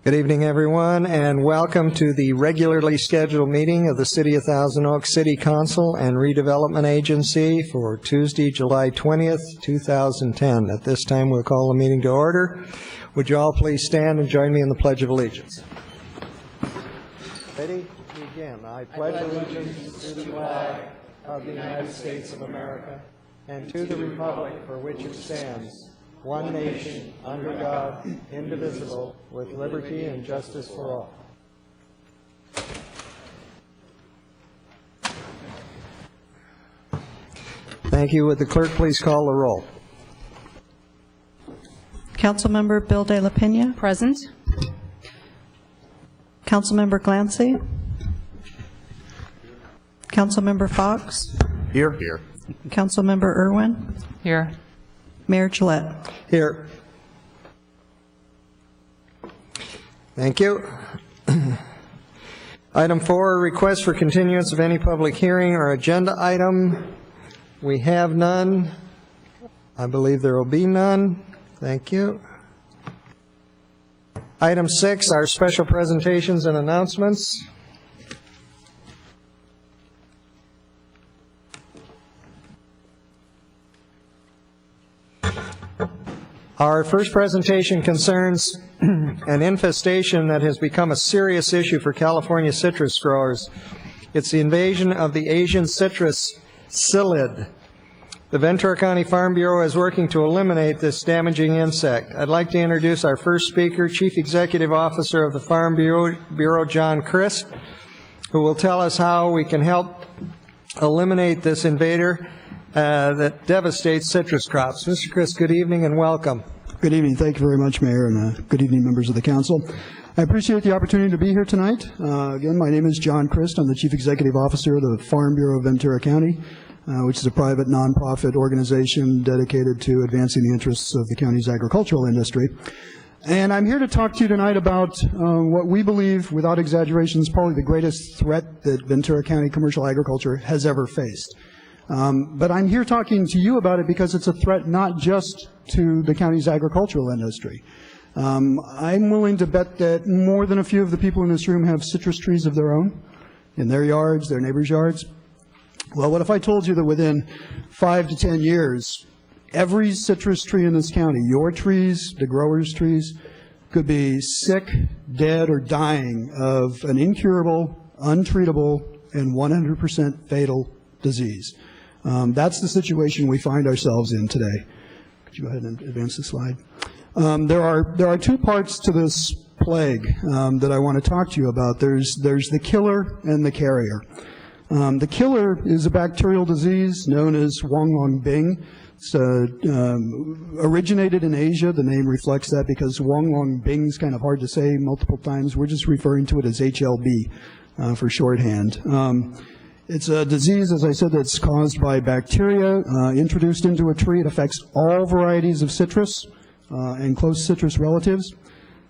Good evening, everyone, and welcome to the regularly scheduled meeting of the City of Thousand Oaks City Council and Redevelopment Agency for Tuesday, July 20th, 2010. At this time, we'll call the meeting to order. Would you all please stand and join me in the Pledge of Allegiance? Ready? Begin. I pledge allegiance to the flag of the United States of America and to the republic for which it stands, one nation, under God, indivisible, with liberty and justice for all. Thank you. Would the clerk please call the roll? Councilmember Bill De La Pena. Present. Councilmember Glancy. Councilmember Fox. Here. Councilmember Irwin. Here. Mayor Gillette. Here. Thank you. Item 4, request for continuance of any public hearing or agenda item. We have none. I believe there will be none. Thank you. Item 6, our special presentations and announcements. Our first presentation concerns an infestation that has become a serious issue for California citrus growers. It's the invasion of the Asian citrus psyllid. The Ventura County Farm Bureau is working to eliminate this damaging insect. I'd like to introduce our first speaker, Chief Executive Officer of the Farm Bureau, John Crist, who will tell us how we can help eliminate this invader that devastates citrus crops. Mr. Crist, good evening and welcome. Good evening. Thank you very much, Mayor, and good evening, members of the council. I appreciate the opportunity to be here tonight. Again, my name is John Crist. I'm the Chief Executive Officer of the Farm Bureau of Ventura County, which is a private nonprofit organization dedicated to advancing the interests of the county's agricultural industry. And I'm here to talk to you tonight about what we believe, without exaggeration, is probably the greatest threat that Ventura County commercial agriculture has ever faced. But I'm here talking to you about it because it's a threat not just to the county's agricultural industry. I'm willing to bet that more than a few of the people in this room have citrus trees of their own in their yards, their neighbors' yards. Well, what if I told you that within 5 to 10 years, every citrus tree in this county, your trees, the growers' trees, could be sick, dead, or dying of an incurable, untreatable, and 100% fatal disease. That's the situation we find ourselves in today. Could you go ahead and advance the slide? There are two parts to this plague that I want to talk to you about. There's the killer and the carrier. The killer is a bacterial disease known as Huanglongbing. It's originated in Asia. The name reflects that because Huanglongbing is kind of hard to say multiple times. We're just referring to it as HLB for shorthand. It's a disease, as I said, that's caused by bacteria introduced into a tree. It affects all varieties of citrus and close citrus relatives.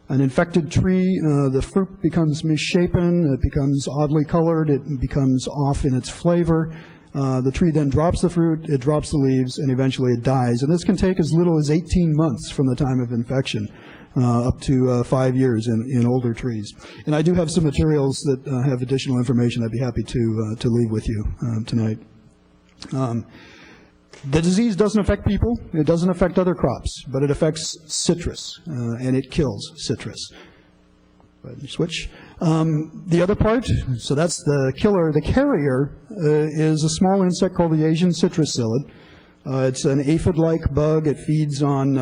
An infected tree, the fruit becomes misshapen, it becomes oddly colored, it becomes off in its flavor. The tree then drops the fruit, it drops the leaves, and eventually it dies. And this can take as little as 18 months from the time of infection. Up to 5 years in older trees. And I do have some materials that have additional information I'd be happy to leave with you tonight. The disease doesn't affect people, it doesn't affect other crops, but it affects citrus, and it kills citrus. Go ahead and switch. The other part, so that's the killer. The carrier is a small insect called the Asian citrus psyllid. It's an aphid-like bug. It feeds on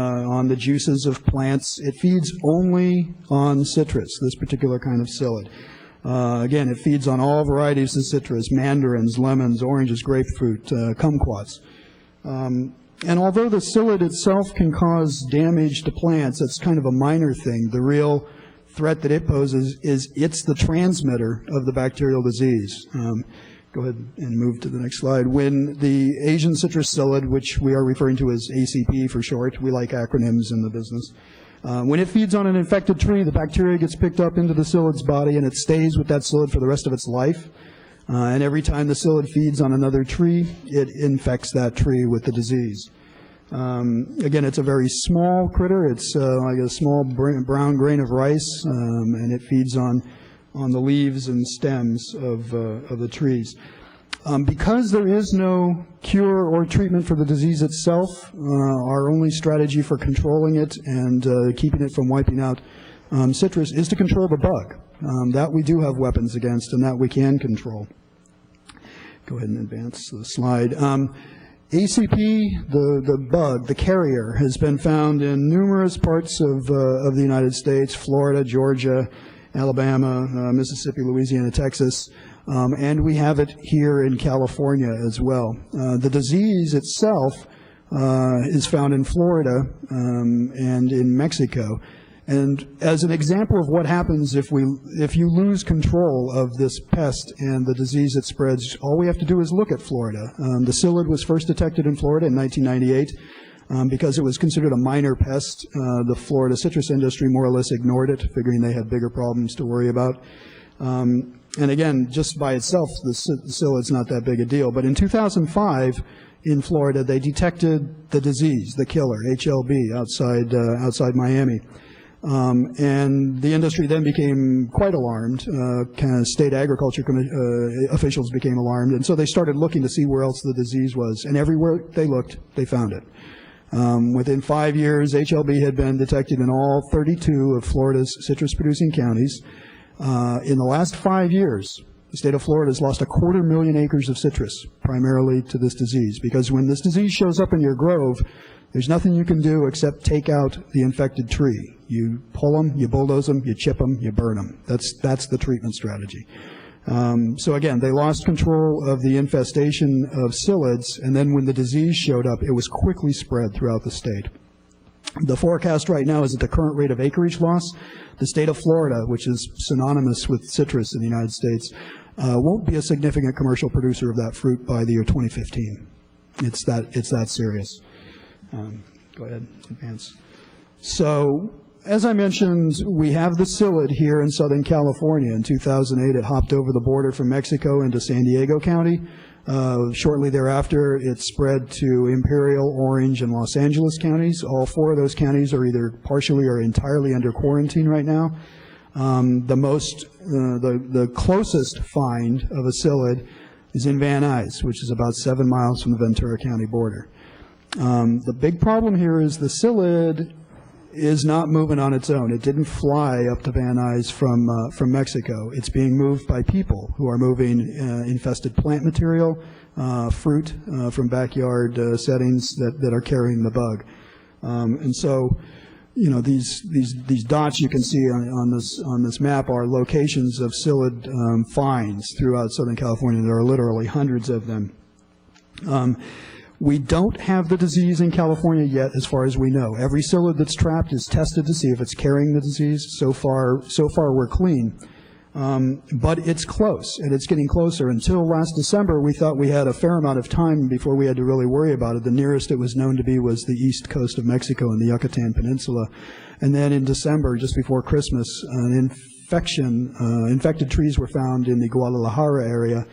the juices of plants. It feeds only on citrus, this particular kind of psyllid. Again, it feeds on all varieties of citrus, mandarins, lemons, oranges, grapefruit, kumquats. And although the psyllid itself can cause damage to plants, that's kind of a minor thing. The real threat that it poses is it's the transmitter of the bacterial disease. Go ahead and move to the next slide. When the Asian citrus psyllid, which we are referring to as ACP for short, we like acronyms in the business. When it feeds on an infected tree, the bacteria gets picked up into the psyllid's body and it stays with that psyllid for the rest of its life. And every time the psyllid feeds on another tree, it infects that tree with the disease. Again, it's a very small critter. It's like a small brown grain of rice, and it feeds on the leaves and stems of the trees. Because there is no cure or treatment for the disease itself, our only strategy for controlling it and keeping it from wiping out citrus is to control the bug. That we do have weapons against, and that we can control. Go ahead and advance the slide. ACP, the bug, the carrier, has been found in numerous parts of the United States, Florida, Georgia, Alabama, Mississippi, Louisiana, Texas, and we have it here in California as well. The disease itself is found in Florida and in Mexico. And as an example of what happens if you lose control of this pest and the disease that spreads, all we have to do is look at Florida. The psyllid was first detected in Florida in 1998. Because it was considered a minor pest, the Florida citrus industry more or less ignored it, figuring they had bigger problems to worry about. And again, just by itself, the psyllid's not that big a deal. But in 2005, in Florida, they detected the disease, the killer, HLB, outside Miami. And the industry then became quite alarmed. Kind of state agriculture officials became alarmed, and so they started looking to see where else the disease was. And everywhere they looked, they found it. Within 5 years, HLB had been detected in all 32 of Florida's citrus-producing counties. In the last 5 years, the state of Florida has lost 250,000 acres of citrus, primarily to this disease, because when this disease shows up in your grove, there's nothing you can do except take out the infected tree. You pull them, you bulldoze them, you chip them, you burn them. That's the treatment strategy. So again, they lost control of the infestation of psyllids, and then when the disease showed up, it was quickly spread throughout the state. The forecast right now is at the current rate of acreage loss. The state of Florida, which is synonymous with citrus in the United States, won't be a significant commercial producer of that fruit by the year 2015. It's that serious. Go ahead, advance. So, as I mentioned, we have the psyllid here in Southern California. In 2008, it hopped over the border from Mexico into San Diego County. Shortly thereafter, it spread to Imperial, Orange, and Los Angeles counties. All 4 of those counties are either partially or entirely under quarantine right now. The closest find of a psyllid is in Van Nuys, which is about 7 miles from the Ventura County border. The big problem here is the psyllid is not moving on its own. It didn't fly up to Van Nuys from Mexico. It's being moved by people who are moving infested plant material, fruit from backyard settings that are carrying the bug. And so, you know, these dots you can see on this map are locations of psyllid finds throughout Southern California. There are literally hundreds of them. We don't have the disease in California yet, as far as we know. Every psyllid that's trapped is tested to see if it's carrying the disease. So far we're clean. But it's close, and it's getting closer. Until last December, we thought we had a fair amount of time before we had to really worry about it. The nearest it was known to be was the east coast of Mexico in the Yucatan Peninsula. And then in December, just before Christmas, infected trees were found in the Guadalajara area,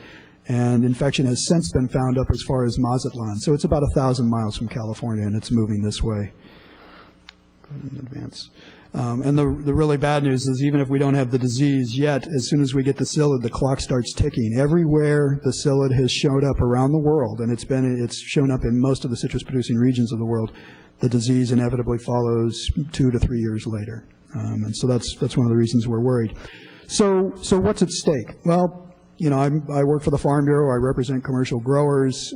and infection has since been found up as far as Mazatlan. So it's about 1,000 miles from California, and it's moving this way. Go ahead and advance. And the really bad news is even if we don't have the disease yet, as soon as we get the psyllid, the clock starts ticking. Everywhere the psyllid has showed up around the world, and it's shown up in most of the citrus-producing regions of the world, the disease inevitably follows 2 to 3 years later. And so that's one of the reasons we're worried. So what's at stake? Well, you know, I work for the Farm Bureau. I represent commercial growers.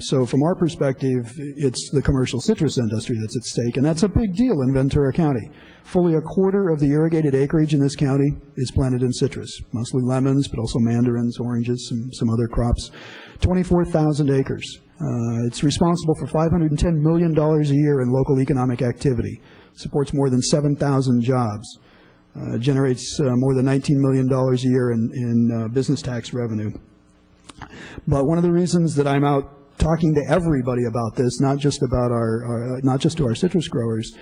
So from our perspective, it's the commercial citrus industry that's at stake, and that's a big deal in Ventura County. Fully a quarter of the irrigated acreage in this county is planted in citrus, mostly lemons, but also mandarins, oranges, and some other crops. 24,000 acres. It's responsible for $510 million a year in local economic activity. Supports more than 7,000 jobs. Generates more than $19 million a year in business tax revenue. But one of the reasons that I'm out talking to everybody about this, not just about not just to our citrus growers,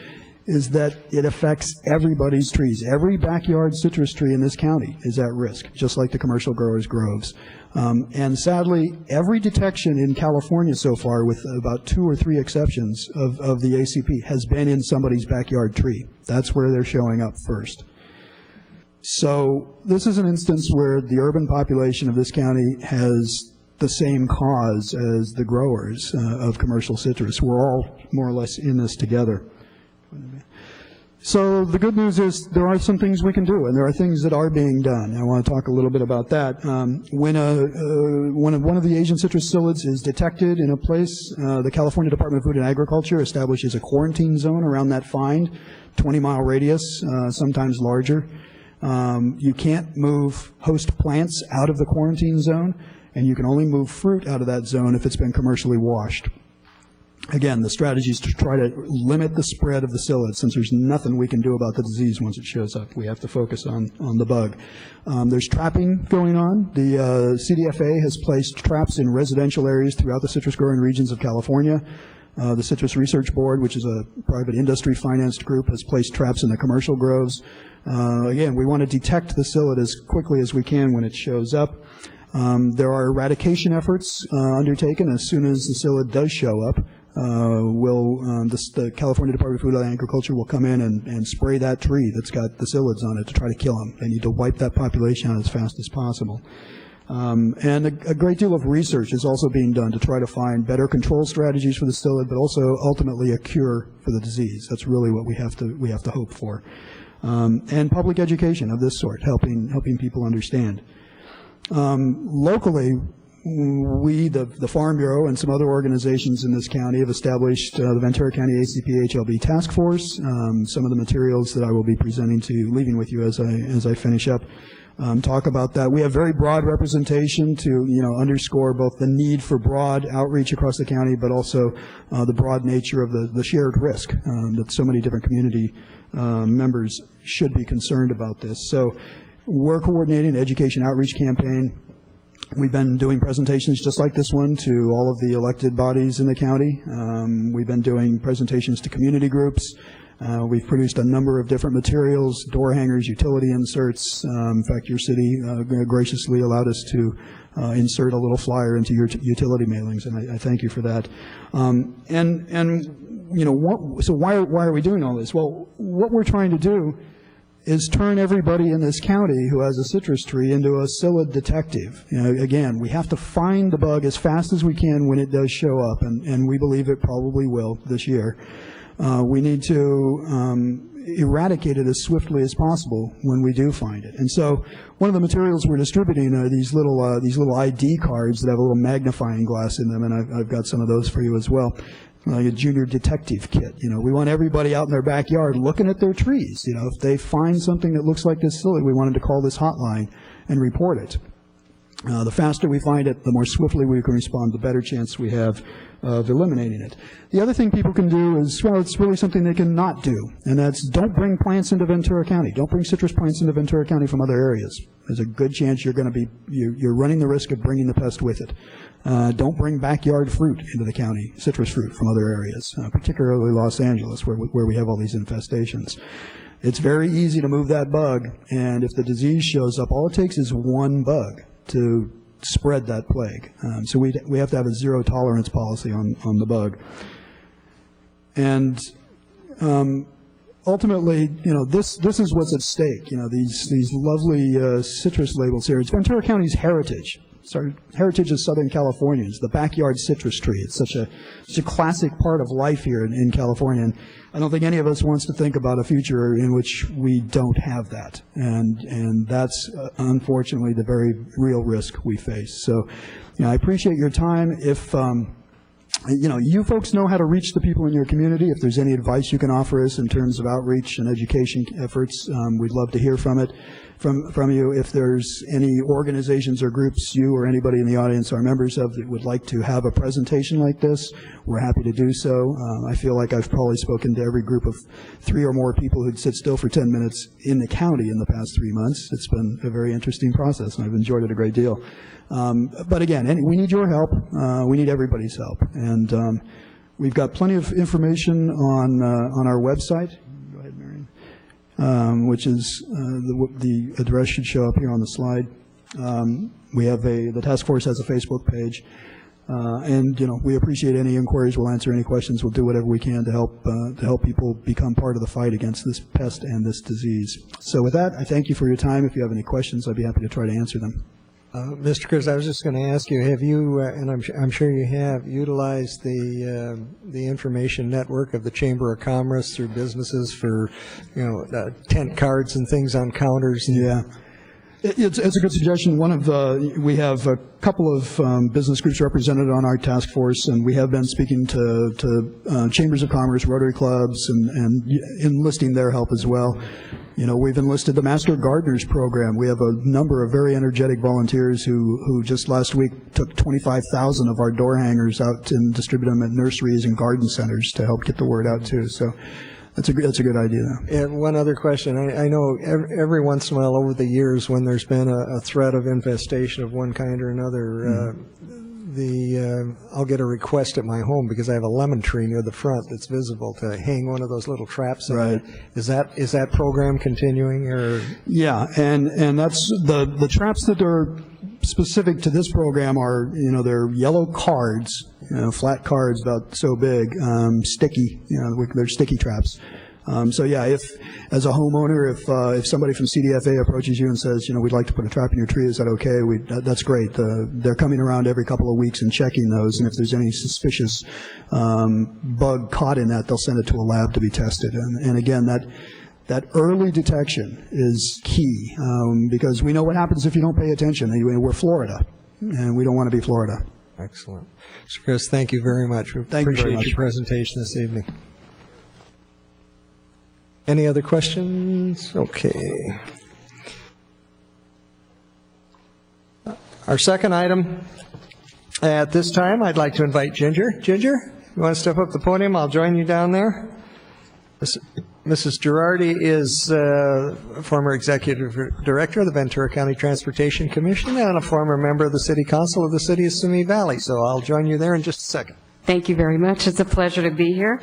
is that it affects everybody's trees. Every backyard citrus tree in this county is at risk, just like the commercial growers' groves. And sadly, every detection in California so far, with about 2 or 3 exceptions of the ACP, has been in somebody's backyard tree. That's where they're showing up first. So this is an instance where the urban population of this county has the same cause as the growers of commercial citrus. We're all more or less in this together. So the good news is there are some things we can do, and there are things that are being done. I want to talk a little bit about that. When one of the Asian citrus psyllids is detected in a place, the California Department of Food and Agriculture establishes a quarantine zone around that find, 20-mile radius, sometimes larger. You can't move host plants out of the quarantine zone, and you can only move fruit out of that zone if it's been commercially washed. Again, the strategy is to try to limit the spread of the psyllid, since there's nothing we can do about the disease once it shows up. We have to focus on the bug. There's trapping going on. The CDFA has placed traps in residential areas throughout the citrus growing regions of California. The Citrus Research Board, which is a private industry financed group, has placed traps in the commercial groves. Again, we want to detect the psyllid as quickly as we can when it shows up. There are eradication efforts undertaken as soon as the psyllid does show up. The California Department of Food and Agriculture will come in and spray that tree that's got the psyllids on it to try to kill them. They need to wipe that population out as fast as possible. And a great deal of research is also being done to try to find better control strategies for the psyllid, but also ultimately a cure for the disease. That's really what we have to hope for. And public education of this sort, helping people understand. Locally, we, the Farm Bureau, and some other organizations in this county have established the Ventura County ACP HLB Task Force. Some of the materials that I will be presenting to you, leaving with you as I finish up, talk about that. We have very broad representation to underscore both the need for broad outreach across the county, but also the broad nature of the shared risk that so many different community members should be concerned about this. So we're coordinating an education outreach campaign. We've been doing presentations just like this one to all of the elected bodies in the county. We've been doing presentations to community groups. We've produced a number of different materials, door hangers, utility inserts. In fact, your city graciously allowed us to insert a little flyer into your utility mailings, and I thank you for that. So why are we doing all this? Well, what we're trying to do is turn everybody in this county who has a citrus tree into a psyllid detective. Again, we have to find the bug as fast as we can when it does show up, and we believe it probably will this year. We need to eradicate it as swiftly as possible when we do find it. And so one of the materials we're distributing are these little ID cards that have a little magnifying glass in them, and I've got some of those for you as well. Like a junior detective kit. We want everybody out in their backyard looking at their trees. If they find something that looks like this psyllid, we want them to call this hotline and report it. The faster we find it, the more swiftly we can respond, the better chance we have of eliminating it. The other thing people can do is, well, it's really something they can not do, and that's don't bring plants into Ventura County. Don't bring citrus plants into Ventura County from other areas. There's a good chance you're running the risk of bringing the pest with it. Don't bring backyard fruit into the county, citrus fruit from other areas, particularly Los Angeles, where we have all these infestations. It's very easy to move that bug, and if the disease shows up, all it takes is one bug to spread that plague. So we have to have a zero tolerance policy on the bug. And ultimately, this is what's at stake. These lovely citrus labels here. It's Ventura County's heritage. It's our heritage of Southern California. It's the backyard citrus tree. It's such a classic part of life here in California. And I don't think any of us wants to think about a future in which we don't have that. And that's unfortunately the very real risk we face. So, I appreciate your time. If you folks know how to reach the people in your community. If there's any advice you can offer us in terms of outreach and education efforts, we'd love to hear from you. If there's any organizations or groups you or anybody in the audience are members of that would like to have a presentation like this, we're happy to do so. I feel like I've probably spoken to every group of 3 or more people who'd sit still for 10 minutes in the county in the past 3 months. It's been a very interesting process, and I've enjoyed it a great deal. But again, we need your help. We need everybody's help. And we've got plenty of information on our website. Go ahead, Marion. Which is the address should show up here on the slide. We have the task force has a Facebook page. And, we appreciate any inquiries. We'll answer any questions. We'll do whatever we can to help people become part of the fight against this pest and this disease. So with that, I thank you for your time. If you have any questions, I'd be happy to try to answer them. Mr. Chris, I was just going to ask you, have you, and I'm sure you have, utilized the information network of the Chamber of Commerce through businesses for, tent cards and things on counters? Yeah. It's a good suggestion. We have a couple of business groups represented on our task force, and we have been speaking to chambers of commerce, Rotary clubs, and enlisting their help as well. We've enlisted the Master Gardeners program. We have a number of very energetic volunteers who just last week took 25,000 of our door hangers out and distributed them at nurseries and garden centers to help get the word out too. So that's a good idea. And one other question. I know every once in a while over the years when there's been a threat of infestation of one kind or another, I'll get a request at my home because I have a lemon tree near the front that's visible to hang one of those little traps in. Right. Is that program continuing or? Yeah, and that's the traps that are specific to this program are, they're yellow cards, flat cards about so big, sticky, they're sticky traps. So yeah, if as a homeowner, if somebody from CDFA approaches you and says, we'd like to put a trap in your tree, is that okay? That's great. They're coming around every couple of weeks and checking those, and if there's any suspicious bug caught in that, they'll send it to a lab to be tested. And again, that early detection is key, because we know what happens if you don't pay attention. We're Florida, and we don't want to be Florida. Excellent. Mr. Chris, thank you very much. We appreciate your presentation this evening. Any other questions? Okay. Our second item at this time, I'd like to invite Ginger. Ginger, you want to step up the podium? I'll join you down there. Mrs. Girardi is former executive director of the Ventura County Transportation Commission and a former member of the City Council of the City of Simi Valley. So I'll join you there in just a second. Thank you very much. It's a pleasure to be here.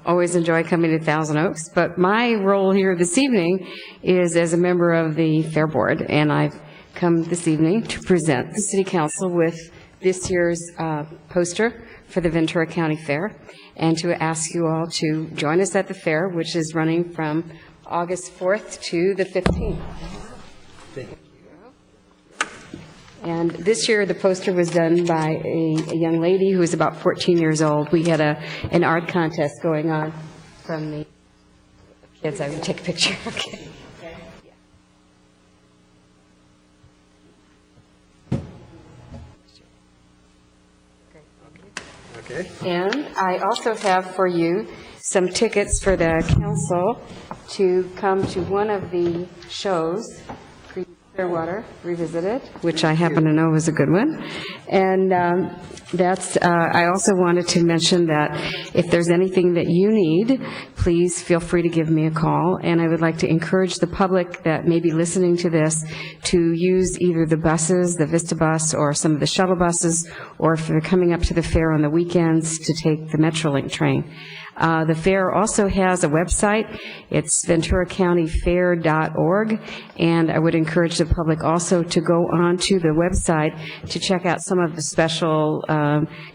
Always enjoy coming to Thousand Oaks, but my role here this evening is as a member of the Fair Board, and I've come this evening to present the City Council with this year's poster for the Ventura County Fair, and to ask you all to join us at the fair, which is running from August 4th to the 15th. And this year, the poster was done by a young lady who was about 14 years old. We had an art contest going on from the kids. I would take a picture. Okay. Okay. And I also have for you some tickets for the council to come to one of the shows, Clearwater Revisited, which I happen to know is a good one. And I also wanted to mention that if there's anything that you need, please feel free to give me a call. And I would like to encourage the public that may be listening to this to use either the buses, the Vista Bus, or some of the shuttle buses, or if they're coming up to the fair on the weekends, to take the Metrolink train. The fair also has a website. It's venturacountyfair.org, and I would encourage the public also to go on to the website to check out some of the special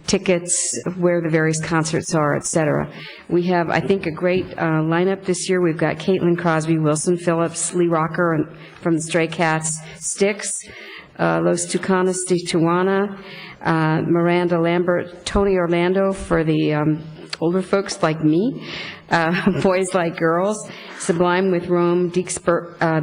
tickets, where the various concerts are, et cetera. We have, I think, a great lineup this year. We've got Caitlin Crosby, Wilson Phillips, Lee Rocker from the Stray Cats, Styx, Los Tucanos de Tijuana, Miranda Lambert, Tony Orlando for the older folks like me, Boys Like Girls, Sublime with Rome, Deeks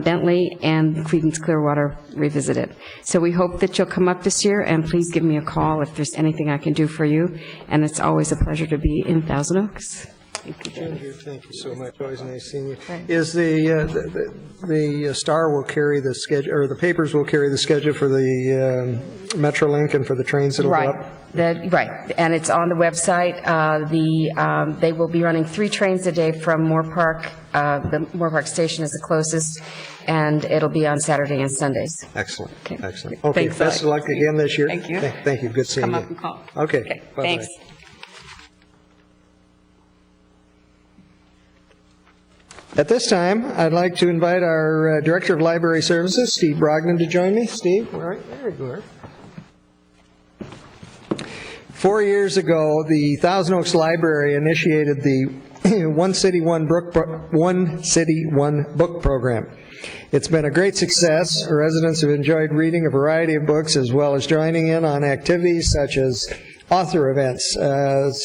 Bentley, and Creedence Clearwater Revisited. So we hope that you'll come up this year, and please give me a call if there's anything I can do for you. And it's always a pleasure to be in Thousand Oaks. Thank you. Thank you so much. Always nice seeing you. Is the Star will carry the schedule, or the papers will carry the schedule for the Metrolink and for the trains that'll go up? Right, and it's on the website. They will be running 3 trains a day from Moore Park. The Moore Park station is the closest, and it'll be on Saturday and Sundays. Excellent. Okay. Excellent. Okay. Thanks, best of luck again this year. Thank you. Thank you. Good seeing you. Come up and call. Okay. Bye-bye. Thanks. At this time, I'd like to invite our Director of Library Services, Steve Brogdon, to join me. Steve, all right, there you are. 4 years ago, the Thousand Oaks Library initiated the One City, One Book program. It's been a great success. Residents have enjoyed reading a variety of books as well as joining in on activities such as author events.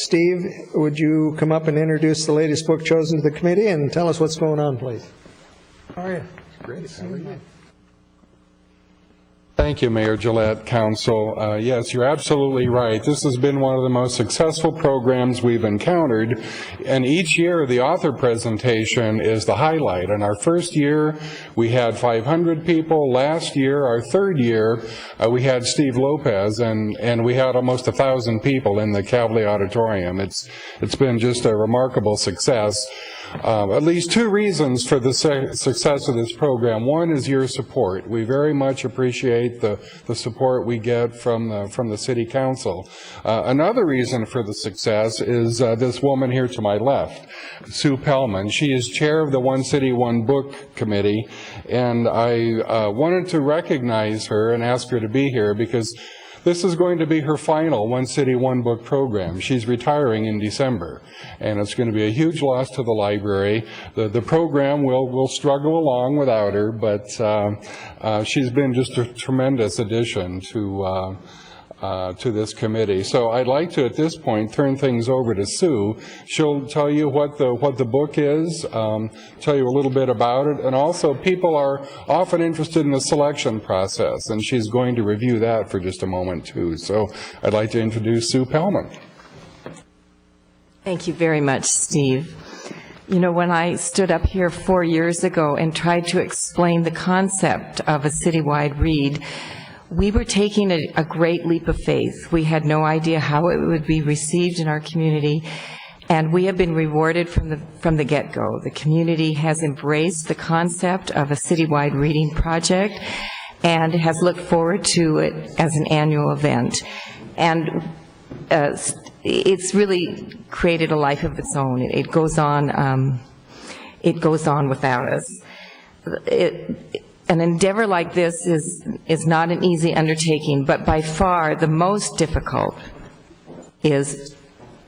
Steve, would you come up and introduce the latest book chosen to the committee and tell us what's going on, please? How are you? Great. How are you? Thank you, Mayor Gillette, Council. Yes, you're absolutely right. This has been one of the most successful programs we've encountered, and each year the author presentation is the highlight. In our first year, we had 500 people. Last year, our third year, we had Steve Lopez, and we had almost 1,000 people in the Kavli Auditorium. It's been just a remarkable success. At least two reasons for the success of this program. One is your support. We very much appreciate the support we get from the City Council. Another reason for the success is this woman here to my left, Sue Pellman. She is chair of the One City, One Book Committee, and I wanted to recognize her and ask her to be here because this is going to be her final One City, One Book program. She's retiring in December, and it's going to be a huge loss to the library. The program will struggle along without her, but she's been just a tremendous addition to this committee. So I'd like to, at this point, turn things over to Sue. She'll tell you what the book is, tell you a little bit about it, and also people are often interested in the selection process, and she's going to review that for just a moment, too. So I'd like to introduce Sue Pellman. Thank you very much, Steve. You know, when I stood up here 4 years ago and tried to explain the concept of a citywide read, we were taking a great leap of faith. We had no idea how it would be received in our community, and we have been rewarded from the get-go. The community has embraced the concept of a citywide reading project and has looked forward to it as an annual event. And it's really created a life of its own. It goes on without us. An endeavor like this is not an easy undertaking, but by far the most difficult is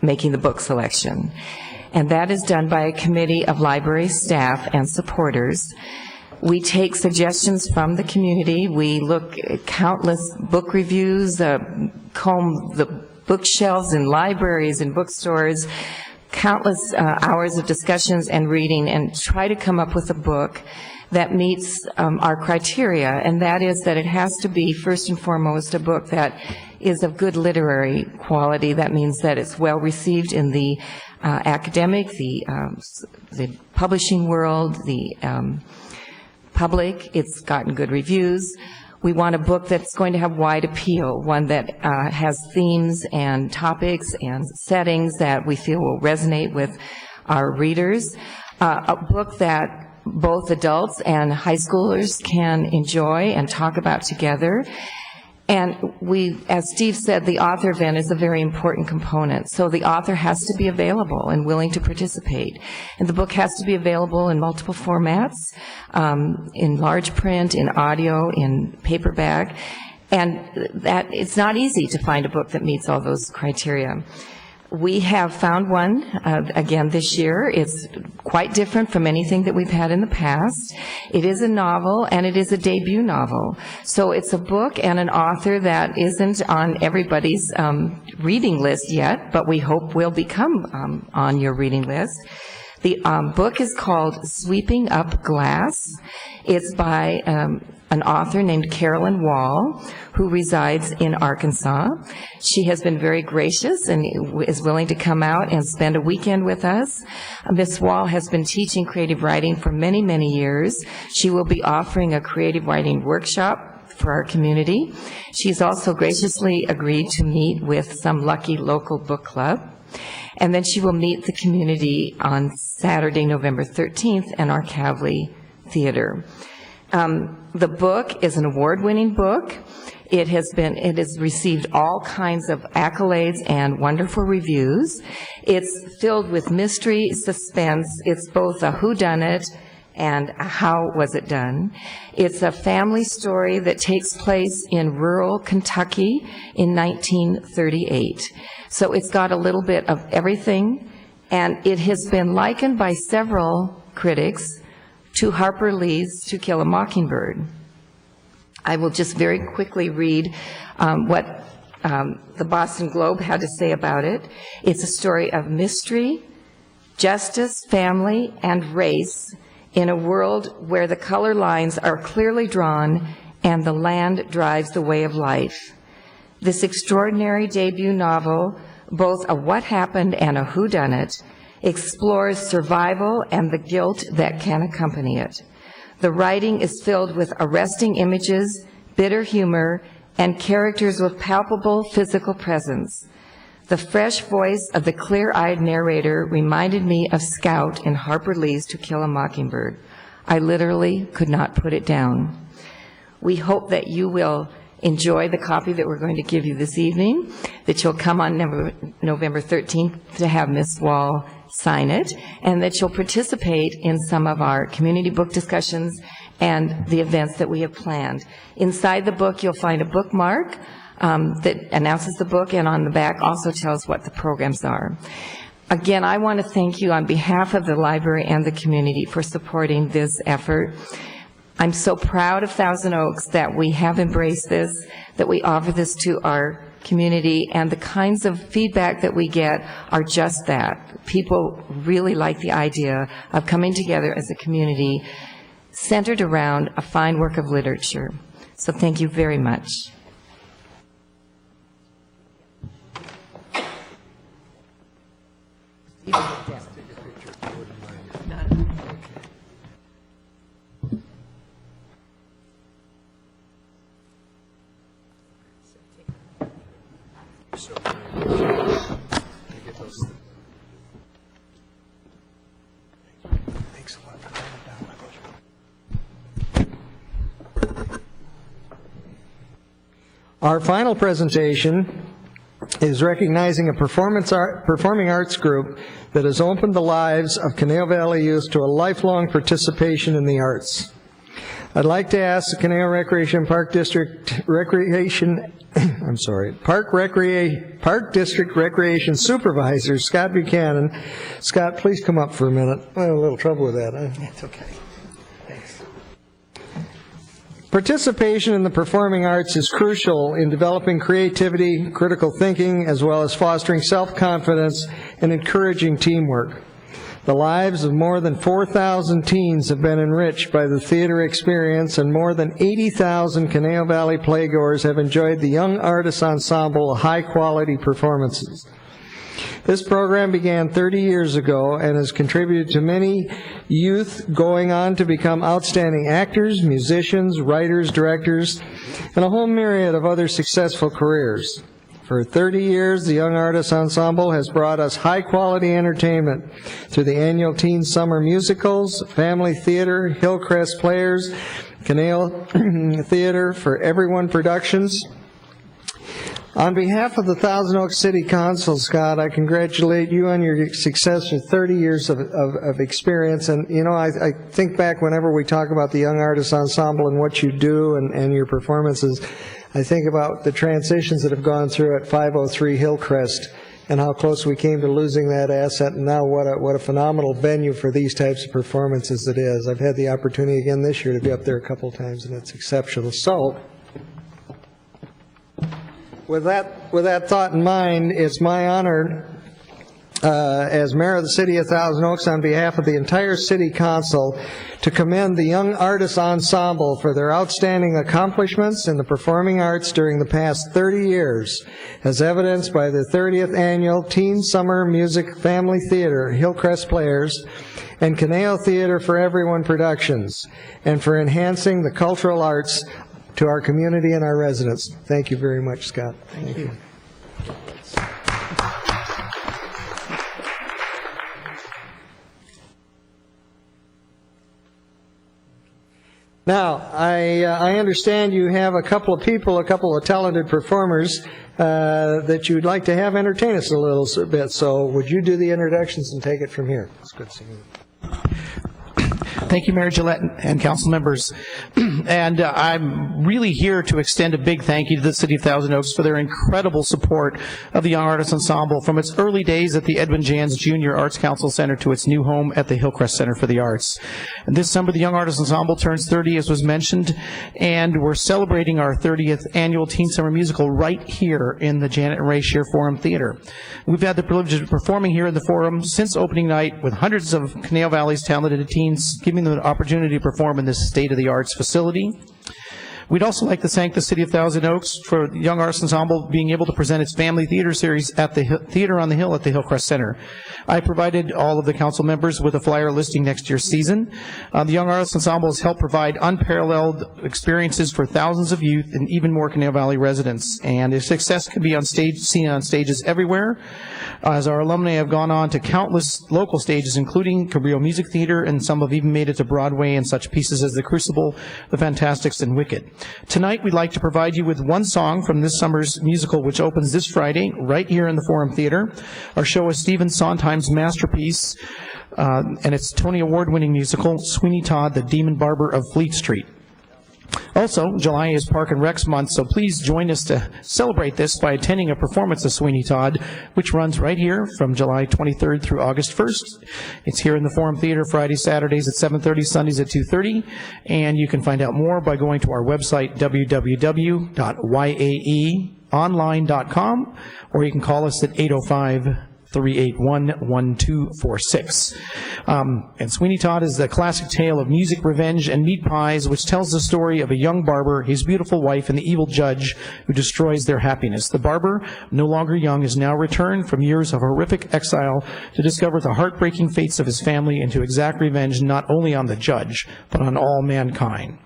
making the book selection. And that is done by a committee of library staff and supporters. We take suggestions from the community. We look at countless book reviews, comb the bookshelves in libraries and bookstores, countless hours of discussions and reading, and try to come up with a book that meets our criteria, and that is that it has to be, first and foremost, a book that is of good literary quality. That means that it's well received in the academic, the publishing world, the public. It's gotten good reviews. We want a book that's going to have wide appeal, one that has themes and topics and settings that we feel will resonate with our readers. A book that both adults and high schoolers can enjoy and talk about together. And as Steve said, the author event is a very important component. So the author has to be available and willing to participate. And the book has to be available in multiple formats, in large print, in audio, in paperback. And that it's not easy to find a book that meets all those criteria. We have found one, again this year. It's quite different from anything that we've had in the past. It is a novel, and it is a debut novel. So it's a book and an author that isn't on everybody's reading list yet, but we hope will become on your reading list. The book is called Sweeping Up Glass. It's by an author named Carolyn Wall, who resides in Arkansas. She has been very gracious and is willing to come out and spend a weekend with us. Ms. Wall has been teaching creative writing for many, many years. She will be offering a creative writing workshop for our community. She's also graciously agreed to meet with some lucky local book club. And then she will meet the community on Saturday, November 13th in our Kavli Theater. The book is an award-winning book. It has received all kinds of accolades and wonderful reviews. It's filled with mystery, suspense. It's both a whodunit and a how was it done. It's a family story that takes place in rural Kentucky in 1938. So it's got a little bit of everything, and it has been likened by several critics to Harper Lee's To Kill a Mockingbird. I will just very quickly read what the Boston Globe had to say about it. It's a story of mystery, justice, family, and race in a world where the color lines are clearly drawn and the land drives the way of life. This extraordinary debut novel, both a what happened and a whodunit, explores survival and the guilt that can accompany it. The writing is filled with arresting images, bitter humor, and characters with palpable physical presence. The fresh voice of the clear-eyed narrator reminded me of Scout in Harper Lee's To Kill a Mockingbird. I literally could not put it down. We hope that you will enjoy the copy that we're going to give you this evening, that you'll come on November 13th to have Ms. Wall sign it, and that you'll participate in some of our community book discussions and the events that we have planned. Inside the book, you'll find a bookmark that announces the book, and on the back also tells what the programs are. Again, I want to thank you on behalf of the library and the community for supporting this effort. I'm so proud of Thousand Oaks that we have embraced this, that we offer this to our community, and the kinds of feedback that we get are just that. People really like the idea of coming together as a community centered around a fine work of literature. So thank you very much. Our final presentation is recognizing a performing arts group that has opened the lives of Conejo Valley youth to a lifelong participation in the arts. I'd like to ask the Conejo Recreation Park District Park District Recreation Supervisor, Scott Buchanan. Scott, please come up for a minute. I had a little trouble with that. That's okay. Thanks. Participation in the performing arts is crucial in developing creativity, critical thinking, as well as fostering self-confidence and encouraging teamwork. The lives of more than 4,000 teens have been enriched by the theater experience, and more than 80,000 Conejo Valley playgoers have enjoyed the Young Artists Ensemble high-quality performances. This program began 30 years ago and has contributed to many youth going on to become outstanding actors, musicians, writers, directors, and a whole myriad of other successful careers. For 30 years, the Young Artists Ensemble has brought us high-quality entertainment through the annual Teen Summer Musicals, Family Theater, Hillcrest Players, Conejo Theater for Everyone Productions. On behalf of the Thousand Oaks City Council, Scott, I congratulate you on your success for 30 years of experience. And, you know, I think back whenever we talk about the Young Artists Ensemble and what you do and your performances, I think about the transitions that have gone through at 503 Hillcrest and how close we came to losing that asset, and now what a phenomenal venue for these types of performances it is. I've had the opportunity again this year to be up there a couple of times, and it's exceptional. So, with that thought in mind, it's my honor as mayor of the city of Thousand Oaks, on behalf of the entire city council, to commend the Young Artists Ensemble for their outstanding accomplishments in the performing arts during the past 30 years, as evidenced by the 30th annual Teen Summer Music Family Theater, Hillcrest Players, and Conejo Theater for Everyone Productions, and for enhancing the cultural arts to our community and our residents. Thank you very much, Scott. Thank you. Now, I understand you have a couple of talented performers that you'd like to have entertain us a little bit. So would you do the introductions and take it from here? It's good seeing you. Thank you, Mayor Gillette and council members. And I'm really here to extend a big thank you to the City of Thousand Oaks for their incredible support of the Young Artists Ensemble from its early days at the Edwin Jans Junior Arts Council Center to its new home at the Hillcrest Center for the Arts. And this summer, the Young Artists Ensemble turns 30, as was mentioned, and we're celebrating our 30th annual Teen Summer Musical right here in the Janet and Ray Shear Forum Theater. We've had the privilege of performing here in the Forum since opening night with hundreds of Canal Valley's talented teens, giving them an opportunity to perform in this state-of-the-arts facility. We'd also like to thank the City of Thousand Oaks for the Young Artists Ensemble being able to present its family theater series at the Theater on the Hill at the Hillcrest Center. I provided all of the council members with a flyer listing next year's season. The Young Artists Ensemble has helped provide unparalleled experiences for thousands of youth and even more Canal Valley residents. And its success can be seen on stages everywhere, as our alumni have gone on to countless local stages, including Cabrillo Music Theater, and some have even made it to Broadway in such pieces as The Crucible, The Fantastics, and Wicked. Tonight, we'd like to provide you with one song from this summer's musical, which opens this Friday, right here in the Forum Theater. Our show is Stephen Sondheim's masterpiece, and it's Tony Award-winning musical, Sweeney Todd, the Demon Barber of Fleet Street. Also, July is Park and Recs month, so please join us to celebrate this by attending a performance of Sweeney Todd, which runs right here from July 23rd through August 1st. It's here in the Forum Theater Fridays, Saturdays at 7:30, Sundays at 2:30, and you can find out more by going to our website, www.yaeonline.com, or you can call us at 805-381-1246. And Sweeney Todd is the classic tale of music, revenge, and meat pies, which tells the story of a young barber, his beautiful wife, and the evil judge who destroys their happiness. The barber, no longer young, is now returned from years of horrific exile to discover the heartbreaking fates of his family and to exact revenge not only on the judge, but on all mankind.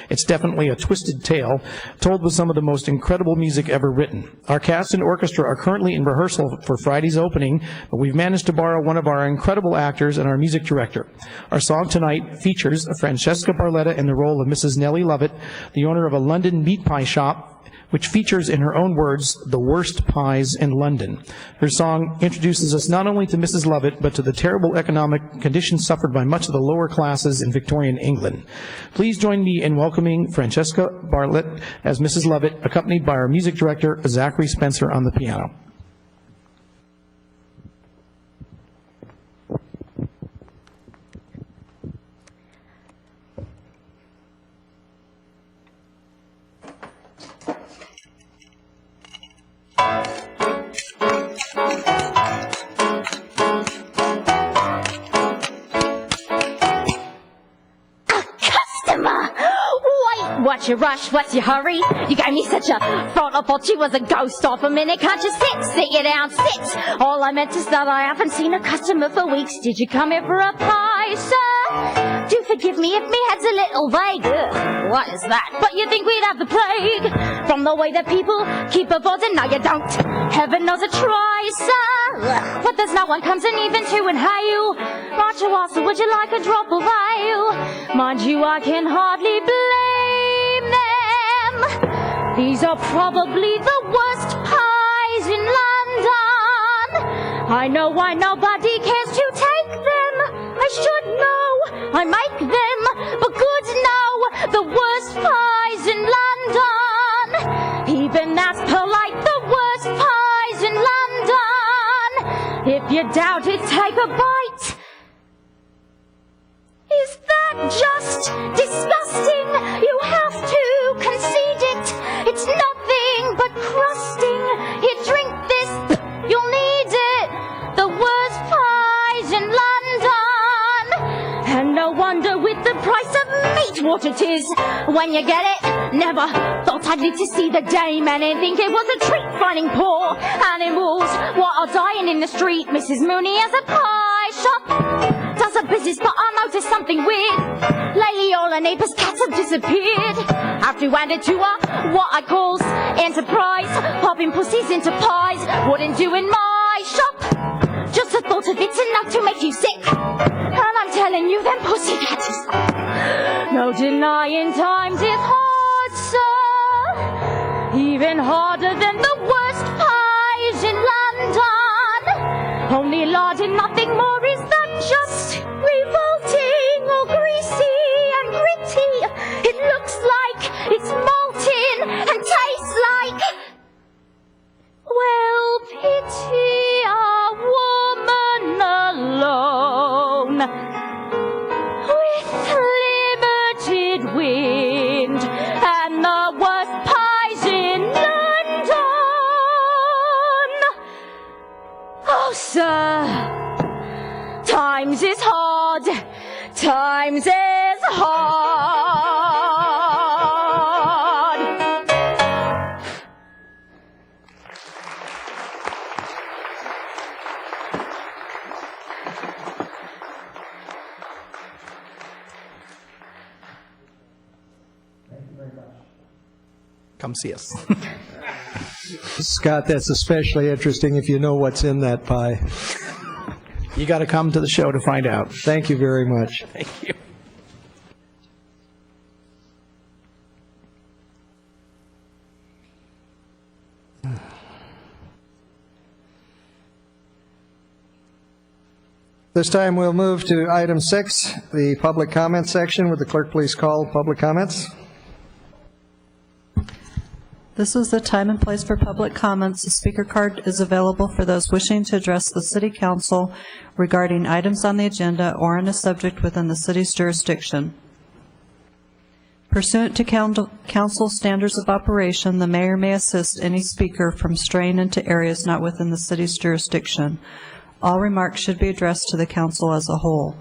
It's definitely a twisted tale, told with some of the most incredible music ever written. Our cast and orchestra are currently in rehearsal for Friday's opening, but we've managed to borrow one of our incredible actors and our music director. Our song tonight features Francesca Barletta in the role of Mrs. Nellie Lovett, the owner of a London meat pie shop, which features, in her own words, the worst pies in London. Her song introduces us not only to Mrs. Lovett, but to the terrible economic conditions suffered by much of the lower classes in Victorian England. Please join me in welcoming Francesca Bartlett as Mrs. Lovett, accompanied by our music director, Zachary Spencer, on the piano. What's your rush? What's your hurry? You gave me such a front, I thought you was a ghost off a minute. Can't you sit you down, sit. All I meant is that I haven't seen a customer for weeks. Did you come here for a pie, sir? Do forgive me if me head's a little vague. Ugh, what is that? But you think we'd have the plague from the way that people keep avoiding? No, you don't. Heaven knows I try, sir. Ugh, but there's no one comes in even to inhale. Aren't you also, would you like a drop of ale? Mind you, I can hardly blame them. These are probably the worst pies in London. I know why nobody cares to take them. I should know, I make them, but good no, the worst pies in London. Even as polite, the worst pies in London. If you doubt it, take a bite. Is that just disgusting? You have to concede it. It's nothing but crusting. Here, drink this. You'll need it. The worst pies in London. And no wonder with the price of meat what it is. When you get it, never thought I'd live to see the day. Man, I think it was a treat finding poor animals what are dying in the street. Mrs. Mooney has a pie shop. Does a business, but I noticed something weird. Lately all her neighbors' cats have disappeared. Have to hand it to her, what I calls enterprise. Popping pussies into pies wouldn't do in my shop. Just the thought of it's enough to make you sick. And I'm telling you, them pussy cats is no No denying times is hard, sir. Even harder than the worst pies in London. Only Lord and nothing more is that just revolting or greasy and gritty. It looks like it's molten and tastes like, well, pity a woman alone with limited wind and the worst pies in London. Oh, sir, times is hard, times is hard. Come see us. Scott, that's especially interesting if you know what's in that pie. You got to come to the show to find out. Thank you very much. Thank you. This time we'll move to item 6, the public comment section. Would the clerk please call public comments? This is the time and place for public comments. The speaker card is available for those wishing to address the City Council regarding items on the agenda or on a subject within the city's jurisdiction. Pursuant to council standards of operation, the mayor may assist any speaker from straying into areas not within the city's jurisdiction. All remarks should be addressed to the council as a whole.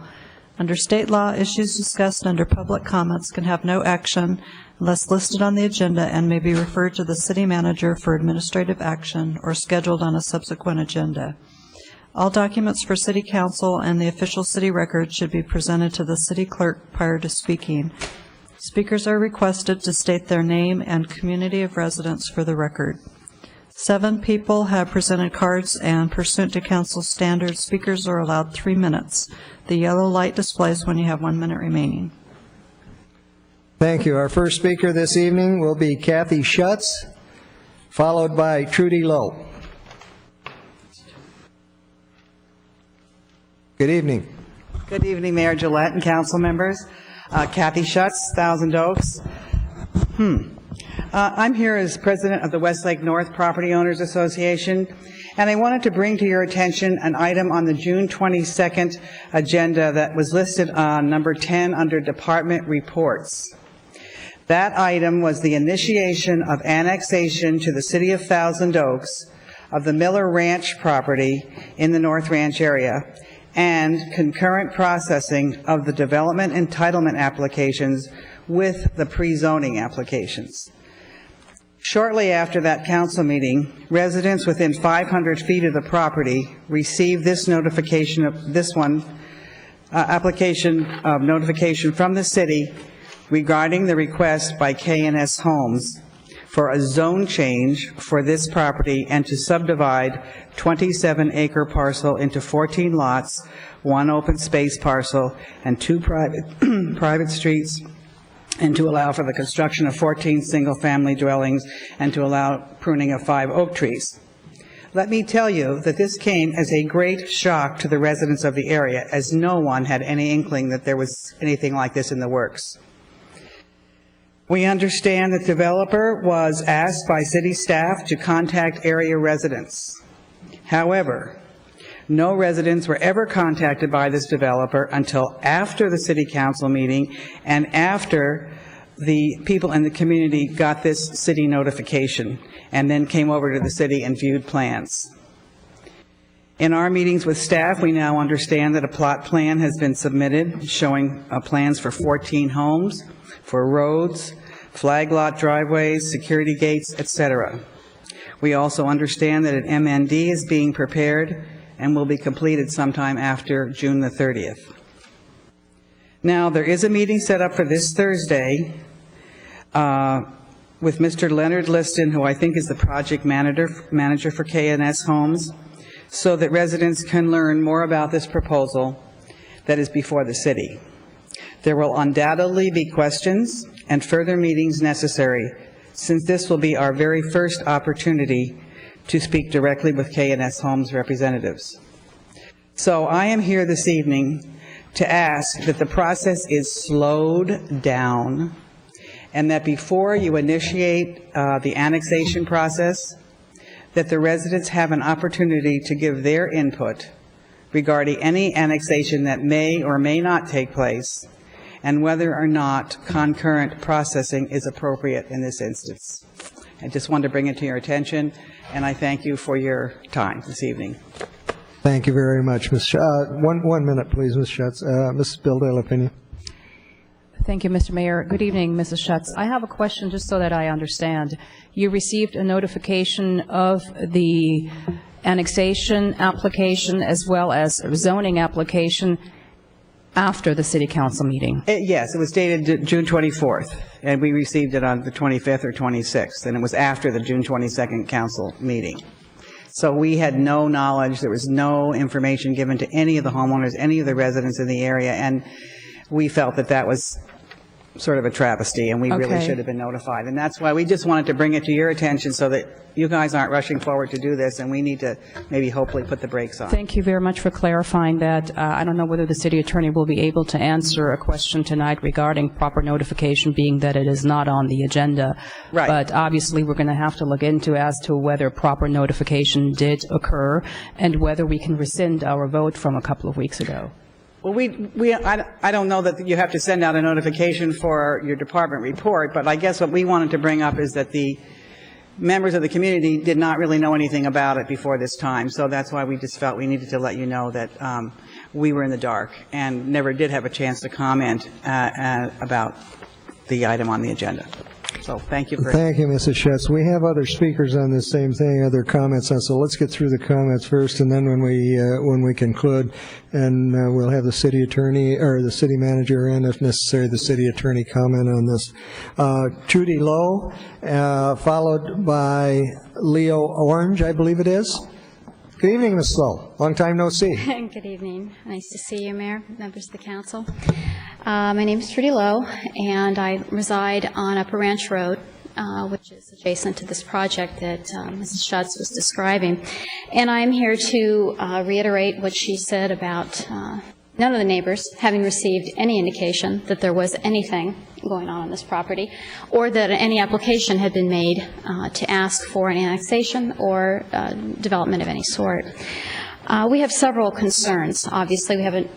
Under state law, issues discussed under public comments can have no action unless listed on the agenda and may be referred to the city manager for administrative action or scheduled on a subsequent agenda. All documents for city council and the official city record should be presented to the city clerk prior to speaking. Speakers are requested to state their name and community of residence for the record. 7 people have presented cards, and pursuant to council standards, speakers are allowed 3 minutes. The yellow light displays when you have 1 minute remaining. Thank you. Our first speaker this evening will be Kathy Schutz, followed by Trudy Lowe. Good evening. Good evening, Mayor Gillette and council members. Kathy Schutz, Thousand Oaks. I'm here as president of the Westlake North Property Owners Association, and I wanted to bring to your attention an item on the June 22nd agenda that was listed on number 10 under Department Reports. That item was the initiation of annexation to the city of Thousand Oaks of the Miller Ranch property in the North Ranch area and concurrent processing of the development entitlement applications with the pre-zoning applications. Shortly after that council meeting, residents within 500 feet of the property received this notification of application of notification from the city regarding the request by K&S Homes for a zone change for this property and to subdivide 27-acre parcel into 14 lots, 1 open space parcel, and 2 private streets, and to allow for the construction of 14 single-family dwellings, and to allow pruning of 5 oak trees. Let me tell you that this came as a great shock to the residents of the area, as no one had any inkling that there was anything like this in the works. We understand the developer was asked by city staff to contact area residents. However, no residents were ever contacted by this developer until after the city council meeting and after the people in the community got this city notification and then came over to the city and viewed plans. In our meetings with staff, we now understand that a plot plan has been submitted showing plans for 14 homes, for roads, flag lot driveways, security gates, etc. We also understand that an MND is being prepared and will be completed sometime after June the 30th. Now, there is a meeting set up for this Thursday with Mr. Leonard Liston, who I think is the project manager for K&S Homes, so that residents can learn more about this proposal that is before the city. There will undoubtedly be questions and further meetings necessary, since this will be our very first opportunity to speak directly with K&S Homes representatives. So I am here this evening to ask that the process is slowed down, and that before you initiate the annexation process, that the residents have an opportunity to give their input regarding any annexation that may or may not take place, and whether or not concurrent processing is appropriate in this instance. I just wanted to bring it to your attention, and I thank you for your time this evening. Thank you very much, Ms. Schutz. One minute, please, Ms. Schutz. Mrs. Bill-De-La-Pena. Thank you, Mr. Mayor. Good evening, Mrs. Schutz. I have a question just so that I understand. You received a notification of the annexation application as well as zoning application after the city council meeting? Yes, it was dated June 24th, and we received it on the 25th or 26th, and it was after the June 22nd council meeting. So we had no knowledge, there was no information given to any of the homeowners, any of the residents in the area, and we felt that that was sort of a travesty, and we really should have been notified. And that's why we just wanted to bring it to your attention so that you guys aren't rushing forward to do this, and we need to maybe hopefully put the brakes on. Thank you very much for clarifying that. I don't know whether the city attorney will be able to answer a question tonight regarding proper notification, being that it is not on the agenda. Right. But obviously, we're going to have to look into as to whether proper notification did occur and whether we can rescind our vote from a couple of weeks ago. Well, I don't know that you have to send out a notification for your department report, but I guess what we wanted to bring up is that the members of the community did not really know anything about it before this time, so that's why we just felt we needed to let you know that we were in the dark and never did have a chance to comment about the item on the agenda. So thank you. Thank you, Mrs. Schutz. We have other speakers on this same thing, other comments on, so let's get through the comments first, and then when we conclude, and we'll have the city attorney, or the city manager, and if necessary, the city attorney comment on this. Trudy Lowe, followed by Leo Orange, I believe it is. Good evening, Ms. Lowe. Long time no see. Good evening. Nice to see you, Mayor, members of the council. My name is Trudy Lowe, and I reside on Upper Ranch Road, which is adjacent to this project that Mrs. Schutz was describing. And I'm here to reiterate what she said about none of the neighbors having received any indication that there was anything going on this property, or that any application had been made to ask for an annexation or development of any sort. We have several concerns. Obviously, we have a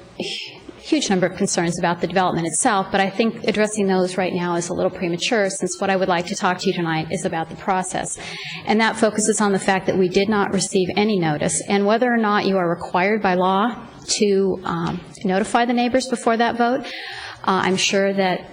huge number of concerns about the development itself, but I think addressing those right now is a little premature, since what I would like to talk to you tonight is about the process. And that focuses on the fact that we did not receive any notice, and whether or not you are required by law to notify the neighbors before that vote. I'm sure that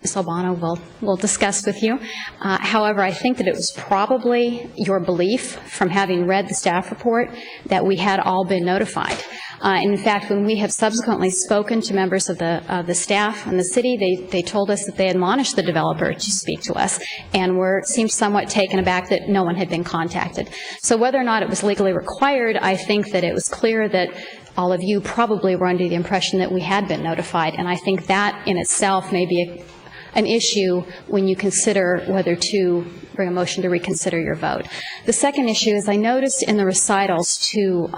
Ms. Albano will discuss with you. However, I think that it was probably your belief, from having read the staff report, that we had all been notified. In fact, when we have subsequently spoken to members of the staff and the city, they told us that they admonished the developer to speak to us, and seemed somewhat taken aback that no one had been contacted. So whether or not it was legally required, I think that it was clear that all of you probably were under the impression that we had been notified, and I think that in itself may be an issue when you consider whether to bring a motion to reconsider your vote. The second issue is I noticed in the recitals to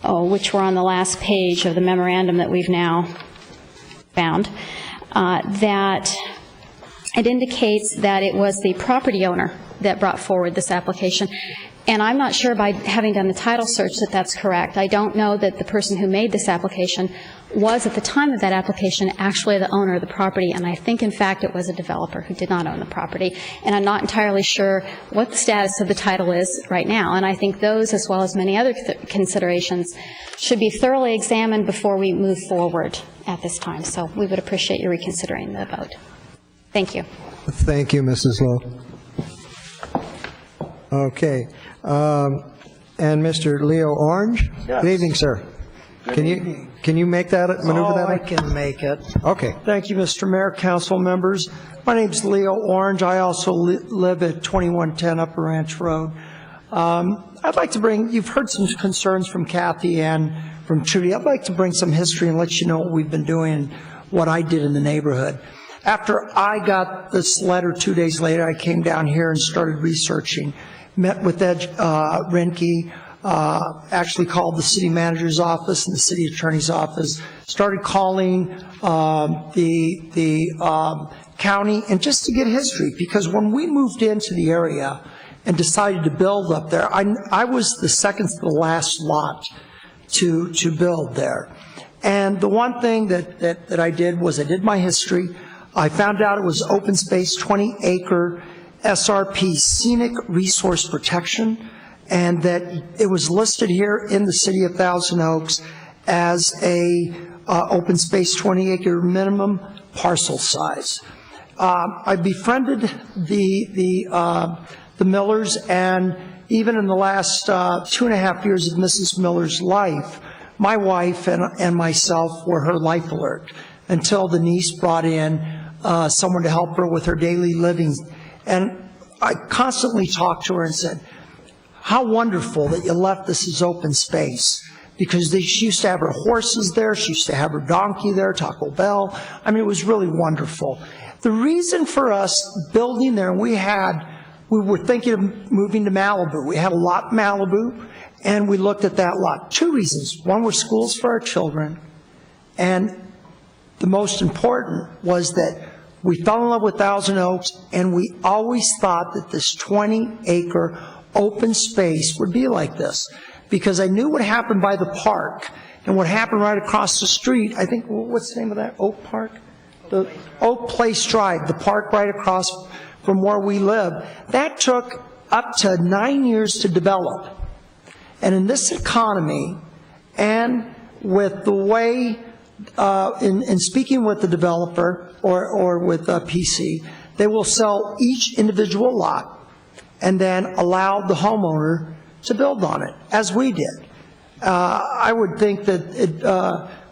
which were on the last page of the memorandum that we've now found, that it indicates that it was the property owner that brought forward this application. And I'm not sure, by having done the title search, that that's correct. I don't know that the person who made this application was, at the time of that application, actually the owner of the property, and I think, in fact, it was a developer who did not own the property. And I'm not entirely sure what the status of the title is right now, and I think those, as well as many other considerations, should be thoroughly examined before we move forward at this time. So we would appreciate you reconsidering the vote. Thank you. Thank you, Mrs. Lowe. Okay. And Mr. Leo Orange? Yes. Good evening, sir. Can you make that, maneuver that? I can make it. Okay. Thank you, Mr. Mayor, council members. My name is Leo Orange. I also live at 2110 Upper Ranch Road. I'd like to you've heard some concerns from Kathy and from Trudy. I'd like to bring some history and let you know what we've been doing and what I did in the neighborhood. After I got this letter 2 days later, I came down here and started researching, met with Ed Renke, actually called the city manager's office and the city attorney's office, started calling the county, and just to get history, because when we moved into the area and decided to build up there, I was the second to the last lot to build there. And the one thing that I did was I did my history. I found out it was open space, 20-acre SRP, scenic resource protection, and that it was listed here in the city of Thousand Oaks as a open space 20-acre minimum parcel size. I befriended the Millers, and even in the last 2.5 years of Mrs. Miller's life, my wife and myself were her life alert until the niece brought in someone to help her with her daily living. And I constantly talked to her and said, how wonderful that you left this as open space, because she used to have her horses there, she used to have her donkey there, Taco Bell. I mean, it was really wonderful. The reason for us building there, we were thinking of moving to Malibu. We had a lot in Malibu, and we looked at that lot. 2 reasons. One were schools for our children, and the most important was that we fell in love with Thousand Oaks, and we always thought that this 20-acre open space would be like this, because I knew what happened by the park and what happened right across the street. I think, what's the name of that? Oak Park? The Oak Place Drive, the park right across from where we live. That took up to 9 years to develop. And in this economy, and with the way, in speaking with the developer or with PC, they will sell each individual lot and then allow the homeowner to build on it, as we did. I would think that it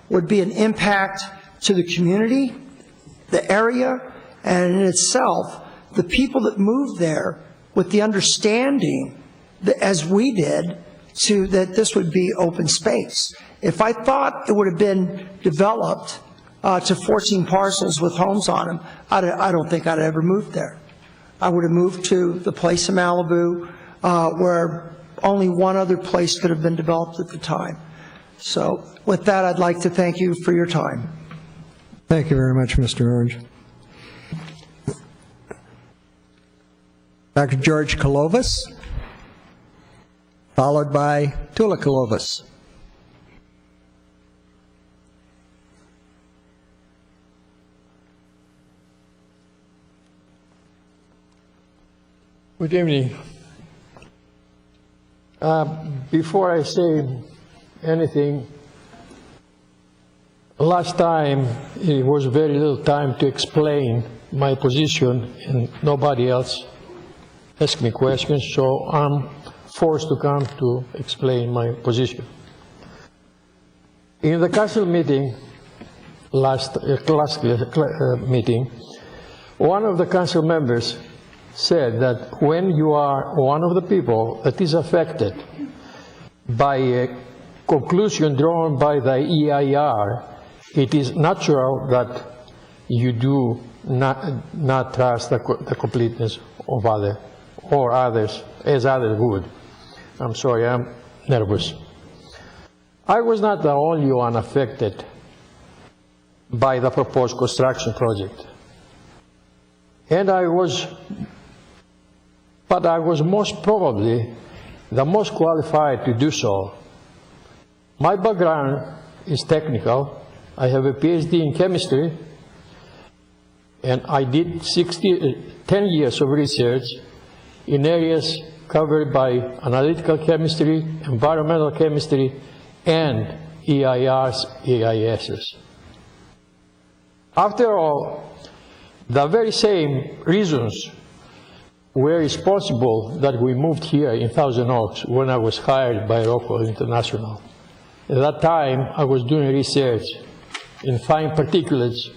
would be an impact to the community, the area, and in itself, the people that moved there with the understanding that, as we did, that this would be open space. If I thought it would have been developed to 14 parcels with homes on them, I don't think I'd ever moved there. I would have moved to the place in Malibu where only one other place could have been developed at the time. So with that, I'd like to thank you for your time. Thank you very much, Mr. Orange. Dr. George Kolovas, followed by Tula Kolovas. Good evening. Before I say anything, last time it was very little time to explain my position, and nobody else asked me questions, so I'm forced to come to explain my position. In the council meeting, last meeting, one of the council members said that when you are one of the people that is affected by a conclusion drawn by the EIR, it is natural that you do not trust the completeness of others as others would. I'm sorry, I'm nervous. I was not the only one affected by the proposed construction project. But I was most probably the most qualified to do so. My background is technical. I have a PhD in chemistry, and I did 10 years of research in areas covered by analytical chemistry, environmental chemistry, and EIRs, EISs. After all, the very same reasons were responsible that we moved here in Thousand Oaks when I was hired by Rockwell International. At that time, I was doing research in fine particulates,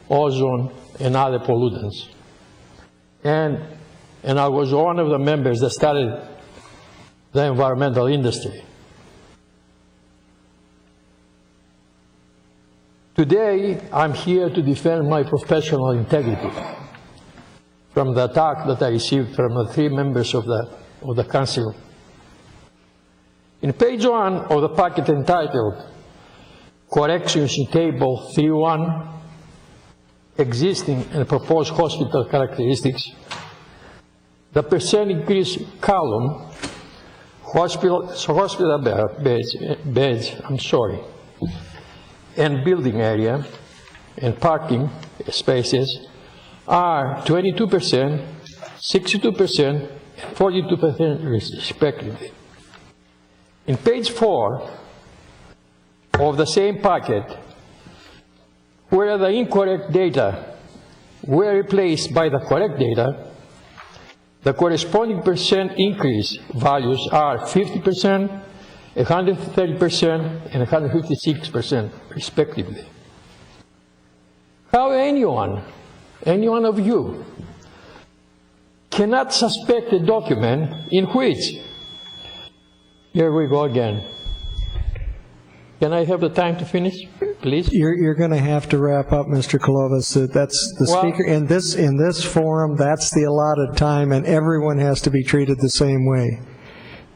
ozone, and other pollutants. And I was one of the members that started the environmental industry. Today, I'm here to defend my professional integrity from the attack that I received from the 3 members of the council. In page 1 of the packet entitled Corrections in Table 3.1, Existing and Proposed Hospital Characteristics, the percent increase column, hospital beds, and building area and parking spaces are 22%, 62%, and 42% respectively. In page 4 of the same packet, where the incorrect data were replaced by the correct data, the corresponding percent increase values are 50%, 130%, and 156% respectively. How anyone of you cannot suspect a document in which, here we go again. Can I have the time to finish, please? You're going to have to wrap up, Mr. Clovis. That's the speaker. In this forum, that's the allotted time, and everyone has to be treated the same way.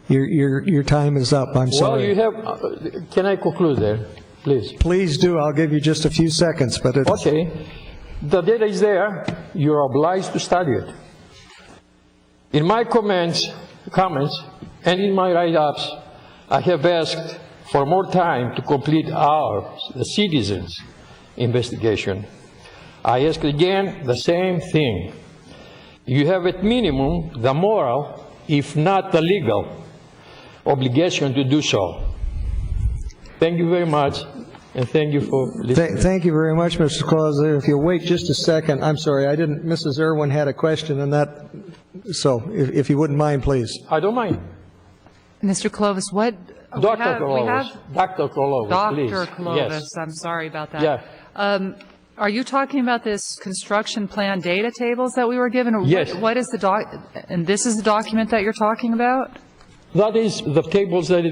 Your time is up. I'm sorry. Well, you have. Can I conclude there, please? Please do. I'll give you just a few seconds, but it's... Okay. The data is there. You're obliged to study it. In my comments, and in my write-ups, I have asked for more time to complete the citizens' investigation. I ask again the same thing. You have at minimum the moral, if not the legal, obligation to do so. Thank you very much, and thank you for listening. Thank you very much, Mr. Claus. If you'll wait just a second, I'm sorry, Mrs. Irwin had a question on that, so if you wouldn't mind, please. I don't mind. Mr. Clovis, what... Dr. Clovis, please. Dr. Clovis, Yes. I'm sorry about that. Yeah. Are you talking about this construction plan data tables that we were given? Or Yes. What is and this is the document that you're talking about? That is the tables that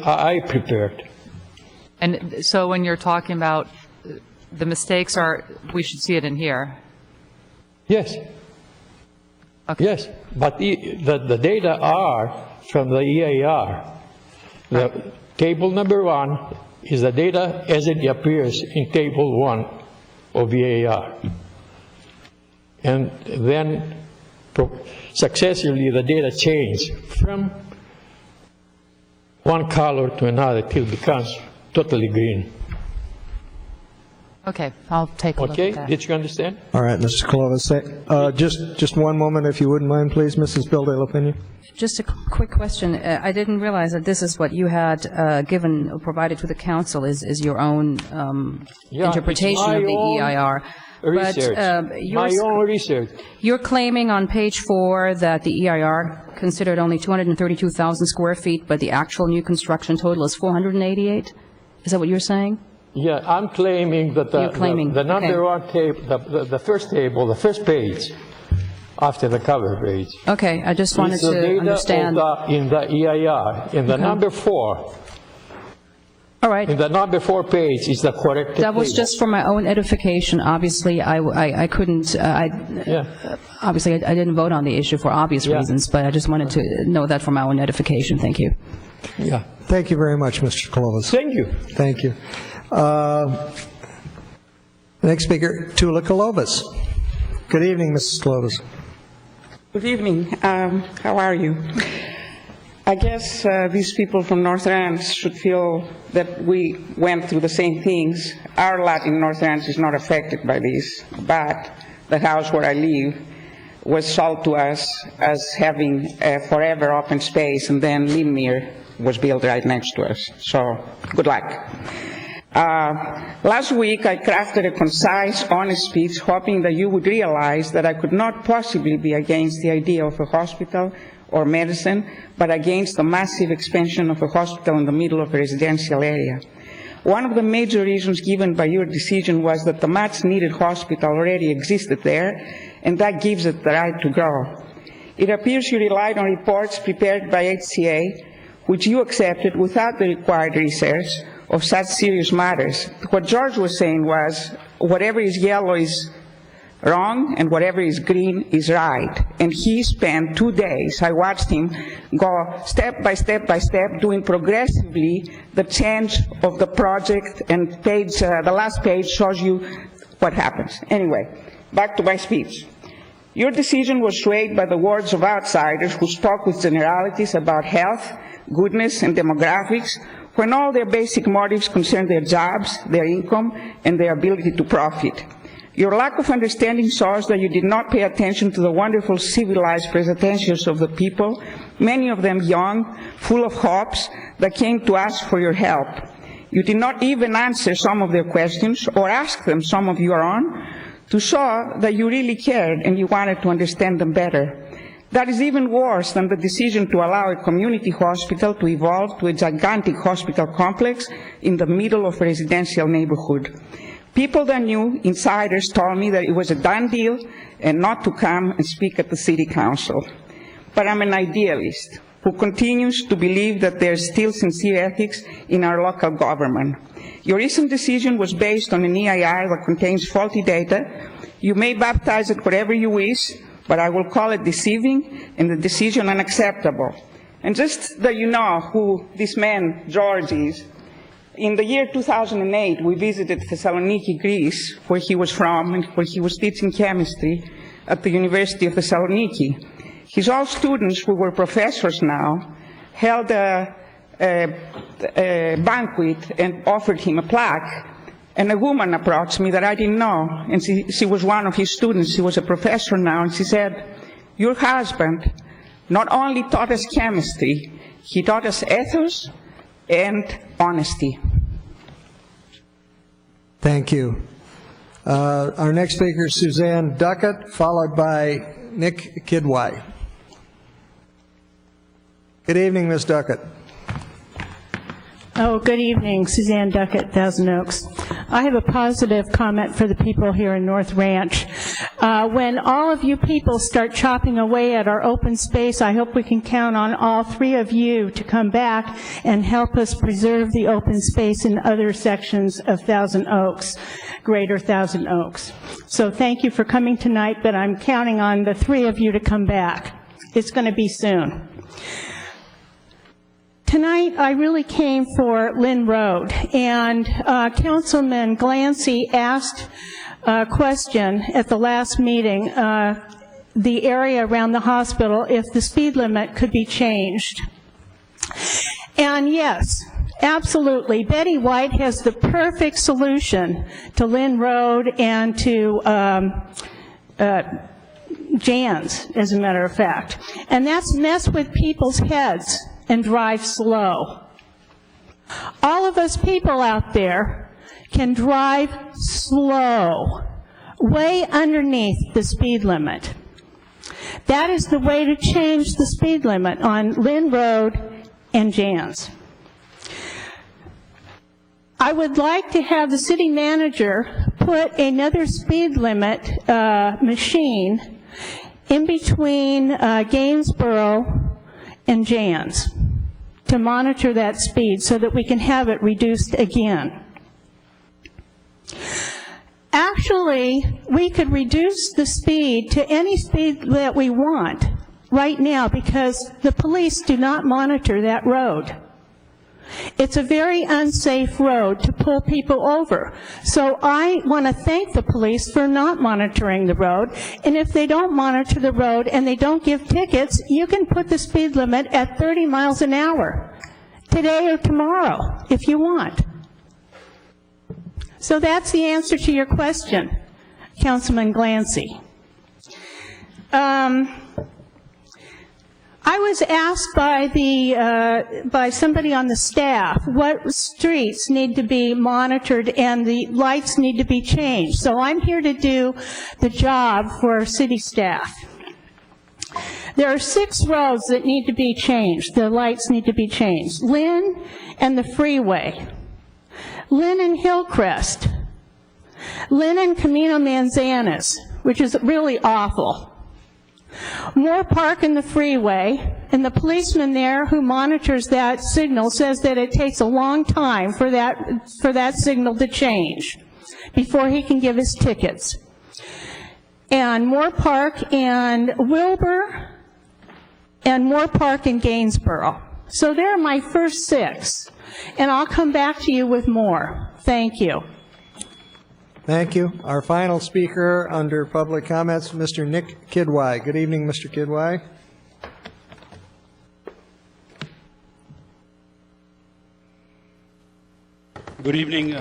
I prepared. And so when you're talking about the mistakes we should see it in here? Yes. Okay. Yes, but the data are from the EIR. The table number 1 is the data as it appears in table 1 of EIR. And then successively the data change from one color to another till it becomes totally green. Okay, I'll take a look at that. Okay, did you understand? All right, Mr. Clovis. Just one moment, if you wouldn't mind, please, Mrs. Bildale-Lapena. Just a quick question. I didn't realize that this is what you had provided to the council is your own interpretation of the EIR. Research. My own research. You're claiming on page 4 that the EIR considered only 232,000 square feet, but the actual new construction total is 488? Is that what you're saying? Yeah, I'm claiming that the number 1 table, the first table, the first page, after the cover page. Okay, I just wanted to understand. In the EIR, in the number 4. All right. In the number 4 page is the correct table. That was just for my own edification. Obviously, I couldn't, obviously, I didn't vote on the issue for obvious reasons, but I just wanted to know that for my own edification. Thank you. Yeah. Thank you very much, Mr. Clovis. Thank you. Thank you. Next speaker, Tula Clovis. Good evening, Mrs. Clovis. Good evening. How are you? I guess these people from North Ranch should feel that we went through the same things. Our lot in North Ranch is not affected by this, but the house where I live was sold to us as having a forever open space, and then Lindmere was built right next to us. So, good luck. Last week, I crafted a concise, honest speech, hoping that you would realize that I could not possibly be against the idea of a hospital or medicine, but against the massive expansion of a hospital in the middle of a residential area. One of the major reasons given by your decision was that the much-needed hospital already existed there, and that gives it the right to grow. It appears you relied on reports prepared by HCA, which you accepted without the required research, of such serious matters. What George was saying was, whatever is yellow is wrong and whatever is green is right. And he spent 2 days, I watched him go step by step by step, doing progressively the change of the project, and the last page shows you what happens. Anyway, back to my speech. Your decision was swayed by the words of outsiders who spoke with generalities about health, goodness, and demographics, when all their basic motives concern their jobs, their income, and their ability to profit. Your lack of understanding shows that you did not pay attention to the wonderful civilized presentations of the people, many of them young, full of hopes, that came to ask for your help. You did not even answer some of their questions or ask them some of your own to show that you really cared and you wanted to understand them better. That is even worse than the decision to allow a community hospital to evolve to a gigantic hospital complex in the middle of a residential neighborhood. People that knew, insiders, told me that it was a done deal and not to come and speak at the city council. But I'm an idealist who continues to believe that there's still sincere ethics in our local government. Your recent decision was based on an EIR that contains faulty data. You may baptize it whatever you wish, but I will call it deceiving and the decision unacceptable. And just that you know who this man, George, is, in the year 2008, we visited Thessaloniki, Greece, where he was from and where he was teaching chemistry at the University of Thessaloniki. His old students, who were professors now, held a banquet and offered him a plaque. And a woman approached me that I didn't know, and she was one of his students. She was a professor now, and she said, "Your husband not only taught us chemistry, he taught us ethos and honesty." Thank you. Our next speaker is Suzanne Duckett, followed by Nick Kidwai. Good evening, Ms. Duckett. Oh, good evening. Suzanne Duckett, Thousand Oaks. I have a positive comment for the people here in North Ranch. When all of you people start chopping away at our open space, I hope we can count on all three of you to come back and help us preserve the open space in other sections of Thousand Oaks, Greater Thousand Oaks. So thank you for coming tonight, but I'm counting on the three of you to come back. It's going to be soon. Tonight, I really came for Lynn Road, and Councilman Glancy asked a question at the last meeting, the area around the hospital, if the speed limit could be changed. And yes, absolutely, Betty White has the perfect solution to Lynn Road and to Jan's, as a matter of fact, and that's mess with people's heads and drive slow. All of us people out there can drive slow, way underneath the speed limit. That is the way to change the speed limit on Lynn Road and Jan's. I would like to have the city manager put another speed limit machine in between Gainsborough and Jan's to monitor that speed so that we can have it reduced again. Actually, we could reduce the speed to any speed that we want right now because the police do not monitor that road. It's a very unsafe road to pull people over. So I want to thank the police for not monitoring the road. And if they don't monitor the road and they don't give tickets, you can put the speed limit at 30 miles an hour today or tomorrow if you want. So that's the answer to your question, Councilman Glancy. I was asked by somebody on the staff what streets need to be monitored and the lights need to be changed. So I'm here to do the job for city staff. There are 6 roads that need to be changed. The lights need to be changed. Lynn and the freeway. Lynn and Hillcrest. Lynn and Camino Manzanas, which is really awful. Moore Park and the freeway, and the policeman there who monitors that signal says that it takes a long time for that signal to change before he can give his tickets. And Moore Park and Wilbur, and Moore Park in Gainsborough. So there are my first 6, and I'll come back to you with more. Thank you. Thank you. Our final speaker under public comments, Mr. Nick Kidwai. Good evening, Mr. Kidwai. Good evening,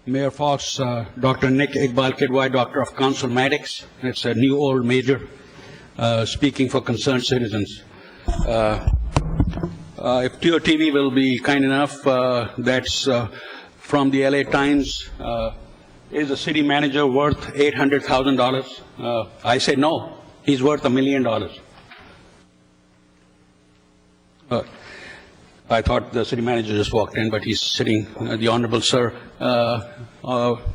Mayor Fox, Dr. Nick Iqbal Kidwai, Doctor of Councilmatics. It's a new old major speaking for concerned citizens. If TOTV will be kind enough, that's from the LA Times. Is the city manager worth $800,000? I say no, he's worth $1 million. I thought the city manager just walked in, but he's sitting, the Honorable Sir.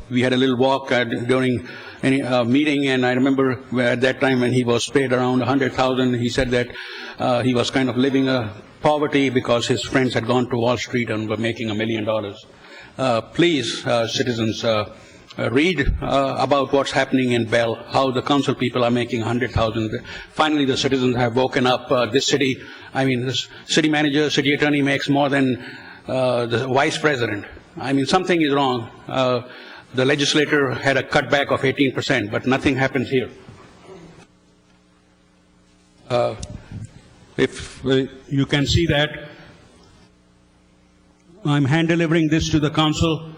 We had a little walk during a meeting, and I remember at that time when he was paid around $100,000, he said that he was kind of living poverty because his friends had gone to Wall Street and were making $1 million. Please, citizens, read about what's happening in Bell, how the council people are making $100,000. Finally, the citizens have woken up. This city, I mean, this city manager, city attorney makes more than the vice president. I mean, something is wrong. The legislator had a cutback of 18%, but nothing happens here. If you can see that, I'm hand-delivering this to the council.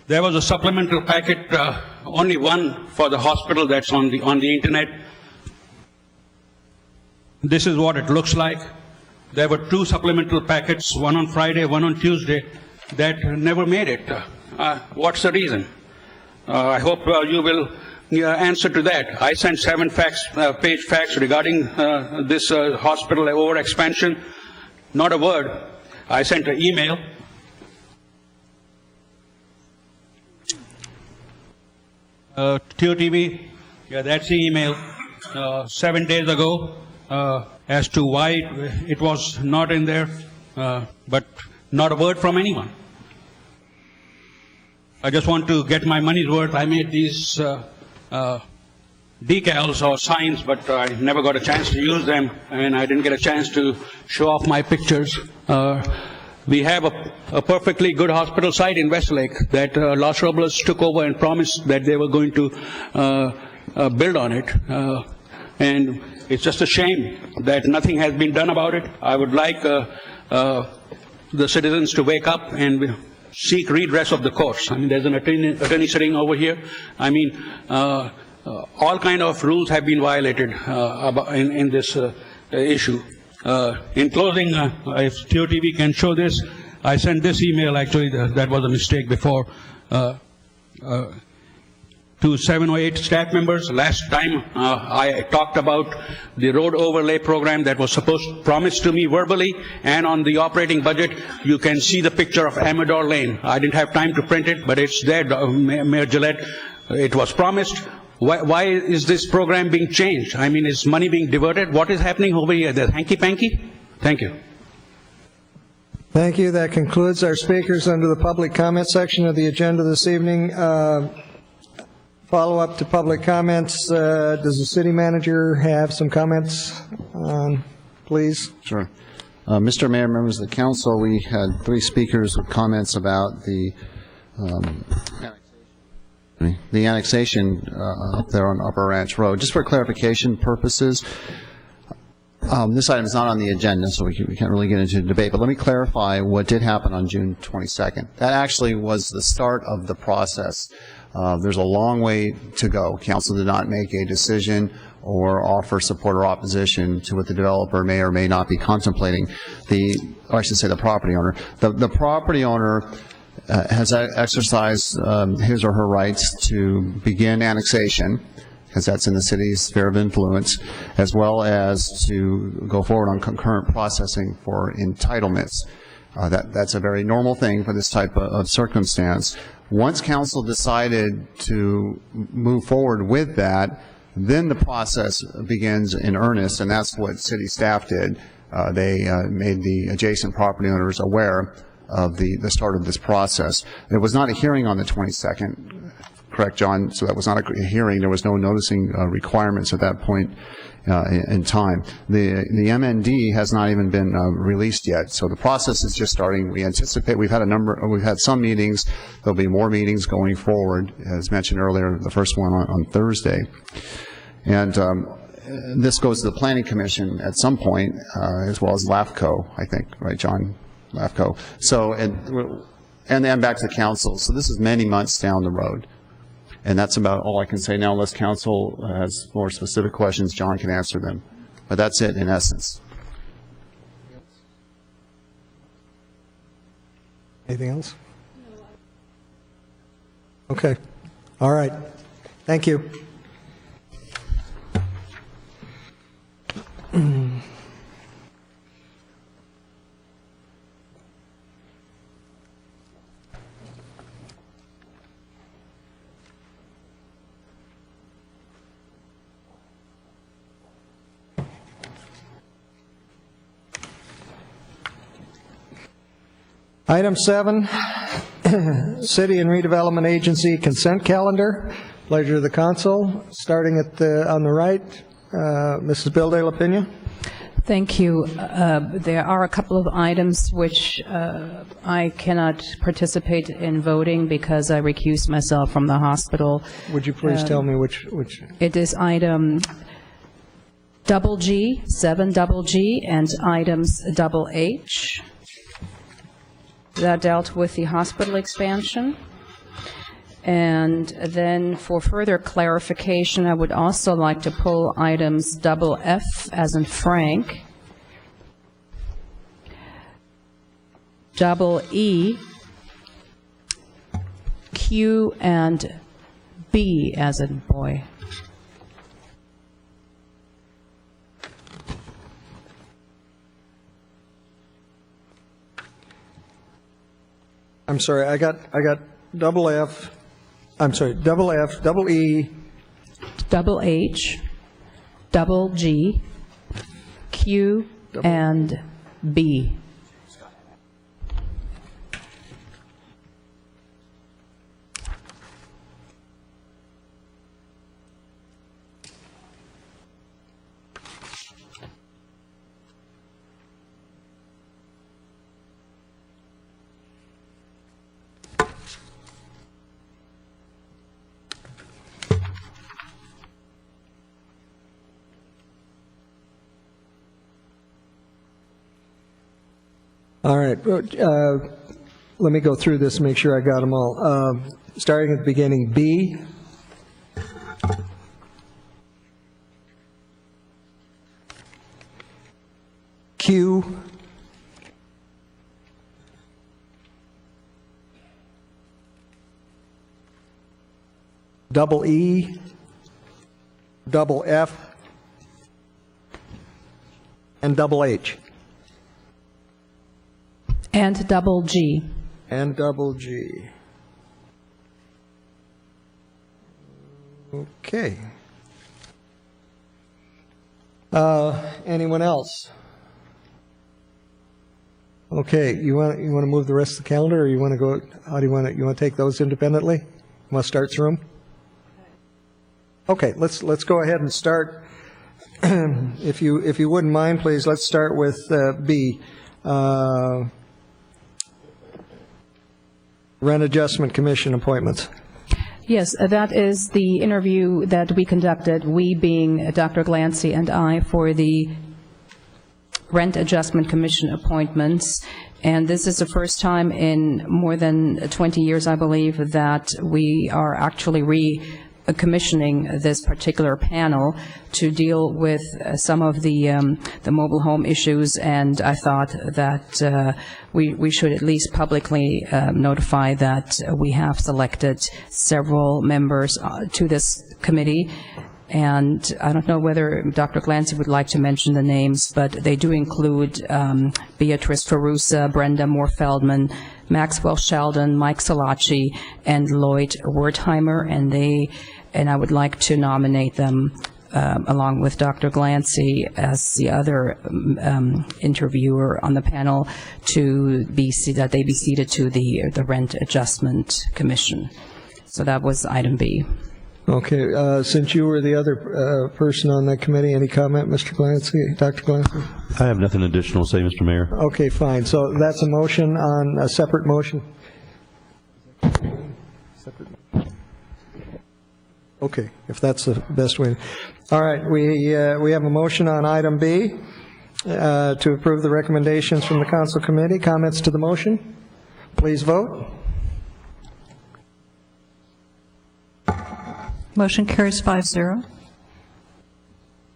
There was a supplemental packet, only one for the hospital that's on the internet. This is what it looks like. There were 2 supplemental packets, one on Friday, one on Tuesday, that never made it. What's the reason? I hope you will answer to that. I sent 7-page fax regarding this hospital overexpansion. Not a word. I sent an email. TOTV, yeah, that's the email 7 days ago as to why it was not in there, but not a word from anyone. I just want to get my money's worth. I made these decals or signs, but I never got a chance to use them, and I didn't get a chance to show off my pictures. We have a perfectly good hospital site in Westlake that Los Robles took over and promised that they were going to build on it. And it's just a shame that nothing has been done about it. I would like the citizens to wake up and seek redress of the courts. I mean, there's an attorney sitting over here. I mean, all kind of rules have been violated in this issue. In closing, if TOTV can show this, I sent this email, actually, that was a mistake before, to 7 or 8 staff members. Last time I talked about the road overlay program that was promised to me verbally, and on the operating budget, you can see the picture of Amador Lane. I didn't have time to print it, but it's there, Mayor Gillette. It was promised. Why is this program being changed? I mean, is money being diverted? What is happening over here? The hanky-panky? Thank you. Thank you. That concludes our speakers under the public comment section of the agenda this evening. Follow up to public comments. Does the city manager have some comments? Please. Sure. Mr. Mayor, members of the council, we had 3 speakers with comments about the annexation up there on Upper Ranch Road. Just for clarification purposes, this item is not on the agenda, so we can't really get into a debate, but let me clarify what did happen on June 22nd. That actually was the start of the process. There's a long way to go. Council did not make a decision or offer support or opposition to what the developer may or may not be contemplating. Or I should say the property owner. The property owner has exercised his or her rights to begin annexation, because that's in the city's sphere of influence, as well as to go forward on concurrent processing for entitlements. That's a very normal thing for this type of circumstance. Once council decided to move forward with that, Then the process begins in earnest, and that's what city staff did. They made the adjacent property owners aware of the start of this process. There was not a hearing on the 22nd, correct, John? So that was not a hearing. There was no noticing requirements at that point in time. The MND has not even been released yet, so the process is just starting. We anticipate we've had some meetings. There'll be more meetings going forward, as mentioned earlier. The first one on Thursday, and this goes to the Planning Commission at some point, as well as LAFCO, I think, right, John? LAFCO. So and then back to the council. So this is many months down the road. And that's about all I can say now, unless council has more specific questions. John can answer them. But that's it in essence. Anything else? Okay. All right. Thank you. Item 7, City and Redevelopment Agency consent calendar. Pleasure of the council. Starting on the right, Mrs. Bill de la Pena. Thank you. There are a couple of items which I cannot participate in voting because I recused myself from the hospital. Would you please tell me which? It is item double G, 7 double G, and items double H. That dealt with the hospital expansion. And then for further clarification, I would also like to pull items double F as in Frank, double E, Q, and B as in boy. I'm sorry, I got double F, I'm sorry, double F, double E, double H, double G, Q, and B. All right, let me go through this and make sure I got them all. Starting at the beginning, B. Q. Double E. Double F. And double H. And double G. And double G. Okay. Anyone else? Okay, you want to move the rest of the calendar, or you want to go? How do you want to take those independently? You want to start through them? Okay, let's go ahead and start. If you wouldn't mind, please, let's start with B. Rent Adjustment Commission appointments. Yes, that is the interview that we conducted, we being Dr. Glancy and I, for the Rent Adjustment Commission appointments. And this is the first time in more than 20 years, I believe, that we are actually commissioning this particular panel to deal with some of the mobile home issues, and I thought that we should at least publicly notify that we have selected several members to this committee. And I don't know whether Dr. Glancy would like to mention the names, but they do include Beatrice Carusa, Brenda Moore-Feldman, Maxwell Sheldon, Mike Salachi, and Lloyd Wertheimer, and I would like to nominate them along with Dr. Glancy as the other interviewer on the panel that they be seated to the Rent Adjustment Commission. So that was item B. Okay, since you were the other person on that committee, any comment, Mr. Glancy, Dr. Glancy? I have nothing additional to say, Mr. Mayor. Okay, fine. So that's a motion on a separate motion? Okay, if that's the best way. All right, we have a motion on item B to approve the recommendations from the council committee. Comments to the motion? Please vote. Motion carries 5-0.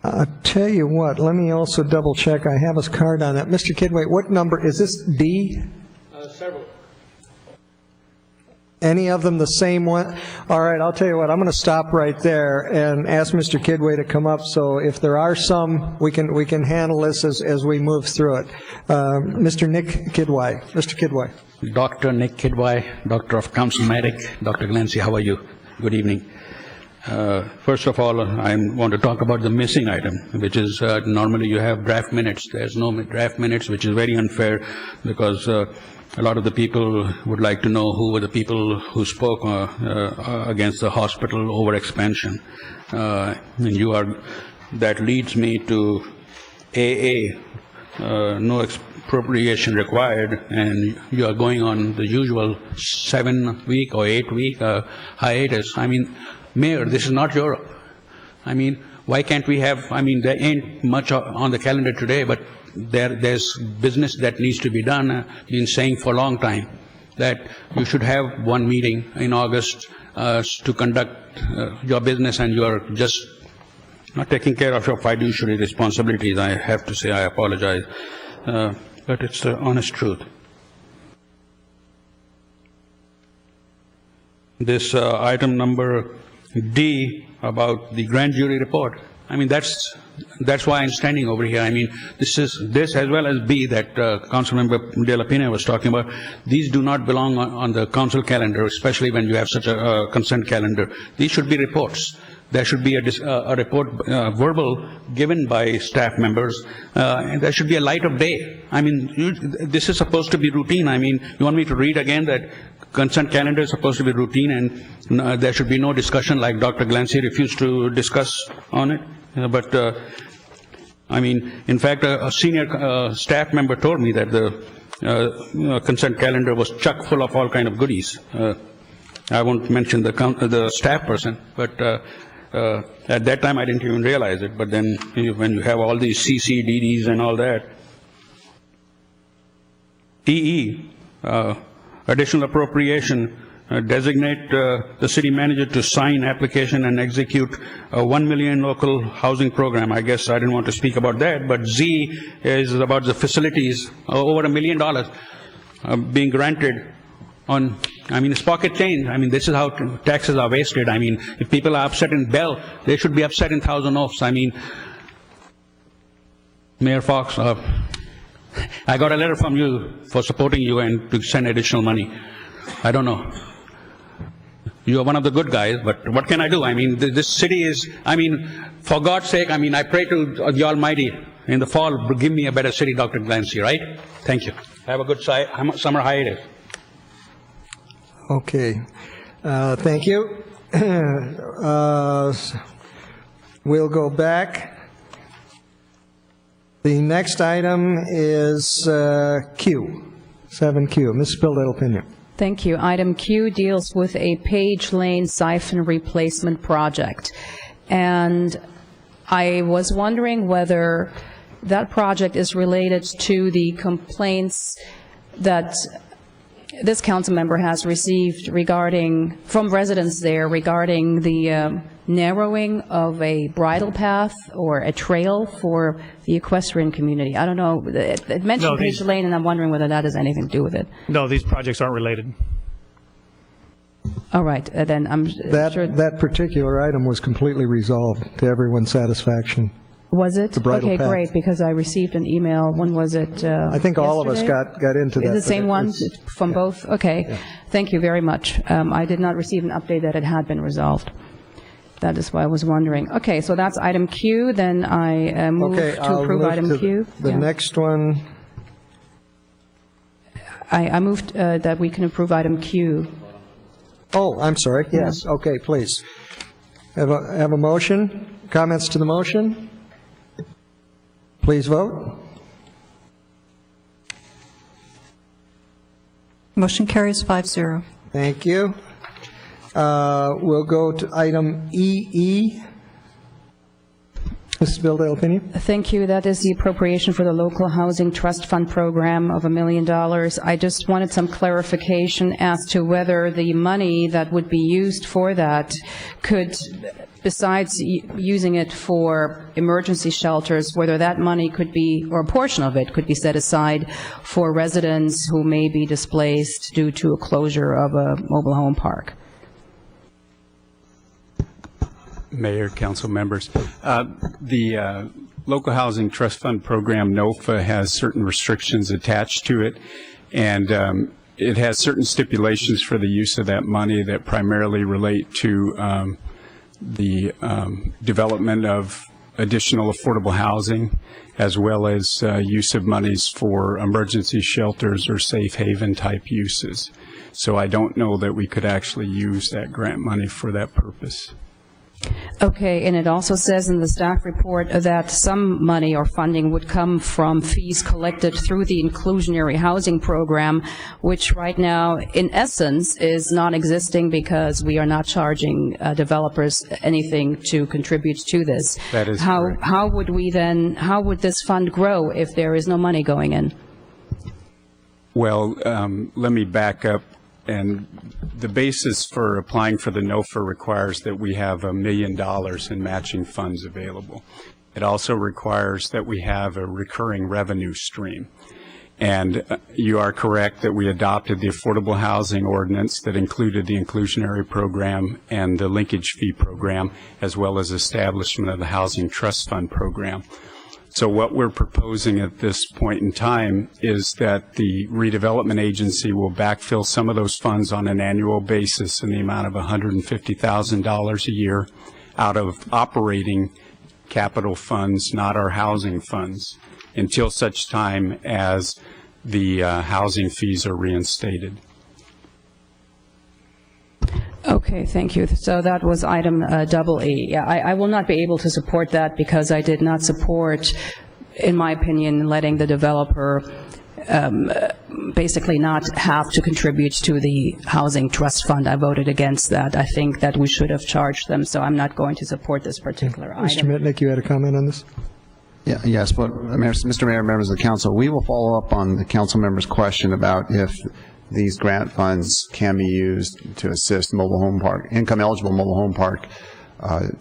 I'll tell you what, let me also double check. I have his card on that. Mr. Kidway, what number, is this D? Several. Any of them the same one? All right, I'll tell you what, I'm going to stop right there and ask Mr. Kidway to come up, so if there are some, we can handle this as we move through it. Mr. Nick Kidway. Mr. Kidway. Dr. Nick Kidway, Doctor of Councilmatic. Dr. Glancy, how are you? Good evening. First of all, I want to talk about the missing item, which is normally you have draft minutes. There's no draft minutes, which is very unfair because a lot of the people would like to know who were the people who spoke against the hospital overexpansion. That leads me to AA, no expropriation required, and you are going on the usual 7-week or 8-week hiatus. I mean, Mayor, this is not Europe. I mean, why can't we have, there ain't much on the calendar today, but there's business that needs to be done. Been saying for a long time that you should have one meeting in August to conduct your business, and you are just not taking care of your fiduciary responsibilities. I have to say I apologize, but it's the honest truth. This item number D about the grand jury report. That's why I'm standing over here. This as well as B that Councilmember De La Pena was talking about. These do not belong on the council calendar, especially when you have such a consent calendar. These should be reports. There should be a report, verbal, given by staff members, and there should be a light of day. This is supposed to be routine. You want me to read again that consent calendar is supposed to be routine, and there should be no discussion like Dr. Glancy refused to discuss on it. In fact, a senior staff member told me that the consent calendar was chock full of all kind of goodies. I won't mention the staff person, but at that time I didn't even realize it. But then when you have all these CCDDs and all that. EE, additional appropriation, designate the city manager to sign application and execute a 1 million local housing program. I guess I didn't want to speak about that, but Z is about the facilities, over $1 million being granted on, it's pocket change. This is how taxes are wasted. If people are upset in Bell, they should be upset in Thousand Oaks. Mayor Fox, I got a letter from you for supporting you and to send additional money. I don't know. You are one of the good guys, but what can I do? This city is, for God's sake, I pray to the Almighty in the fall, give me a better city, Dr. Glancy, right? Thank you. Have a good summer hiatus. Okay. Thank you. We'll go back. The next item is Q, 7Q. Ms. Spildale-Pena. Thank you. Item Q deals with a Page Lane siphon replacement project. And I was wondering whether that project is related to the complaints that this council member has received from residents there regarding the narrowing of a bridle path or a trail for the equestrian community. I don't know. It mentioned Page Lane, and I'm wondering whether that has anything to do with it. No, these projects aren't related. All right. Then I'm sure that particular item was completely resolved to everyone's satisfaction. Was it? The bridle Okay, path. great, because I received an email, when was it? I think all of us yesterday? got into that. Is the but same one it's- from both? Okay. Thank you very much. I did not receive an update that it had been resolved. That is why I was wondering. Okay, so that's item Q, then I move Okay, to I'll approve move item to Q. The Yeah. next one, I moved that we can approve item Q. oh, I'm sorry, yes, okay, please. Have a motion? Comments to the motion? Please vote. Motion carries 5-0. Thank you. We'll go to item EE. Mrs. Bildale-Pena? Thank you. That is the appropriation for the Local Housing Trust Fund program of $1 million. I just wanted some clarification as to whether the money that would be used for that could, besides using it for emergency shelters, whether that money could be, or a portion of it could be set aside for residents who may be displaced due to a closure of a mobile home park. Mayor, council members. The Local Housing Trust Fund program, NOFA, has certain restrictions attached to it, and it has certain stipulations for the use of that money that primarily relate to the development of additional affordable housing, as well as use of monies for emergency shelters or safe haven type uses. So I don't know that we could actually use that grant money for that purpose. Okay, and it also says in the staff report that some money or funding would come from fees collected through the inclusionary housing program, which right now, in essence, is non-existing because we are not charging developers anything to contribute to this. That is correct. How would we then, how would this fund grow if there is no money going in? Well, let me back up. And the basis for applying for the NOFA requires that we have $1 million in matching funds available. It also requires that we have a recurring revenue stream. And you are correct that we adopted the affordable housing ordinance that included the inclusionary program and the linkage fee program, as well as establishment of the Housing Trust Fund program. So what we're proposing at this point in time is that the redevelopment agency will backfill some of those funds on an annual basis in the amount of $150,000 a year out of operating capital funds, not our housing funds, until such time as the housing fees are reinstated. Okay, thank you. So that was item EE. Yeah, I will not be able to support that because I did not support, in my opinion, letting the developer basically not have to contribute to the Housing Trust Fund. I voted against that. I think that we should have charged them, so I'm not going to support this particular item. Mr. Mitnick, you had a comment on this? Yeah, yes, but Mr. Mayor, members of the council, we will follow up on the council member's question about if these grant funds can be used to assist mobile home park, income-eligible mobile home park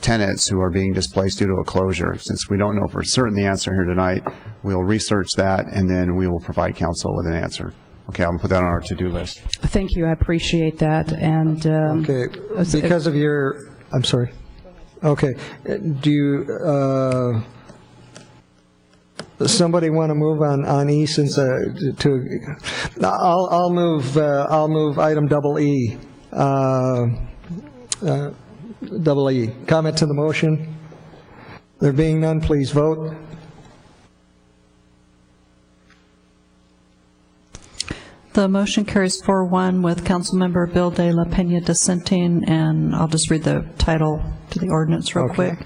tenants who are being displaced due to a closure. Since we don't know for certain the answer here tonight, we'll research that, and then we will provide council with an answer. Okay, I'm going to put that on our to-do list. Thank you, I appreciate that, and... Okay, because of your, I'm sorry. Okay, do you, somebody want to move on E since I'll move item EE. EE. Comment to the motion? There being none, please vote. The motion carries 4-1 with Councilmember Bill de la Pena dissenting, and I'll just read the title to the ordinance real quick.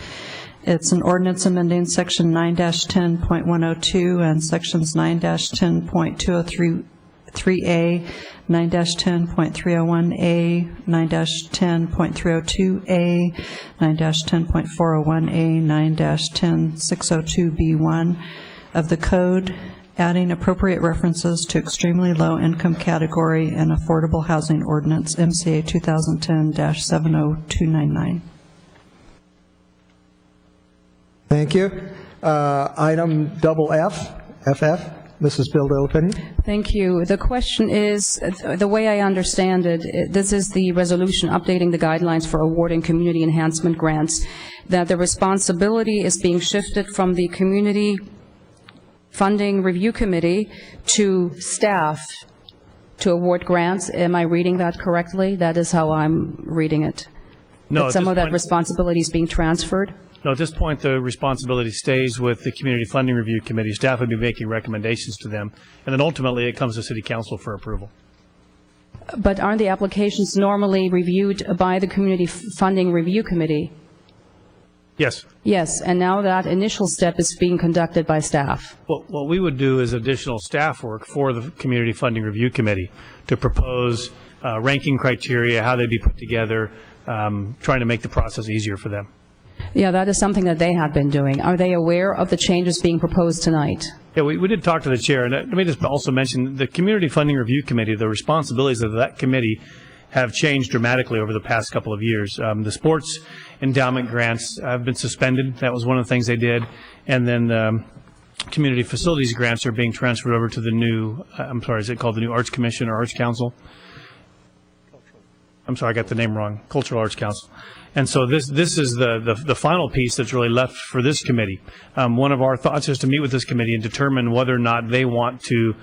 It's an ordinance amending Section 9-10.102 and Sections 9-10.203A, 9-10.301A, 9-10.302A, 9-10.401A, 9-10602B1 of the Code, adding appropriate references to extremely low-income category and affordable housing ordinance, MCA 2010-70299. Thank you. Item FF. Mrs. Bill De La Pena? Thank you. The question is, the way I understand it, this is the resolution updating the guidelines for awarding community enhancement grants, that the responsibility is being shifted from the Community Funding Review Committee to staff to award grants. Am I reading that correctly? That is how I'm reading it. No, That some of that responsibility is being transferred? No, at this point, the responsibility stays with the Community Funding Review Committee. Staff would be making recommendations to them, and then ultimately it comes to City Council for approval. But aren't the applications normally reviewed by the Community Funding Review Committee? Yes. Yes, and now that initial step is being conducted by staff. Well, what we would do is additional staff work for the Community Funding Review Committee to propose ranking criteria, how they'd be put together, trying to make the process easier for them. Yeah, that is something that they have been doing. Are they aware of the changes being proposed tonight? Yeah, we did talk to the chair, and let me just also mention the Community Funding Review Committee, the responsibilities of that committee have changed dramatically over the past couple of years. The sports endowment grants have been suspended. That was one of the things they did. And then the community facilities grants are being transferred over to the new, I'm sorry, is it called the new Arts Commission or Arts Council? I'm sorry, I got the name wrong, Cultural Arts Council. And so this is the final piece that's really left for this committee. One of our thoughts is to meet with this committee and determine whether or not they want to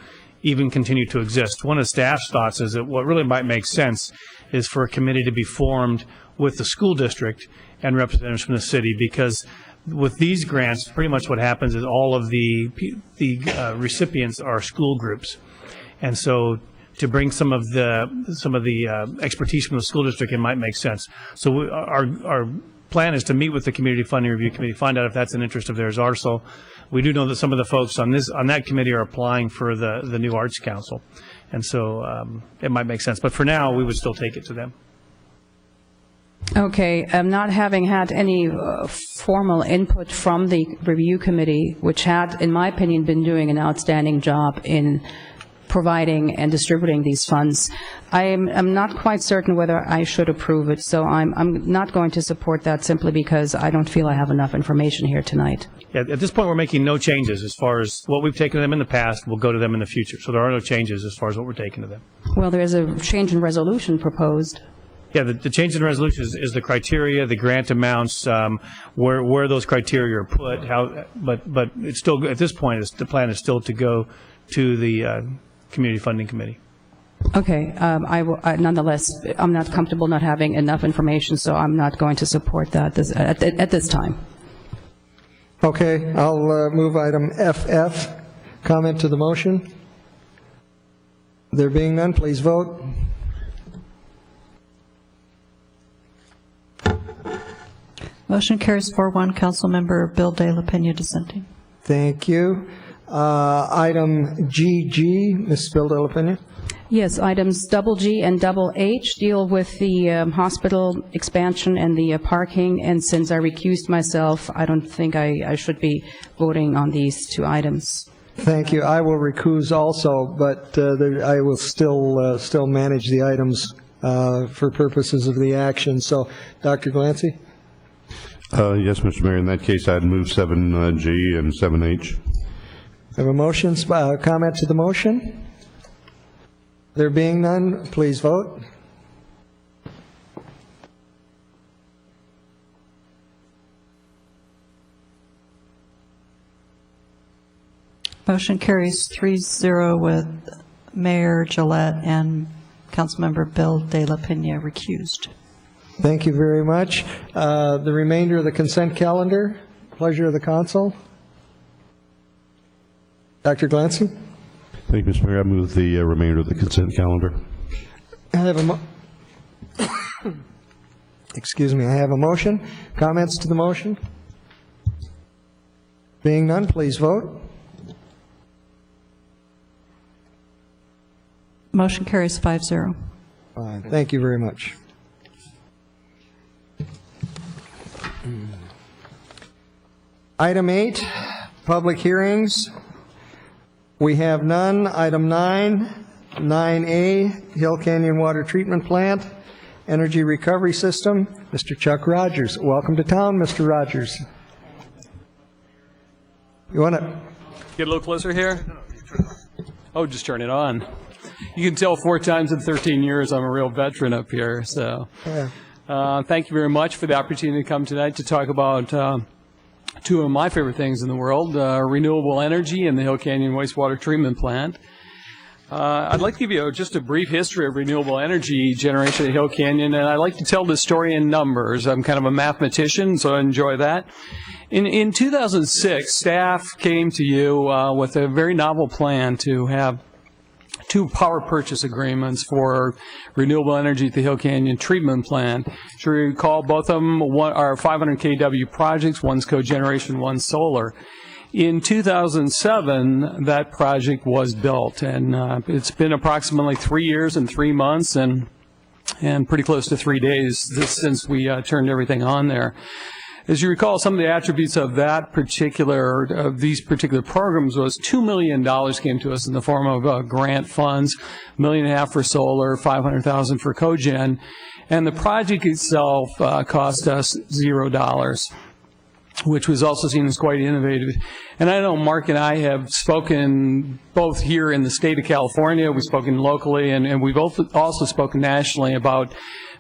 even continue to exist. One of staff's thoughts is that what really might make sense is for a committee to be formed with the school district and representatives from the city, because with these grants, pretty much what happens is all of the recipients are school groups. And so to bring some of the expertise from the school district, it might make sense. So our plan is to meet with the Community Funding Review Committee, find out if that's an interest of theirs also. We do know that some of the folks on that committee are applying for the new Arts Council, and so it might make sense. But for now, we would still take it to them. Okay, not having had any formal input from the review committee, which had, in my opinion, been doing an outstanding job in providing and distributing these funds, I'm not quite certain whether I should approve it, so I'm not going to support that simply because I don't feel I have enough information here tonight. Yeah, at this point, we're making no changes as far as what we've taken to them in the past will go to them in the future. So there are no changes as far as what we're taking to them. Well, there is a change in resolution proposed. Yeah, the change in resolution is the criteria, the grant amounts, where those criteria are put, but it's still, at this point, the plan is still to go to the Community Funding Committee. Okay, nonetheless, I'm not comfortable not having enough information, so I'm not going to support that at this time. Okay, I'll move item FF. Comment to the motion? There being none, please vote. Motion carries 4-1. Councilmember Bill De La Pena dissenting. Thank you. Item GG, Ms. Bill De La Pena. Yes, items double G and double H deal with the hospital expansion and the parking, and since I recused myself, I don't think I should be voting on these two items. Thank you. I will recuse also, but I will still manage the items for purposes of the action. So, Dr. Glancy? Yes, Mr. Mayor. In that case, I'd move 7G and 7H. I have a motion, comment to the motion? There being none, please vote. Motion carries 3-0 with Mayor Gillette and Councilmember Bill De La Pena recused. Thank you very much. The remainder of the consent calendar, pleasure of the council. Dr. Glancy? Thank you, Mr. Mayor. I move the remainder of the consent calendar. I have excuse me, I have a motion. Comments to the motion? Being none, please vote. Motion carries 5-0. Fine. Thank you very much. Item 8, public hearings. We have none. Item 9, 9A, Hill Canyon Water Treatment Plant, Energy Recovery System. Mr. Chuck Rogers. Welcome to town, Mr. Rogers. You want to get a little closer here? Oh, just turn it on. You can tell 4 times in 13 years I'm a real veteran up here. So, thank you very much for the opportunity to come tonight to talk about two of my favorite things in the world, renewable energy and the Hill Canyon Wastewater Treatment Plant. I'd like to give you just a brief history of renewable energy generation at Hill Canyon, and I like to tell the story in numbers. I'm kind of a mathematician, so I enjoy that. In 2006, staff came to you with a very novel plan to have 2 power purchase agreements for renewable energy at the Hill Canyon Treatment Plant. So you recall both of them are 500 kW projects, one's cogeneration, one's solar. In 2007, that project was built, and it's been approximately 3 years and 3 months and pretty close to 3 days since we turned everything on there. As you recall, some of the attributes of these particular programs was $2 million came to us in the form of grant funds, $1.5 million for solar, $500,000 for cogen, and the project itself cost us $0. Which was also seen as quite innovative. And I know Mark and I have spoken both here in the state of California, we've spoken locally, and we've also spoken nationally about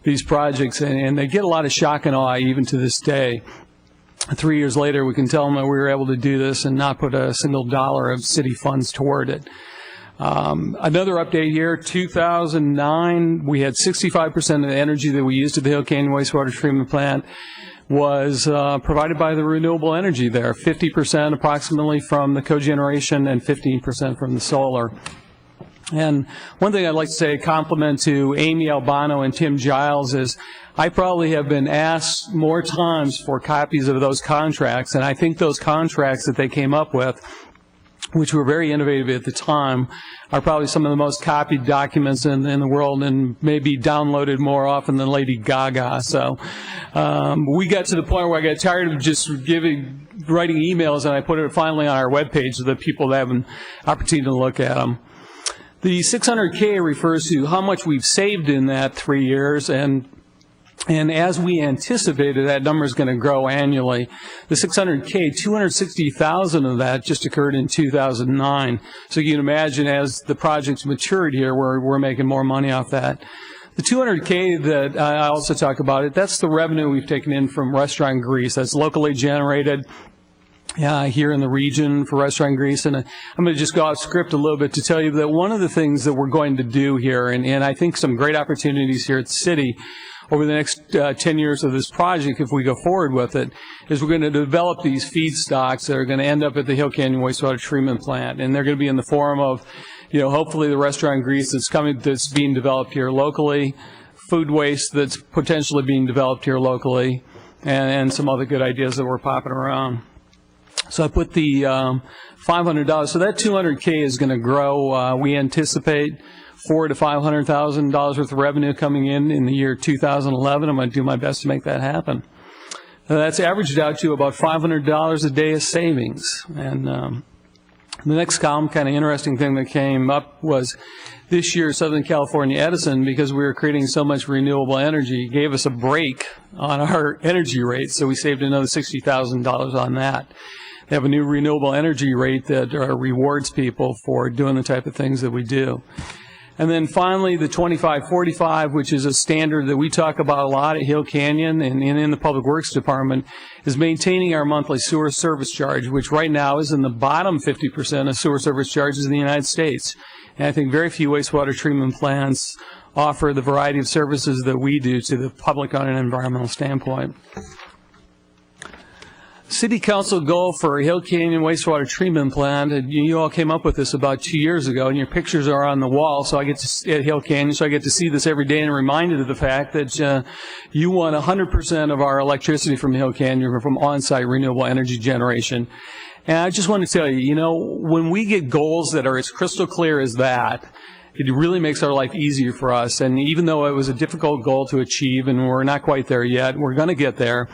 these projects, and they get a lot of shock and awe even to this day. 3 years later, we can tell them that we were able to do this and not put a single dollar of city funds toward it. Another update here, 2009, we had 65% of the energy that we used at the Hill Canyon Wastewater Treatment Plant was provided by the renewable energy there, 50% approximately from the cogeneration and 15% from the solar. And one thing I'd like to say, a compliment to Amy Albano and Tim Giles, is I probably have been asked more times for copies of those contracts, and I think those contracts that they came up with, which were very innovative at the time, are probably some of the most copied documents in the world and maybe downloaded more often than Lady Gaga. So we got to the point where I got tired of just writing emails, and I put it finally on our webpage so that people have an opportunity to look at them. The 600K refers to how much we've saved in that 3 years, and as we anticipated, that number is going to grow annually. The 600K, 260,000 of that just occurred in 2009. So you can imagine as the projects matured here, we're making more money off that. The 200K that I also talk about, that's the revenue we've taken in from Restaurant Greece. That's locally generated here in the region for Restaurant Greece. And I'm going to just go off script a little bit to tell you that one of the things that we're going to do here, and I think some great opportunities here at the city, over the next 10 years of this project, if we go forward with it, is we're going to develop these feedstocks that are going to end up at the Hill Canyon Wastewater Treatment Plant. And they're going to be in the form of, hopefully the Restaurant Greece that's being developed here locally, food waste that's potentially being developed here locally, and some other good ideas that we're popping around. So I put the $500. So that 200K is going to grow. We anticipate $400,000 to $500,000 worth of revenue coming in the year 2011. I'm going to do my best to make that happen. That's averaged out to about $500 a day of savings. And the next column, kind of interesting thing that came up was this year Southern California Edison, because we were creating so much renewable energy, gave us a break on our energy rates, so we saved another $60,000 on that. They have a new renewable energy rate that rewards people for doing the type of things that we do. And then finally, the 2545, which is a standard that we talk about a lot at Hill Canyon and in the Public Works Department, is maintaining our monthly sewer service charge, which right now is in the bottom 50% of sewer service charges in the United States. And I think very few wastewater treatment plants offer the variety of services that we do to the public on an environmental standpoint. City Council goal for Hill Canyon Wastewater Treatment Plant, and you all came up with this about 2 years ago, and your pictures are on the wall, so I get to at Hill Canyon, so I get to see this every day and reminded of the fact that you want 100% of our electricity from Hill Canyon from on-site renewable energy generation. And I just want to tell you, when we get goals that are as crystal clear as that, it really makes our life easier for us. And even though it was a difficult goal to achieve, and we're not quite there yet, we're going to get there.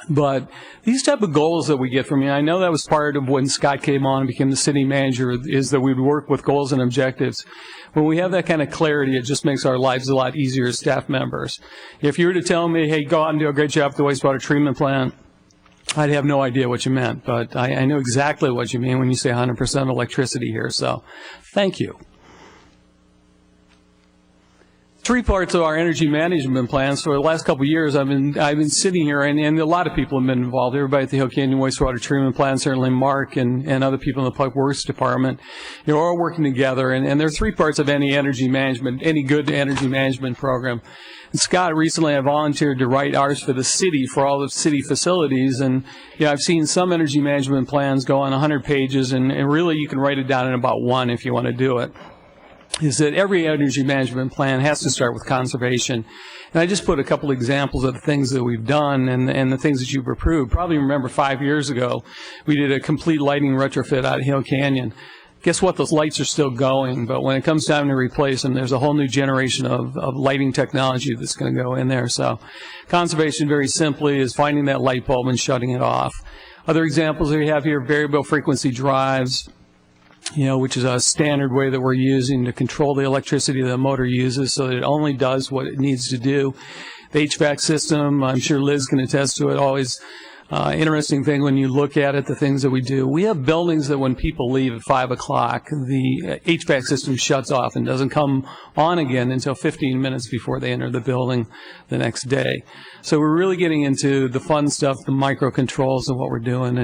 But these type of goals that we get from you, I know that was part of when Scott came on and became the city manager, is that we'd work with goals and objectives. When we have that kind of clarity, it just makes our lives a lot easier as staff members. If you were to tell me, hey, go out and do a great job at the wastewater treatment plant, I'd have no idea what you meant, but I know exactly what you mean when you say 100% electricity here, so thank you. 3 parts of our energy management plans. For the last couple of years, I've been sitting here, and a lot of people have been involved. Everybody at the Hill Canyon Wastewater Treatment Plant, certainly Mark and other people in the Public Works Department, are all working together. And there are 3 parts of any energy management, any good energy management program. And Scott, recently I volunteered to write ours for the city, for all the city facilities. And I've seen some energy management plans go on 100 pages, and really you can write it down in about 1 if you want to do it. Is that every energy management plan has to start with conservation. And I just put a couple examples of the things that we've done and the things that you've approved. Probably remember 5 years ago, we did a complete lighting retrofit out of Hill Canyon. Guess what? Those lights are still going, but when it comes time to replace them, there's a whole new generation of lighting technology that's going to go in there. So conservation, very simply, is finding that light bulb and shutting it off. Other examples that we have here, variable frequency drives, which is a standard way that we're using to control the electricity the motor uses so that it only does what it needs to do. The HVAC system, I'm sure Liz can attest to it, always interesting thing when you look at it, the things that we do. We have buildings that when people leave at 5 o'clock, the HVAC system shuts off and doesn't come on again until 15 minutes before they enter the building the next day. So we're really getting into the fun stuff, the microcontrols of what we're doing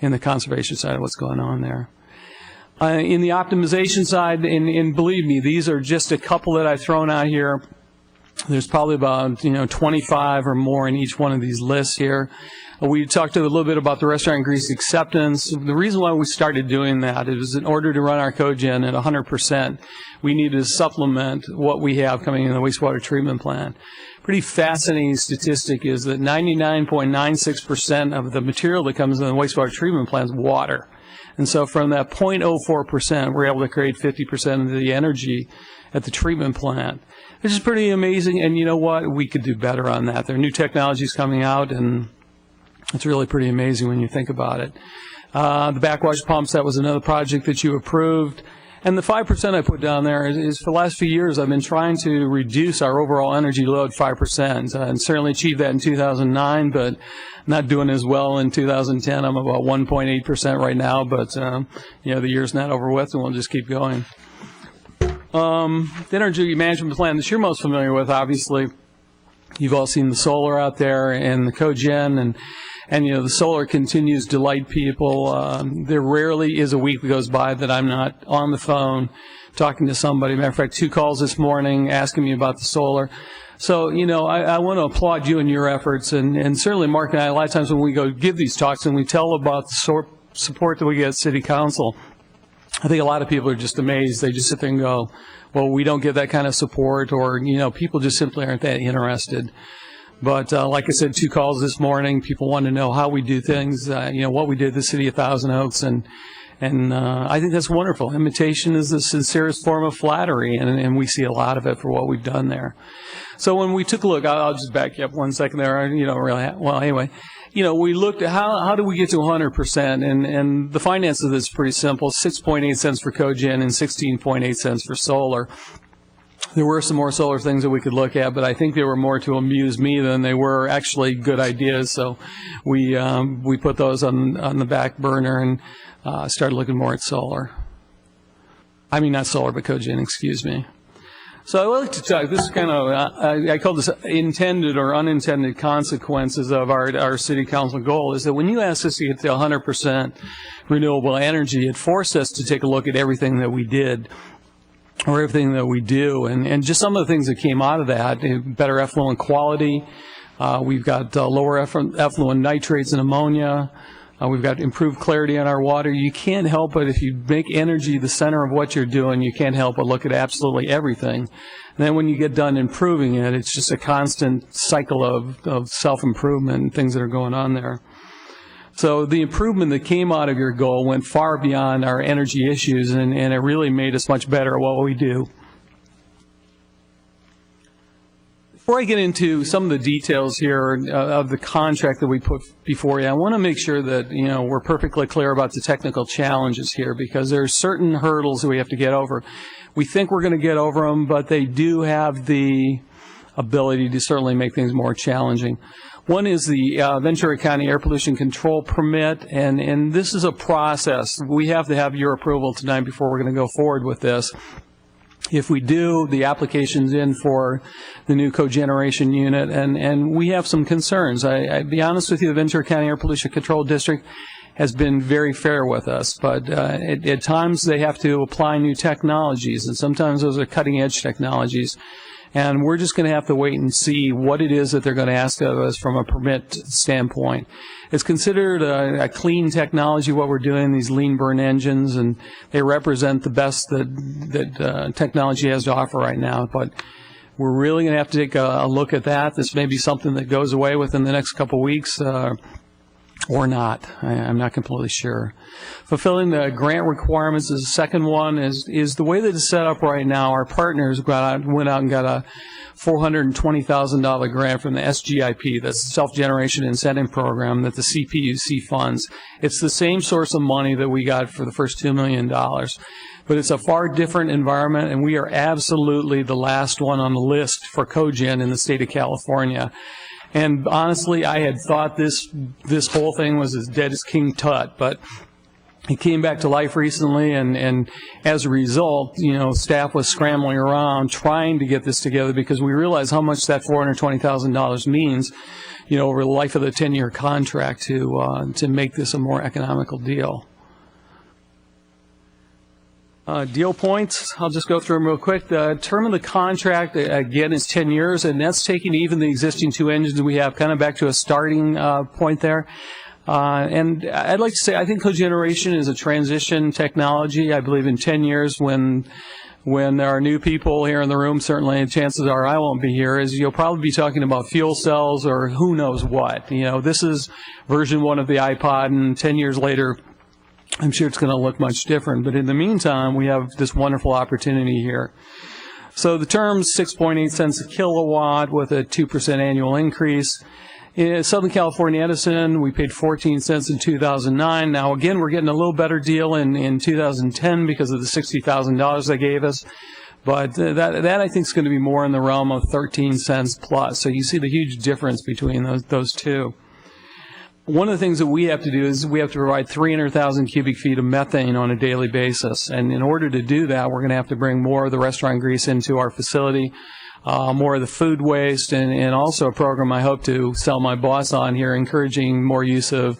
in the conservation side of what's going on there. In the optimization side, and believe me, these are just a couple that I've thrown out here. There's probably about 25 or more in each one of these lists here. We talked a little bit about the restaurant grease acceptance. The reason why we started doing that is in order to run our cogen at 100%, we needed to supplement what we have coming in the wastewater treatment plant. Pretty fascinating statistic is that 99.96% of the material that comes in the wastewater treatment plant is water. And so from that 0.04%, we're able to create 50% of the energy at the treatment plant, which is pretty amazing. And you know what? We could do better on that. There are new technologies coming out, and it's really pretty amazing when you think about it. The backwash pumps, that was another project that you approved. And the 5% I put down there is for the last few years, I've been trying to reduce our overall energy load 5%, and certainly achieved that in 2009, but not doing as well in 2010. I'm about 1.8% right now, but the year's not over with, and we'll just keep going. The energy management plan that you're most familiar with, obviously, you've all seen the solar out there and the cogen, and the solar continues to delight people. There rarely is a week that goes by that I'm not on the phone talking to somebody. Matter of fact, 2 calls this morning asking me about the solar. So, I want to applaud you and your efforts, and certainly Mark and I, a lot of times when we go give these talks and we tell about the support that we get at City Council, I think a lot of people are just amazed. They just sit there and go, well, we don't get that kind of support, or, people just simply aren't that interested. But like I said, 2 calls this morning. People want to know how we do things, what we did at the City of Thousand Oaks, and I think that's wonderful. Imitation is the sincerest form of flattery, and we see a lot of it for what we've done there. So when we took a look, I'll just back you up 1 second there. We looked at how do we get to 100%, and the finance of this is pretty simple: 6.8 cents for cogen and 16.8 cents for solar. There were some more solar things that we could look at, but I think they were more to amuse me than they were actually good ideas. So we put those on the back burner and started looking more at solar. I mean, not solar, but cogen, excuse me. So I would like to talk, this is kind of, I call this intended or unintended consequences of our city council goal, is that when you ask us to get to 100% renewable energy, it forced us to take a look at everything that we did, or everything that we do, and just some of the things that came out of that: better effluent quality. We've got lower effluent nitrates and ammonia. We've got improved clarity on our water. You can't help but, if you make energy the center of what you're doing, you can't help but look at absolutely everything. And then when you get done improving it, it's just a constant cycle of self-improvement and things that are going on there. So the improvement that came out of your goal went far beyond our energy issues, and it really made us much better at what we do. Before I get into some of the details here of the contract that we put before you, I want to make sure that we're perfectly clear about the technical challenges here, because there are certain hurdles that we have to get over. We think we're going to get over them, but they do have the ability to certainly make things more challenging. One is the Ventura County Air Pollution Control Permit, and this is a process. We have to have your approval tonight before we're going to go forward with this. If we do, the application's in for the new cogeneration unit, and we have some concerns. I'd be honest with you, the Ventura County Air Pollution Control District has been very fair with us, but at times they have to apply new technologies, and sometimes those are cutting-edge technologies. And we're just going to have to wait and see what it is that they're going to ask of us from a permit standpoint. It's considered a clean technology, what we're doing, these lean burn engines, and they represent the best that technology has to offer right now. But we're really going to have to take a look at that. This may be something that goes away within the next couple of weeks. Or not. I'm not completely sure. Fulfilling the grant requirements is the second one. Is the way that it's set up right now, our partners went out and got a $420,000 grant from the SGIP, that's the Self-Generation Incentive Program that the CPUC funds. It's the same source of money that we got for the first $2 million. But it's a far different environment, and we are absolutely the last one on the list for cogen in the state of California. And honestly, I had thought this whole thing was as dead as King Tut, but it came back to life recently, and as a result, staff was scrambling around trying to get this together because we realized how much that $420,000 means, over the life of the 10-year contract to make this a more economical deal. Deal points, I'll just go through them real quick. The term of the contract, again, is 10 years, and that's taking even the existing two engines we have kind of back to a starting point there. And I'd like to say I think cogeneration is a transition technology. I believe in 10 years when there are new people here in the room, certainly chances are I won't be here, is you'll probably be talking about fuel cells or who knows what. This is version 1 of the iPod, and 10 years later, I'm sure it's going to look much different, but in the meantime, we have this wonderful opportunity here. So the term's 6.8 cents a kilowatt with a 2% annual increase. In Southern California Edison, we paid 14 cents in 2009. Now, again, we're getting a little better deal in 2010 because of the $60,000 they gave us. But that I think is going to be more in the realm of 13 cents plus. So you see the huge difference between those two. One of the things that we have to do is we have to provide 300,000 cubic feet of methane on a daily basis. And in order to do that, we're going to have to bring more of the restaurant grease into our facility, more of the food waste, and also a program I hope to sell my boss on here, encouraging more use of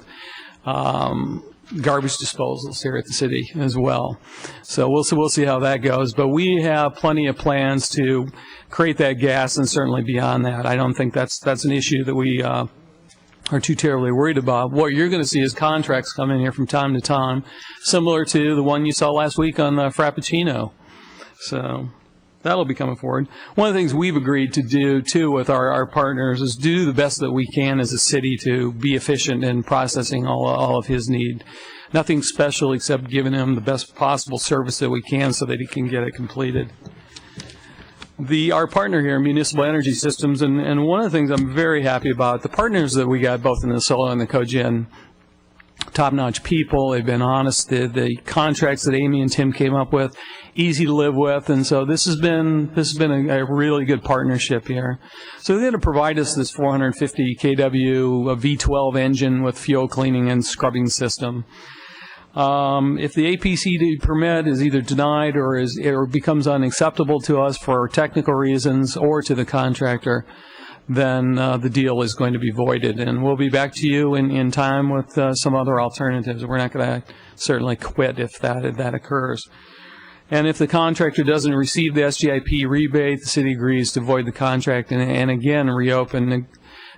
garbage disposals here at the city as well. So we'll see how that goes. But we have plenty of plans to create that gas and certainly beyond that. I don't think that's an issue that we are too terribly worried about. What you're going to see is contracts come in here from time to time, similar to the one you saw last week on the Frappuccino. So that'll be coming forward. One of the things we've agreed to do, too, with our partners is do the best that we can as a city to be efficient in processing all of his need. Nothing special except giving him the best possible service that we can so that he can get it completed. Our partner here, Municipal Energy Systems, and one of the things I'm very happy about, the partners that we got both in the solar and the cogen, top-notch people. They've been honest. The contracts that Amy and Tim came up with, easy to live with, and so this has been a really good partnership here. So they're going to provide us this 450 kW V12 engine with fuel cleaning and scrubbing system. If the APCD permit is either denied or becomes unacceptable to us for technical reasons or to the contractor, then the deal is going to be voided. And we'll be back to you in time with some other alternatives. We're not going to certainly quit if that occurs. And if the contractor doesn't receive the SGIP rebate, the city agrees to void the contract and again reopen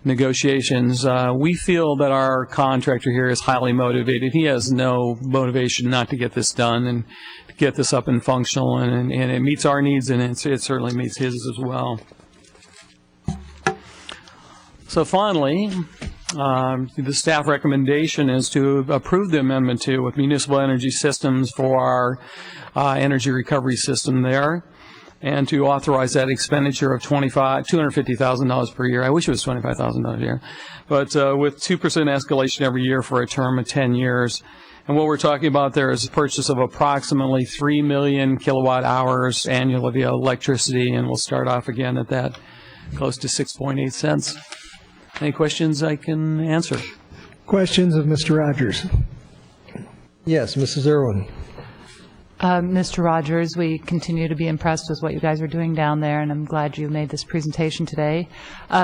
negotiations. We feel that our contractor here is highly motivated. He has no motivation not to get this done and to get this up and functional, and it meets our needs, and it certainly meets his as well. So finally, the staff recommendation is to approve the Amendment 2 with Municipal Energy Systems for our energy recovery system there, and to authorize that expenditure of $250,000 per year. I wish it was $25,000 a year, but with 2% escalation every year for a term of 10 years. And what we're talking about there is the purchase of approximately 3 million kilowatt hours annually of electricity, and we'll start off again at that close to 6.8 cents. Any questions I can answer? Questions of Mr. Rogers? Yes, Mrs. Irwin. Mr. Rogers, we continue to be impressed with what you guys are doing down there, and I'm glad you made this presentation today.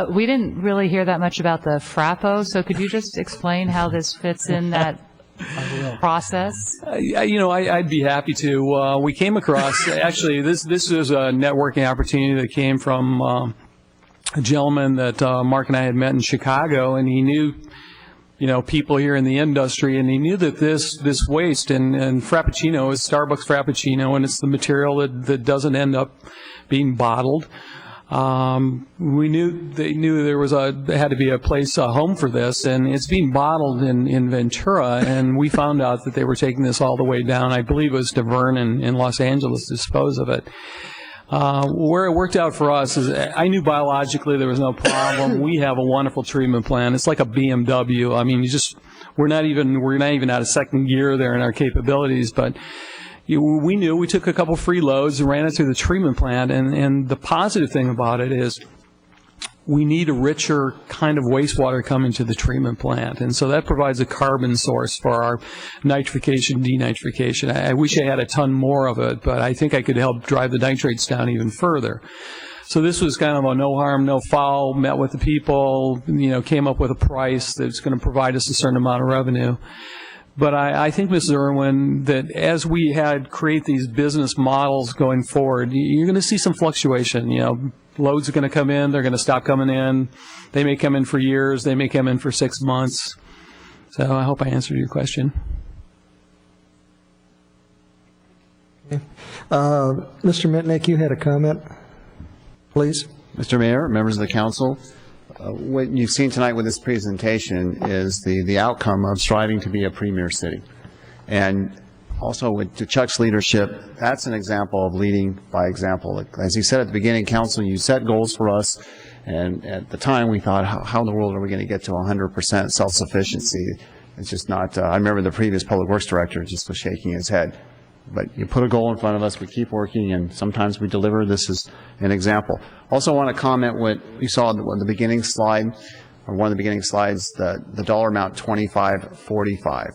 We didn't really hear that much about the FRAPO, so could you just explain how this fits in that process? I'd be happy to. We came across, actually, this is a networking opportunity that came from a gentleman that Mark and I had met in Chicago, and he knew people here in the industry, and he knew that this waste and Frappuccino is Starbucks Frappuccino, and it's the material that doesn't end up being bottled. They knew there had to be a place, a home for this, and it's being bottled in Ventura, and we found out that they were taking this all the way down. I believe it was to Vernon in Los Angeles to dispose of it. Where it worked out for us is I knew biologically there was no problem. We have a wonderful treatment plant. It's like a BMW. I mean, we're not even out of second gear there in our capabilities, but we knew. We took a couple free loads and ran it through the treatment plant, and the positive thing about it is we need a richer kind of wastewater coming to the treatment plant, and so that provides a carbon source for our nitrification, denitrification. I wish I had a ton more of it, but I think I could help drive the nitrates down even further. So this was kind of a no harm, no foul, met with the people, came up with a price that's going to provide us a certain amount of revenue. But I think, Mrs. Irwin, that as we create these business models going forward, you're going to see some fluctuation. Loads are going to come in, they're going to stop coming in. They may come in for years, they may come in for 6 months. So I hope I answered your question. Okay. Mr. Mitnick, you had a comment, please. Mr. Mayor, members of the council, what you've seen tonight with this presentation is the outcome of striving to be a premier city. And also with Chuck's leadership, that's an example of leading by example. As you said at the beginning, council, you set goals for us, and at the time we thought, how in the world are we going to get to 100% self-sufficiency? It's just not, I remember the previous public works director just was shaking his head. But you put a goal in front of us, we keep working, and sometimes we deliver. This is an example. Also want to comment what you saw on the beginning slide, or one of the beginning slides, the dollar amount 2545.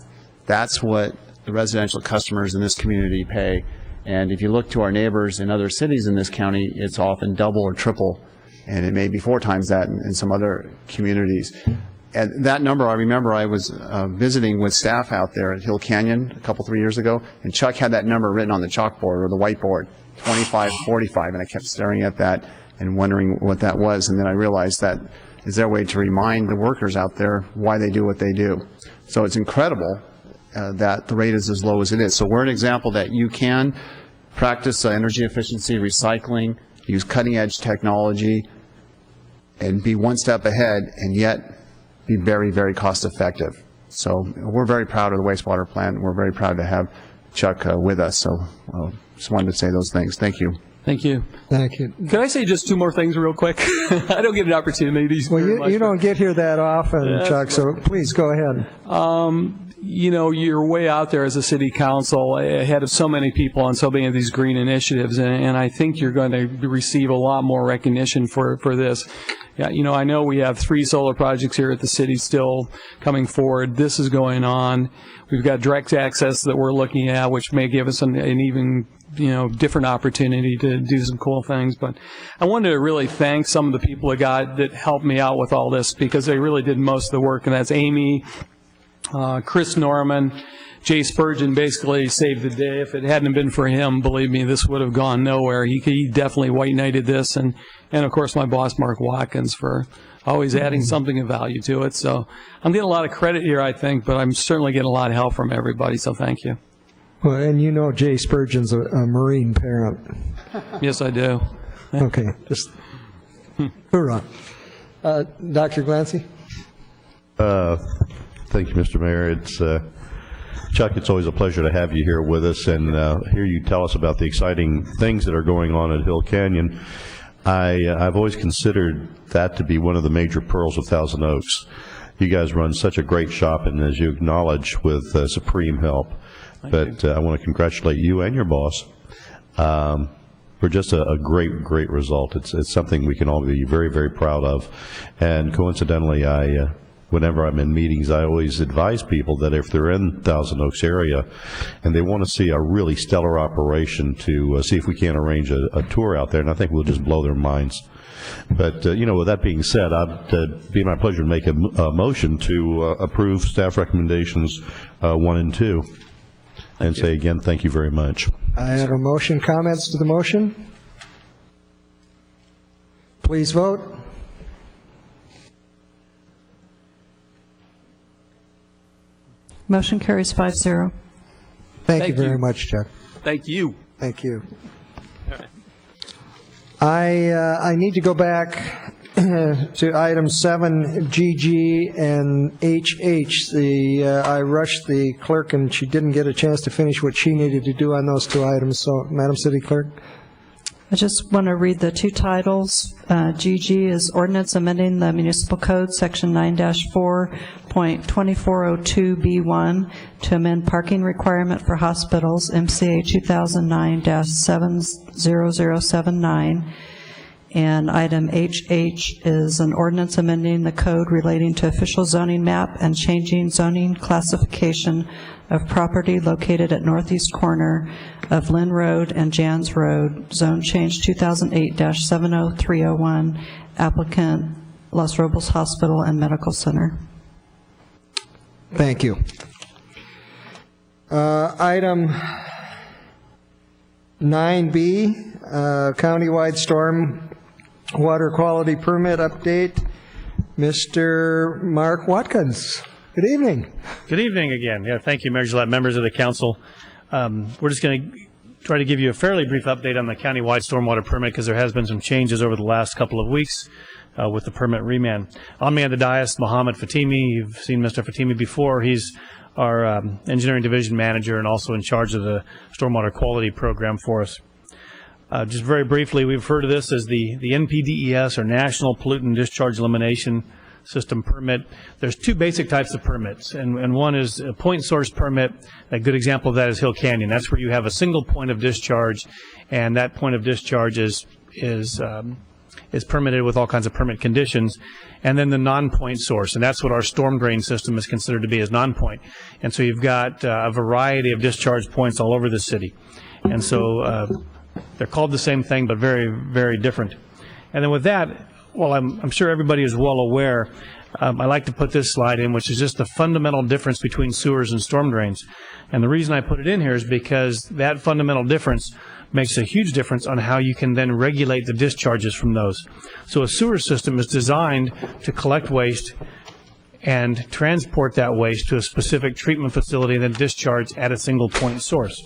That's what the residential customers in this community pay. And if you look to our neighbors in other cities in this county, it's often double or triple, and it may be 4 times that in some other communities. And that number, I remember I was visiting with staff out there at Hill Canyon a couple, 3 years ago, and Chuck had that number written on the chalkboard or the whiteboard, 2545, and I kept staring at that and wondering what that was. And then I realized that is their way to remind the workers out there why they do what they do. So it's incredible that the rate is as low as it is. So we're an example that you can practice energy efficiency, recycling, use cutting-edge technology, and be one step ahead, and yet be very, very cost-effective. So we're very proud of the wastewater plant. We're very proud to have Chuck with us. So just wanted to say those things. Thank you. Thank you. Thank you. Can I say just 2 more things real quick? I don't get an opportunity. Well, you don't get here that often, Chuck, so please go ahead. You're way out there as a city council ahead of so many people on so many of these green initiatives, and I think you're going to receive a lot more recognition for this. Yeah, I know we have 3 solar projects here at the city still coming forward. This is going on. We've got direct access that we're looking at, which may give us an even different opportunity to do some cool things. But I wanted to really thank some of the people that helped me out with all this, because they really did most of the work, and that's Amy, Chris Norman, Jay Spurgeon basically saved the day. If it hadn't been for him, believe me, this would have gone nowhere. He definitely white knighted this, and of course my boss Mark Watkins for always adding something of value to it. So I'm getting a lot of credit here, I think, but I'm certainly getting a lot of help from everybody. So thank you. Well, and Jay Spurgeon's a Marine parent. Yes, I do. Okay, just hoorah. Dr. Glancy? Thank you, Mr. Mayor. Chuck, it's always a pleasure to have you here with us and hear you tell us about the exciting things that are going on at Hill Canyon. I've always considered that to be one of the major pearls of Thousand Oaks. You guys run such a great shop, and as you acknowledge, with supreme help. But I want to congratulate you and your boss. for just a great result. It's something we can all be very proud of. And coincidentally, whenever I'm in meetings, I always advise people that if they're in Thousand Oaks area and they want to see a really stellar operation, to see if we can't arrange a tour out there, and I think we'll just blow their minds. But, with that being said, it'd be my pleasure to make a motion to approve staff recommendations 1 and 2, and say again, thank you very much. I have a motion. Comments to the motion? Please vote. Motion carries 5-0. Thank you very much, Chuck. Thank you. Thank you. I need to go back to item 7, GG and HH. I rushed the clerk and she didn't get a chance to finish what she needed to do on those 2 items. So, Madam City Clerk. I just want to read the 2 titles. GG is Ordinance Amending the Municipal Code, Section 9-4.2402B1, to amend parking requirement for hospitals, MCA 2009-70079. And item HH is an ordinance amending the code relating to official zoning map and changing zoning classification of property located at northeast corner of Lynn Road and Jans Road, zone change 2008-70301, applicant Los Robles Hospital and Medical Center. Thank you. Item 9B, countywide storm water quality permit update. Mr. Mark Watkins. Good evening. Good evening again. Yeah, thank you, Mayor Gillette, members of the council. We're just going to try to give you a fairly brief update on the countywide stormwater permit because there has been some changes over the last couple of weeks with the permit remand. On me at the dais, Mohammed Fatimi. You've seen Mr. Fatimi before. He's our engineering division manager and also in charge of the stormwater quality program for us. Just very briefly, we refer to this as the NPDES, or National Pollutant Discharge Elimination System permit. There's 2 basic types of permits, and one is a point source permit. A good example of that is Hill Canyon. That's where you have a single point of discharge, and that point of discharge is permitted with all kinds of permit conditions. And then the non-point source, and that's what our storm drain system is considered to be, as non-point. And so you've got a variety of discharge points all over the city. And so they're called the same thing, but very different. And then with that, well, I'm sure everybody is well aware, I like to put this slide in, which is just the fundamental difference between sewers and storm drains. And the reason I put it in here is because that fundamental difference makes a huge difference on how you can then regulate the discharges from those. So a sewer system is designed to collect waste and transport that waste to a specific treatment facility and then discharge at a single point source.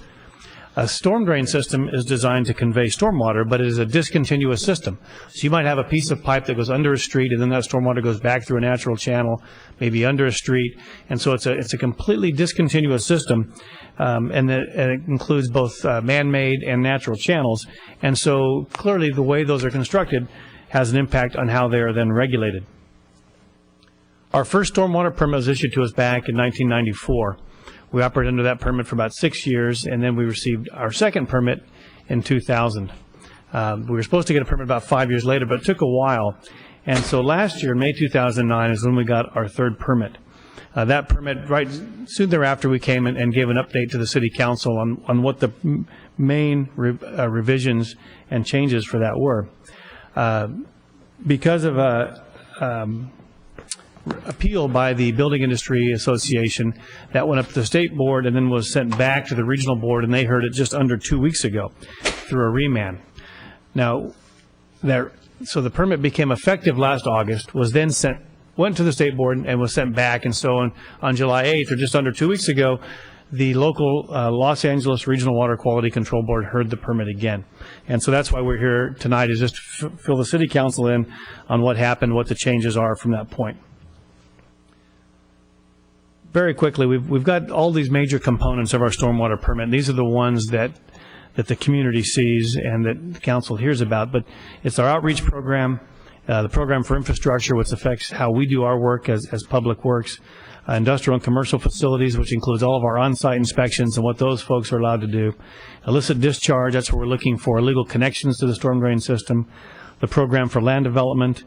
A storm drain system is designed to convey stormwater, but it is a discontinuous system. So you might have a piece of pipe that goes under a street, and then that stormwater goes back through a natural channel, maybe under a street. And so it's a completely discontinuous system, and it includes both man-made and natural channels. And so clearly the way those are constructed has an impact on how they are then regulated. Our first stormwater permit was issued to us back in 1994. We operated under that permit for about 6 years, and then we received our second permit in 2000. We were supposed to get a permit about 5 years later, but it took a while. And so last year, May 2009, is when we got our third permit. That permit, right soon thereafter, we came and gave an update to the City Council on what the main revisions and changes for that were. Because of appeal by the Building Industry Association, that went up to the state board and then was sent back to the regional board, and they heard it just under 2 weeks ago through a remand. Now, so the permit became effective last August, was then went to the state board and was sent back, and so on July 8th, or just under 2 weeks ago, the local Los Angeles Regional Water Quality Control Board heard the permit again. And so that's why we're here tonight, is just to fill the City Council in on what happened, what the changes are from that point. Very quickly, we've got all these major components of our stormwater permit. These are the ones that the community sees and that the council hears about. But it's our outreach program, the program for infrastructure, which affects how we do our work as public works, industrial and commercial facilities, which includes all of our on-site inspections and what those folks are allowed to do. Illicit discharge, that's what we're looking for, illegal connections to the storm drain system, the program for land development,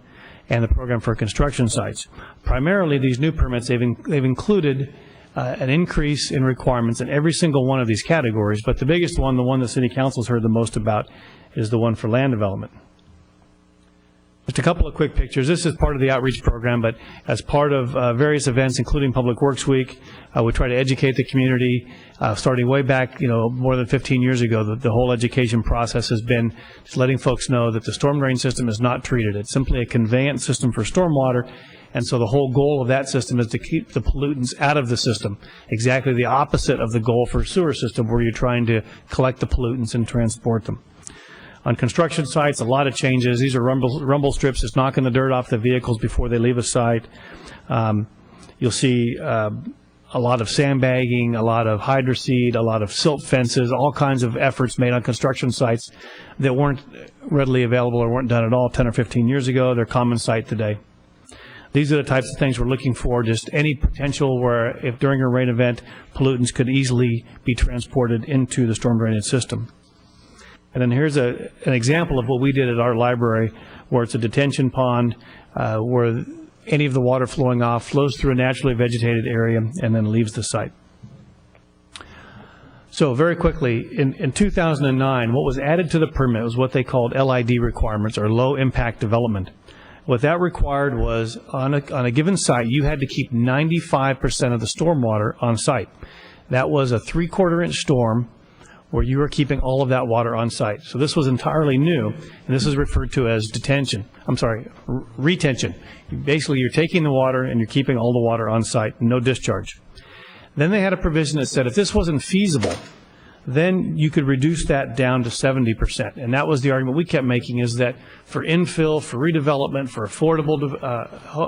and the program for construction sites. Primarily, these new permits, they've included an increase in requirements in every single one of these categories, but the biggest one, the one the City Council's heard the most about, is the one for land development. Just a couple of quick pictures. This is part of the outreach program, but as part of various events, including Public Works Week, we try to educate the community. Starting way back, more than 15 years ago, the whole education process has been just letting folks know that the storm drain system is not treated. It's simply a conveyance system for stormwater, and so the whole goal of that system is to keep the pollutants out of the system. Exactly the opposite of the goal for a sewer system, where you're trying to collect the pollutants and transport them. On construction sites, a lot of changes. These are rumble strips, just knocking the dirt off the vehicles before they leave a site. You'll see a lot of sandbagging, a lot of hydroseed, a lot of silt fences, all kinds of efforts made on construction sites that weren't readily available or weren't done at all 10 or 15 years ago. They're common sight today. These are the types of things we're looking for, just any potential where, if during a rain event, pollutants could easily be transported into the storm drainage system. And then here's an example of what we did at our library, where it's a detention pond where any of the water flowing off flows through a naturally vegetated area and then leaves the site. So very quickly, in 2009, what was added to the permit was what they called LID requirements, or low impact development. What that required was, on a given site, you had to keep 95% of the stormwater on site. That was a 3/4 inch storm where you were keeping all of that water on site. So this was entirely new, and this is referred to as retention. Basically, you're taking the water and you're keeping all the water on site, no discharge. Then they had a provision that said if this wasn't feasible, then you could reduce that down to 70%. And that was the argument we kept making, is that for infill, for redevelopment, for affordable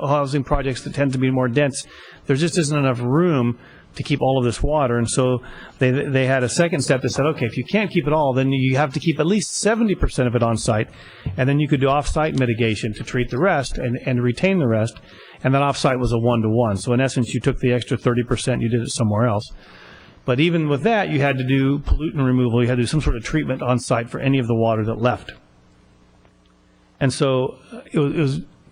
housing projects that tend to be more dense, there just isn't enough room to keep all of this water. And so they had a second step that said, okay, if you can't keep it all, then you have to keep at least 70% of it on site, and then you could do off-site mitigation to treat the rest and retain the rest, and that off-site was a 1-to-1. So in essence, you took the extra 30%, you did it somewhere else. But even with that, you had to do pollutant removal, you had to do some sort of treatment on site for any of the water that left. And so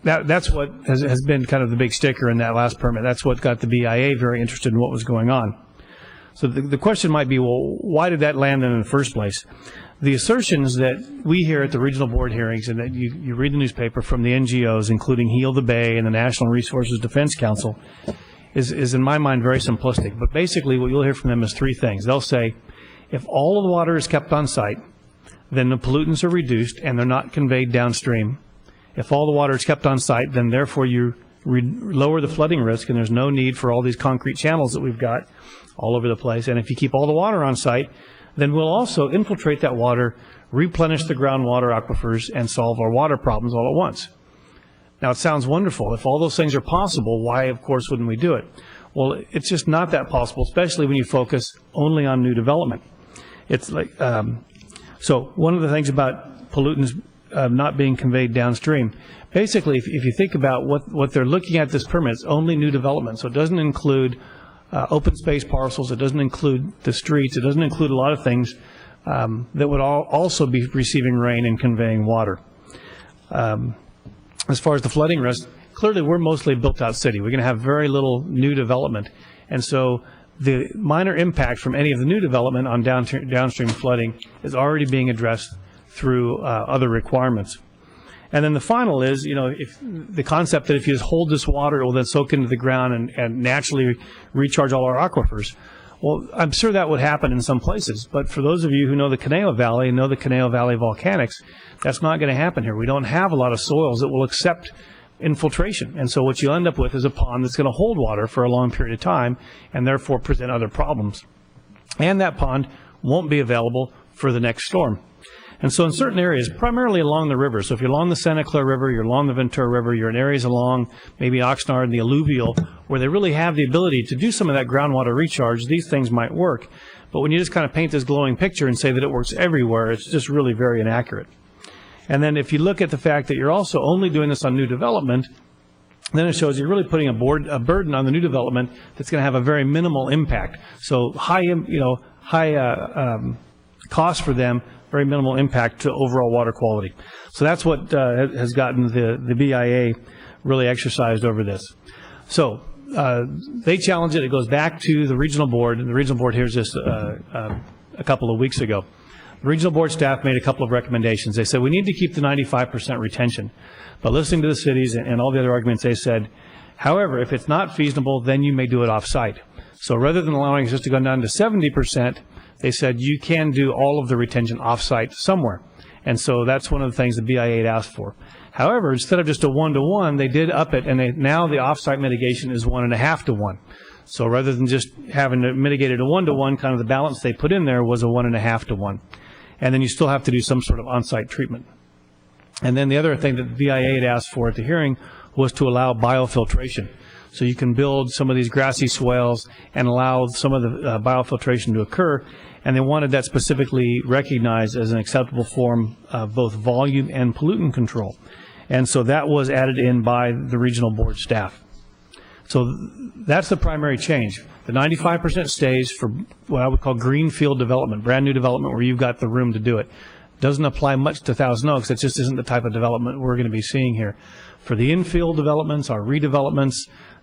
that's what has been kind of the big sticker in that last permit. That's what got the BIA very interested in what was going on. So the question might be, well, why did that land in the first place? The assertions that we hear at the regional board hearings, and that you read the newspaper from the NGOs, including Heal the Bay and the National Resources Defense Council, is in my mind very simplistic. But basically what you'll hear from them is three things. They'll say, if all of the water is kept on site, then the pollutants are reduced and they're not conveyed downstream. If all the water is kept on site, then therefore you lower the flooding risk, and there's no need for all these concrete channels that we've got all over the place. And if you keep all the water on site, then we'll also infiltrate that water, replenish the groundwater aquifers, and solve our water problems all at once. Now, it sounds wonderful. If all those things are possible, why, of course, wouldn't we do it? Well, it's just not that possible, especially when you focus only on new development. It's like, so one of the things about pollutants not being conveyed downstream, basically, if you think about what they're looking at this permit, it's only new development. So it doesn't include open space parcels, it doesn't include the streets, it doesn't include a lot of things that would also be receiving rain and conveying water. As far as the flooding risk, clearly we're mostly a built-out city. We're going to have very little new development. And so the minor impact from any of the new development on downstream flooding is already being addressed through other requirements. And then the final is, if the concept that if you just hold this water, it will then soak into the ground and naturally recharge all our aquifers. Well, I'm sure that would happen in some places, but for those of you who know the Conejo Valley and know the Conejo Valley volcanics, that's not going to happen here. We don't have a lot of soils that will accept infiltration, and so what you end up with is a pond that's going to hold water for a long period of time and therefore present other problems. And that pond won't be available for the next storm. And so in certain areas, primarily along the river, so if you're along the Santa Clara River, you're along the Ventura River, you're in areas along maybe Oxnard and the alluvial, where they really have the ability to do some of that groundwater recharge, these things might work. But when you just kind of paint this glowing picture and say that it works everywhere, it's just really very inaccurate. And then if you look at the fact that you're also only doing this on new development, then it shows you're really putting a burden on the new development that's going to have a very minimal impact. So high cost for them, very minimal impact to overall water quality. So that's what has gotten the BIA really exercised over this. So they challenge it. It goes back to the regional board, and the regional board hears this a couple of weeks ago. The regional board staff made a couple of recommendations. They said we need to keep the 95% retention. But listening to the cities and all the other arguments, they said, however, if it's not feasible, then you may do it off-site. So rather than allowing us just to go down to 70%, they said you can do all of the retention off-site somewhere. And so that's one of the things the BIA had asked for. However, instead of just a 1-to-1, they did up it, and now the off-site mitigation is 1.5-to-1. So rather than just having to mitigate it a 1-to-1, kind of the balance they put in there was a 1.5-to-1. And then you still have to do some sort of on-site treatment. And then the other thing that the BIA had asked for at the hearing was to allow biofiltration. So you can build some of these grassy swales and allow some of the biofiltration to occur. And they wanted that specifically recognized as an acceptable form of both volume and pollutant control. And so that was added in by the regional board staff. So that's the primary change. The 95% stays for what I would call greenfield development, brand new development where you've got the room to do it. Doesn't apply much to Thousand Oaks. It just isn't the type of development we're going to be seeing here. For the infill developments, our redevelopments,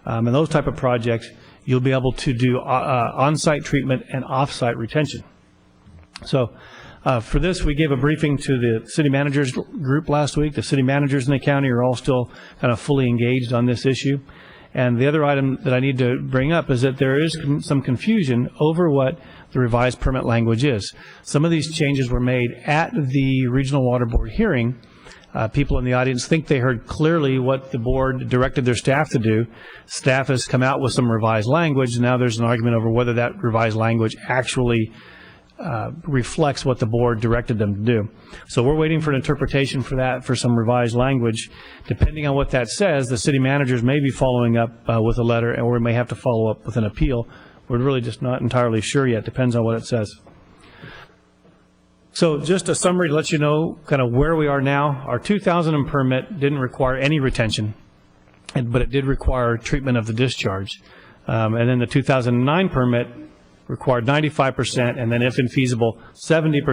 and those type of projects, you'll be able to do on-site treatment and off-site retention. So for this, we gave a briefing to the city managers group last week. The city managers in the county are all still kind of fully engaged on this issue. And the other item that I need to bring up is that there is some confusion over what the revised permit language is. Some of these changes were made at the Regional Water Board hearing. People in the audience think they heard clearly what the board directed their staff to do. Staff has come out with some revised language, and now there's an argument over whether that revised language actually reflects what the board directed them to do. So we're waiting for an interpretation for that, for some revised language. Depending on what that says, the city managers may be following up with a letter, or we may have to follow up with an appeal. We're really just not entirely sure yet. Depends on what it says. So just a summary to let you know kind of where we are now. Our 2000 permit didn't require any retention, but it did require treatment of the discharge. And then the 2009 permit required 95%, and then if infeasible, 70%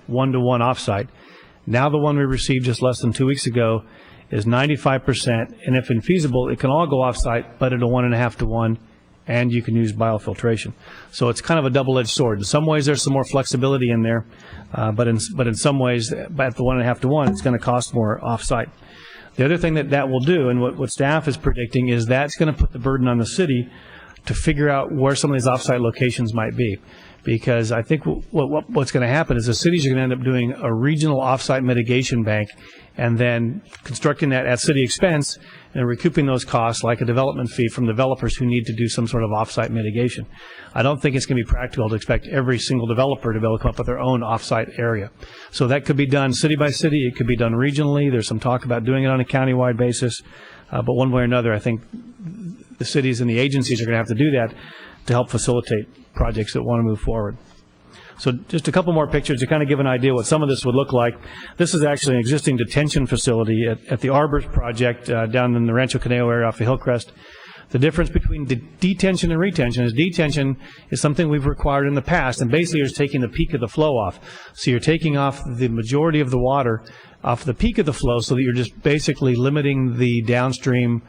1-to-1 offsite. Now the one we received just less than 2 weeks ago is 95%, and if infeasible, it can all go offsite, but at a 1.5-to-1, and you can use biofiltration. So it's kind of a double-edged sword. In some ways, there's some more flexibility in there, but in some ways, at the 1.5-to-1, it's going to cost more offsite. The other thing that will do, and what staff is predicting, is that's going to put the burden on the city to figure out where some of these offsite locations might be. Because I think what's going to happen is the cities are going to end up doing a regional offsite mitigation bank and then constructing that at city expense and recouping those costs like a development fee from developers who need to do some sort of offsite mitigation. I don't think it's going to be practical to expect every single developer to be able to come up with their own offsite area. So that could be done city by city. It could be done regionally. There's some talk about doing it on a countywide basis. But one way or another, I think the cities and the agencies are going to have to do that to help facilitate projects that want to move forward. So just a couple more pictures to kind of give an idea what some of this would look like. This is actually an existing detention facility at the Arbors project down in the Rancho Conejo area off of Hillcrest. The difference between detention and retention is detention is something we've required in the past, and basically you're taking the peak of the flow off. So you're taking off the majority of the water off the peak of the flow so that you're just basically limiting the downstream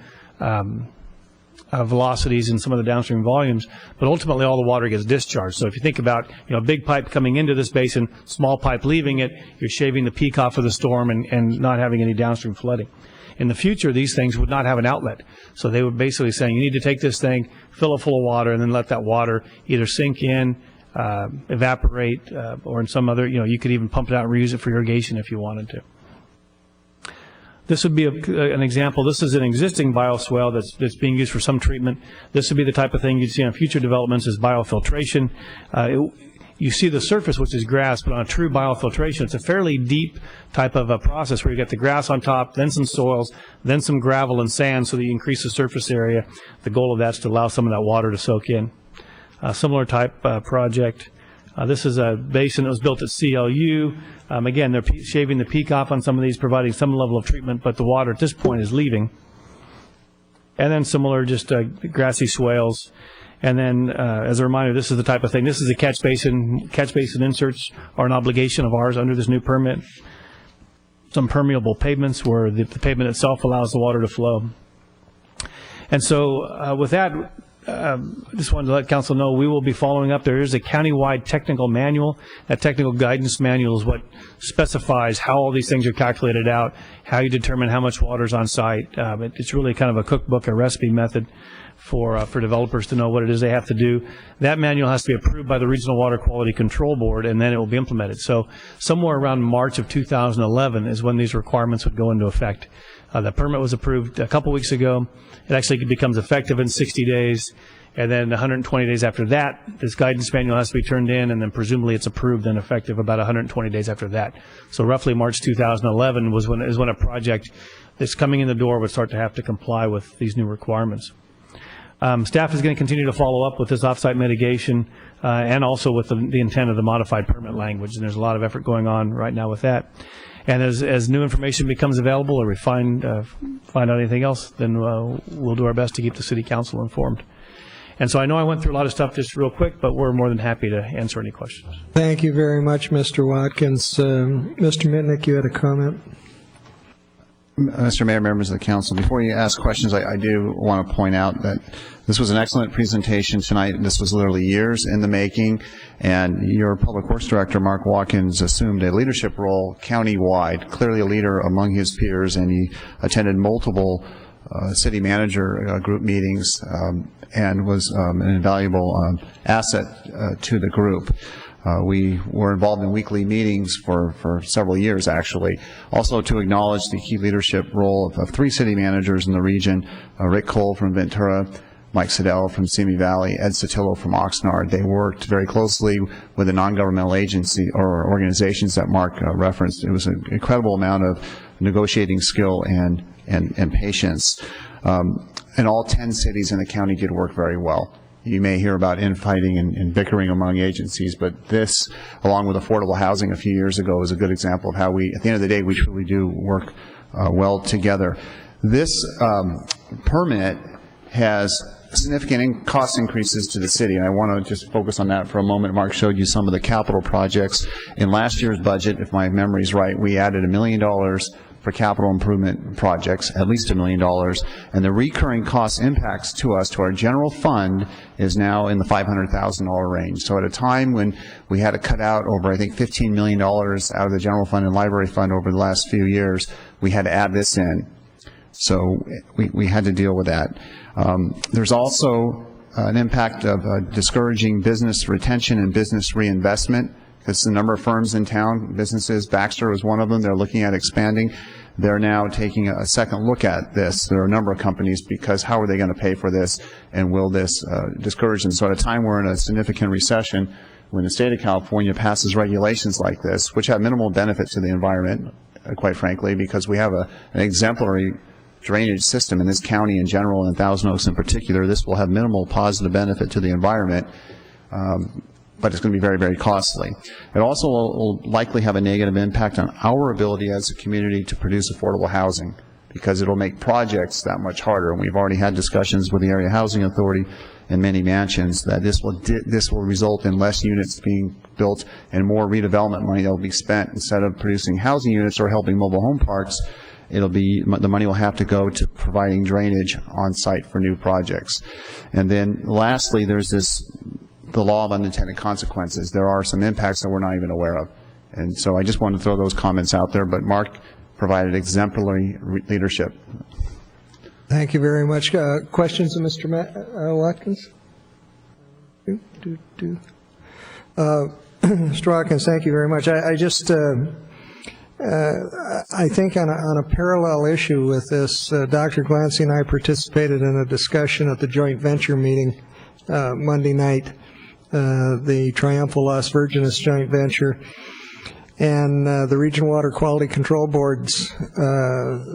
velocities and some of the downstream volumes, but ultimately all the water gets discharged. So if you think about, a big pipe coming into this basin, small pipe leaving it, you're shaving the peak off of the storm and not having any downstream flooding. In the future, these things would not have an outlet. So they would basically saying, you need to take this thing, fill it full of water, and then let that water either sink in, evaporate, or in some other, you could even pump it out and reuse it for irrigation if you wanted to. This would be an example. This is an existing bioswale that's being used for some treatment. This would be the type of thing you'd see on future developments is biofiltration. You see the surface, which is grass, but on a true biofiltration, it's a fairly deep type of a process where you get the grass on top, then some soils, then some gravel and sand so that you increase the surface area. The goal of that is to allow some of that water to soak in. A similar type project. This is a basin that was built at CLU. Again, they're shaving the peak off on some of these, providing some level of treatment, but the water at this point is leaving. and then similar, just grassy swales. And then, as a reminder, this is the type of thing. This is a catch basin. Catch basin inserts are an obligation of ours under this new permit. Some permeable pavements where the pavement itself allows the water to flow. And so with that, just wanted to let council know we will be following up. There is a countywide technical manual. That technical guidance manual is what specifies how all these things are calculated out, how you determine how much water is on site. It's really kind of a cookbook, a recipe method for developers to know what it is they have to do. That manual has to be approved by the Regional Water Quality Control Board, and then it will be implemented. So somewhere around March of 2011 is when these requirements would go into effect. The permit was approved a couple weeks ago. It actually becomes effective in 60 days, and then 120 days after that, this guidance manual has to be turned in, and then presumably it's approved and effective about 120 days after that. So roughly March 2011 is when a project that's coming in the door would start to have to comply with these new requirements. Staff is going to continue to follow up with this offsite mitigation and also with the intent of the modified permit language, and there's a lot of effort going on right now with that. And as new information becomes available or we find out anything else, then we'll do our best to keep the City Council informed. And so I know I went through a lot of stuff just real quick, but we're more than happy to answer any questions. Thank you very much, Mr. Watkins. Mr. Mitnick, you had a comment? Mr. Mayor, members of the council, before you ask questions, I do want to point out that this was an excellent presentation tonight. This was literally years in the making, and your Public Works Director, Mark Watkins, assumed a leadership role countywide, clearly a leader among his peers, and he attended multiple city manager group meetings and was an invaluable asset to the group. We were involved in weekly meetings for several years, actually. Also, to acknowledge the key leadership role of three city managers in the region, Rick Cole from Ventura, Mike Siddell from Simi Valley, Ed Sotillo from Oxnard. They worked very closely with the non-governmental agency or organizations that Mark referenced. It was an incredible amount of negotiating skill and patience. And all 10 cities in the county did work very well. You may hear about infighting and bickering among agencies, but this, along with affordable housing a few years ago, is a good example of how we, at the end of the day, we truly do work well together. This permit has significant cost increases to the city, and I want to just focus on that for a moment. Mark showed you some of the capital projects. In last year's budget, if my memory is right, we added $1 million for capital improvement projects, at least $1 million, and the recurring cost impacts to us, to our general fund, is now in the $500,000 range. So at a time when we had to cut out over, I think, $15 million out of the general fund and library fund over the last few years, we had to add this in. So we had to deal with that. There's also an impact of discouraging business retention and business reinvestment. Because the number of firms in town, businesses, Baxter was one of them, they're looking at expanding. They're now taking a second look at this. There are a number of companies, because how are they going to pay for this, and will this discourage them? So at a time we're in a significant recession, when the state of California passes regulations like this, which have minimal benefit to the environment, quite frankly, because we have an exemplary drainage system in this county in general, and Thousand Oaks in particular, this will have minimal positive benefit to the environment. But it's going to be very, very costly. It also will likely have a negative impact on our ability as a community to produce affordable housing, because it'll make projects that much harder. And we've already had discussions with the Area Housing Authority and many mansions that this will result in less units being built and more redevelopment money that will be spent. Instead of producing housing units or helping mobile home parks, it'll be, the money will have to go to providing drainage on site for new projects. And then lastly, there's the law of unintended consequences. There are some impacts that we're not even aware of. And so I just wanted to throw those comments out there, but Mark provided exemplary leadership. Thank you very much. Questions of Mr. Watkins? Mr. Watkins, thank you very much. I just, I think on a parallel issue with this, Dr. Glancy and I participated in a discussion at the joint venture meeting Monday night, the Triumphal Las Virgenes joint venture, and the Regional Water Quality Control Boards.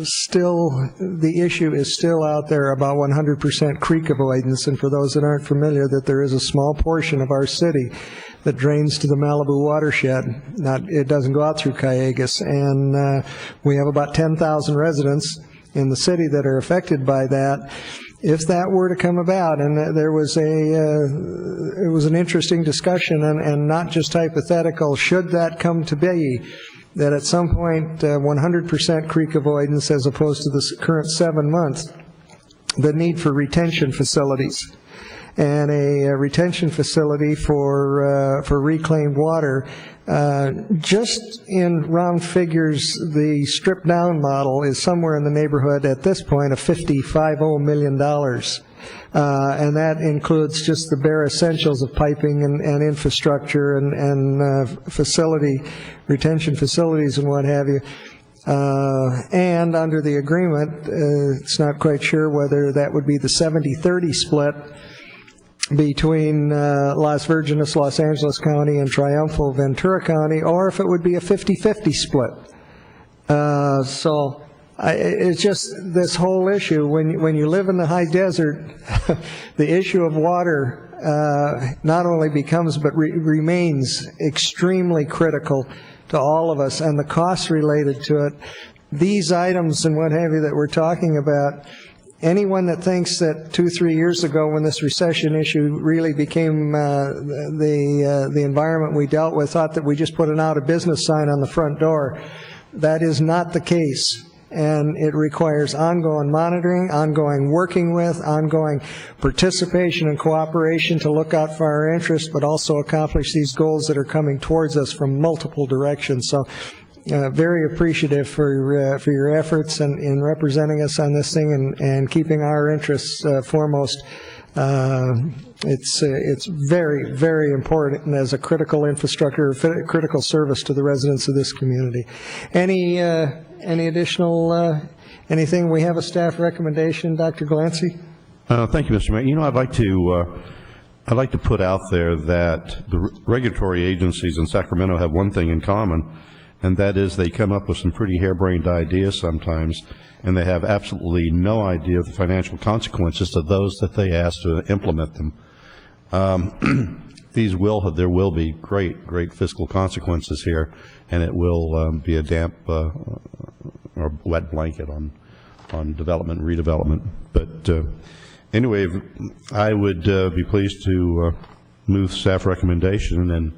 Still, the issue is still out there about 100% creek avoidance, and for those that aren't familiar, that there is a small portion of our city that drains to the Malibu watershed. It doesn't go out through Callegas, and we have about 10,000 residents in the city that are affected by that. if that were to come about, and there was it was an interesting discussion, and not just hypothetical, should that come to be, that at some point 100% creek avoidance as opposed to the current 7 months, the need for retention facilities. And a retention facility for reclaimed water, just in round figures, the stripped down model is somewhere in the neighborhood at this point of $50 million. And that includes just the bare essentials of piping and infrastructure and facility, retention facilities and what have you. And under the agreement, it's not quite sure whether that would be the 70-30 split between Las Virgenes, Los Angeles County, and Triumphal, Ventura County, or if it would be a 50-50 split. So it's just this whole issue. When you live in the high desert, the issue of water not only becomes but remains extremely critical to all of us, and the costs related to it. These items and what have you that we're talking about, anyone that thinks that 2-3 years ago when this recession issue really became the environment we dealt with thought that we just put an out of business sign on the front door. That is not the case. And it requires ongoing monitoring, ongoing working with, ongoing participation and cooperation to look out for our interests, but also accomplish these goals that are coming towards us from multiple directions. So very appreciative for your efforts in representing us on this thing and keeping our interests foremost. It's very, very important as a critical infrastructure, critical service to the residents of this community. Any additional, anything? We have a staff recommendation, Dr. Glancy. Thank you, Mr. Mayor. You know, I'd like to put out there that the regulatory agencies in Sacramento have one thing in common, and that is they come up with some pretty harebrained ideas sometimes, and they have absolutely no idea of the financial consequences of those that they ask to implement them. There will be great fiscal consequences here, and it will be a damp or wet blanket on development and redevelopment. But anyway, I would be pleased to move staff recommendation and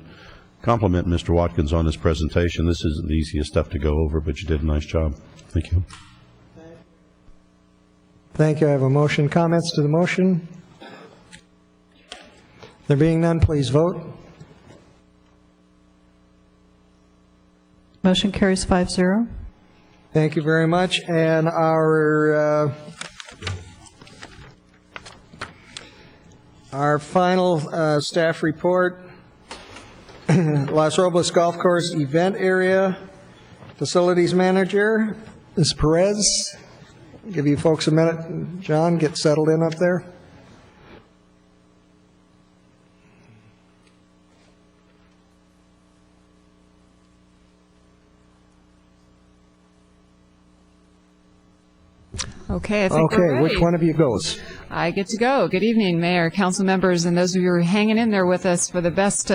compliment Mr. Watkins on his presentation. This isn't the easiest stuff to go over, but you did a nice job. Thank you. Thank you. I have a motion. Comments to the motion? There being none, please vote. Motion carries 5-0. Thank you very much. And our final staff report, Los Robles Golf Course Event Area Facilities Manager, Ms. Perez. Give you folks a minute. John, get settled in up there. Okay, I think we're ready. Which one of you goes? I get to go. Good evening, Mayor, council members, and those of you who are hanging in there with us for the best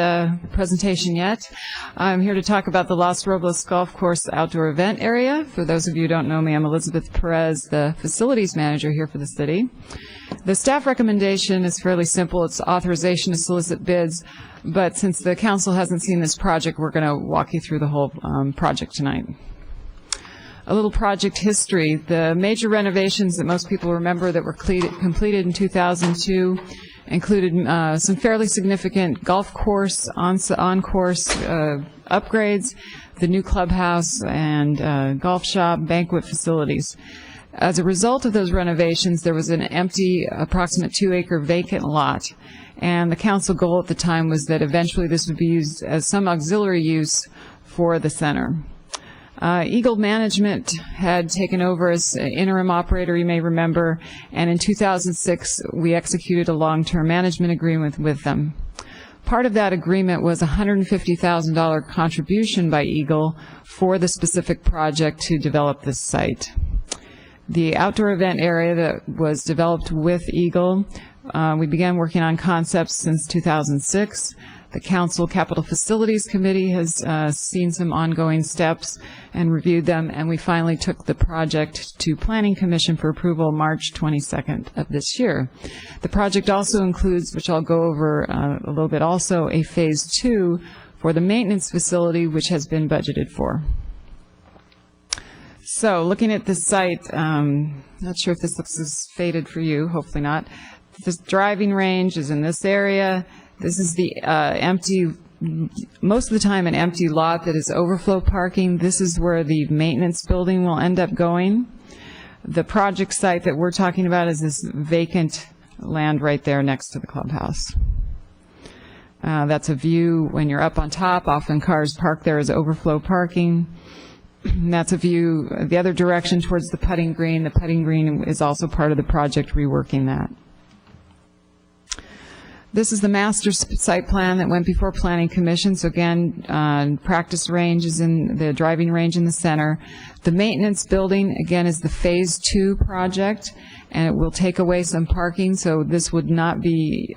presentation yet. I'm here to talk about the Los Robles Golf Course Outdoor Event Area. For those of you who don't know me, I'm Elizabeth Perez, the facilities manager here for the city. The staff recommendation is fairly simple. It's authorization to solicit bids, but since the council hasn't seen this project, we're going to walk you through the whole project tonight. A little project history. The major renovations that most people remember that were completed in 2002 included some fairly significant golf course, on-course upgrades, the new clubhouse, and golf shop, banquet facilities. As a result of those renovations, there was an empty, approximate 2-acre vacant lot, and the council goal at the time was that eventually this would be used as some auxiliary use for the center. Eagle Management had taken over as interim operator, you may remember, and in 2006 we executed a long-term management agreement with them. Part of that agreement was a $150,000 contribution by Eagle for the specific project to develop this site. The outdoor event area that was developed with Eagle, we began working on concepts since 2006. The Council Capital Facilities Committee has seen some ongoing steps and reviewed them, and we finally took the project to Planning Commission for approval March 22nd of this year. The project also includes, which I'll go over a little bit also, a Phase 2 for the maintenance facility, which has been budgeted for. So looking at this site, not sure if this looks as faded for you, hopefully not. This driving range is in this area. This is the empty, most of the time an empty lot that is overflow parking. This is where the maintenance building will end up going. The project site that we're talking about is this vacant land right there next to the clubhouse. That's a view when you're up on top. Often cars park there as overflow parking. That's a view the other direction towards the putting green. The putting green is also part of the project reworking that. This is the master site plan that went before Planning Commission. So again, practice range is in the driving range in the center. The maintenance building, again, is the Phase 2 project, and it will take away some parking. So this would not be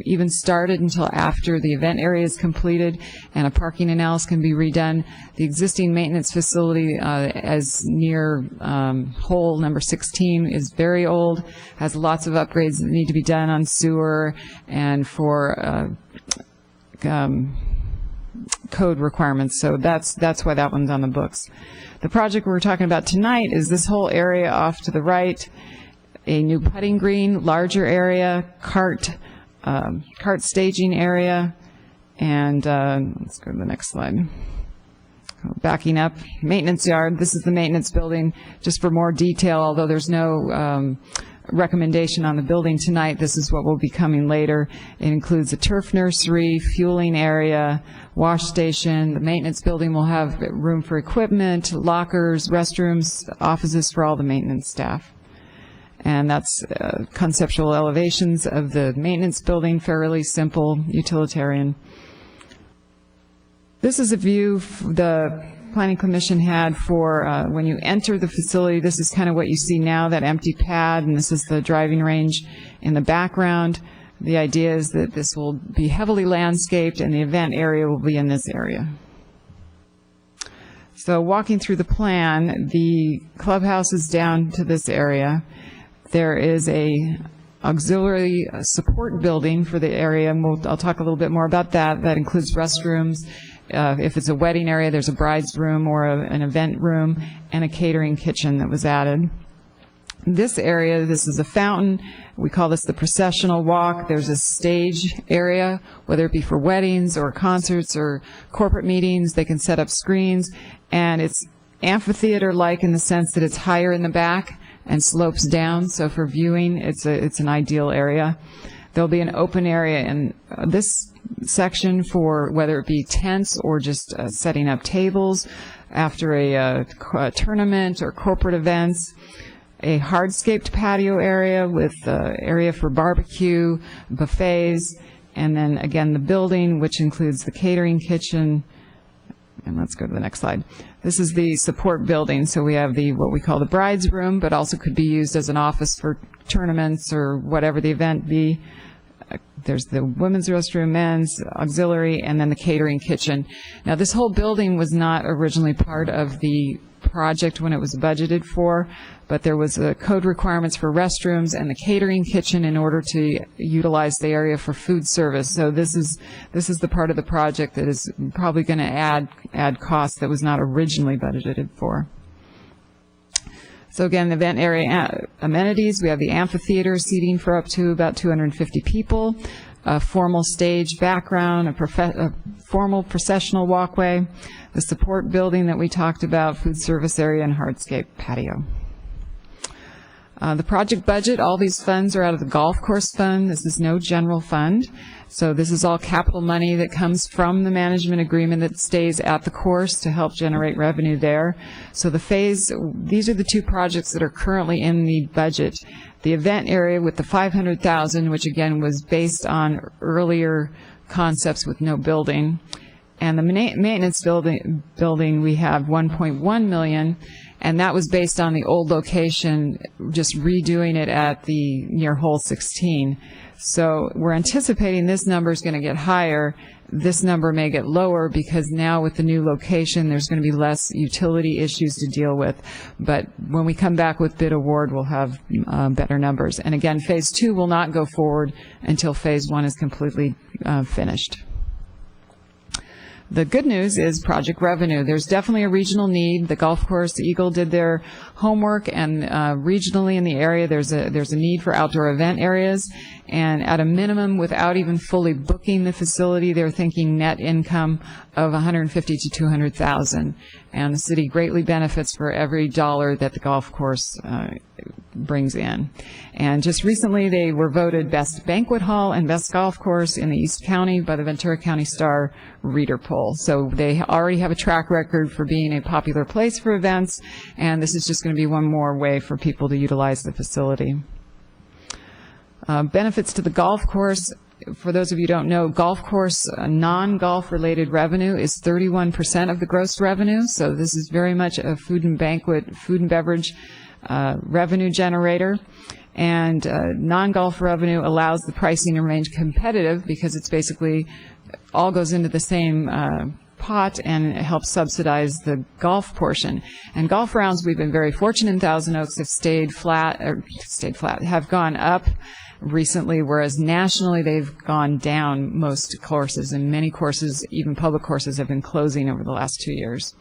even started until after the event area is completed and a parking analysis can be redone. The existing maintenance facility, as near hole number 16, is very old, has lots of upgrades that need to be done on sewer and for code requirements. So that's why that one's on the books. The project we're talking about tonight is this whole area off to the right, a new putting green, larger area, cart staging area, and let's go to the next slide. Backing up, maintenance yard. This is the maintenance building. Just for more detail, although there's no recommendation on the building tonight, this is what will be coming later. It includes a turf nursery, fueling area, wash station. The maintenance building will have room for equipment, lockers, restrooms, offices for all the maintenance staff. And that's conceptual elevations of the maintenance building, fairly simple, utilitarian. This is a view the Planning Commission had for when you enter the facility. This is kind of what you see now, that empty pad, and this is the driving range in the background. The idea is that this will be heavily landscaped and the event area will be in this area. So walking through the plan, the clubhouse is down to this area. There is a auxiliary support building for the area, and I'll talk a little bit more about that. That includes restrooms. If it's a wedding area, there's a bride's room or an event room and a catering kitchen that was added. This area, this is a fountain. We call this the processional walk. There's a stage area, whether it be for weddings or concerts or corporate meetings. They can set up screens, and it's amphitheater-like in the sense that it's higher in the back and slopes down. So for viewing, it's an ideal area. There'll be an open area in this section for whether it be tents or just setting up tables after a tournament or corporate events. A hardscaped patio area with area for barbecue, buffets, and then again the building, which includes the catering kitchen. And let's go to the next slide. This is the support building. So we have what we call the bride's room, but also could be used as an office for tournaments or whatever the event be. There's the women's restroom, men's, auxiliary, and then the catering kitchen. Now, this whole building was not originally part of the project when it was budgeted for, but there was code requirements for restrooms and the catering kitchen in order to utilize the area for food service. So this is the part of the project that is probably going to add cost that was not originally budgeted for. So again, the event area amenities, we have the amphitheater seating for up to about 250 people, a formal stage background, a formal processional walkway, the support building that we talked about, food service area, and hardscape patio. The project budget, all these funds are out of the golf course fund. This is no general fund. So this is all capital money that comes from the management agreement that stays at the course to help generate revenue there. So these are the two projects that are currently in the budget. The event area with the $500,000, which again was based on earlier concepts with no building. And the maintenance building we have $1.1 million, and that was based on the old location, just redoing it at near hole 16. So we're anticipating this number is going to get higher. This number may get lower because now with the new location, there's going to be less utility issues to deal with. But when we come back with bid award, we'll have better numbers. And again, Phase 2 will not go forward until Phase 1 is completely finished. The good news is project revenue. There's definitely a regional need. The golf course, Eagle did their homework, and regionally in the area, there's a need for outdoor event areas. And at a minimum, without even fully booking the facility, they're thinking net income of $150,000 to $200,000. And the city greatly benefits for every dollar that the golf course brings in. And just recently, they were voted Best Banquet Hall and Best Golf Course in the East County by the Ventura County Star Reader Poll. So they already have a track record for being a popular place for events, and this is just going to be one more way for people to utilize the facility. Benefits to the golf course. For those of you who don't know, golf course non-golf related revenue is 31% of the gross revenue. So this is very much a food and beverage revenue generator. And non-golf revenue allows the pricing to remain competitive because it's basically all goes into the same pot, and it helps subsidize the golf portion. And golf rounds, we've been very fortunate in Thousand Oaks, have gone up recently, whereas nationally they've gone down most courses, and many courses, even public courses, have been closing over the last 2 years.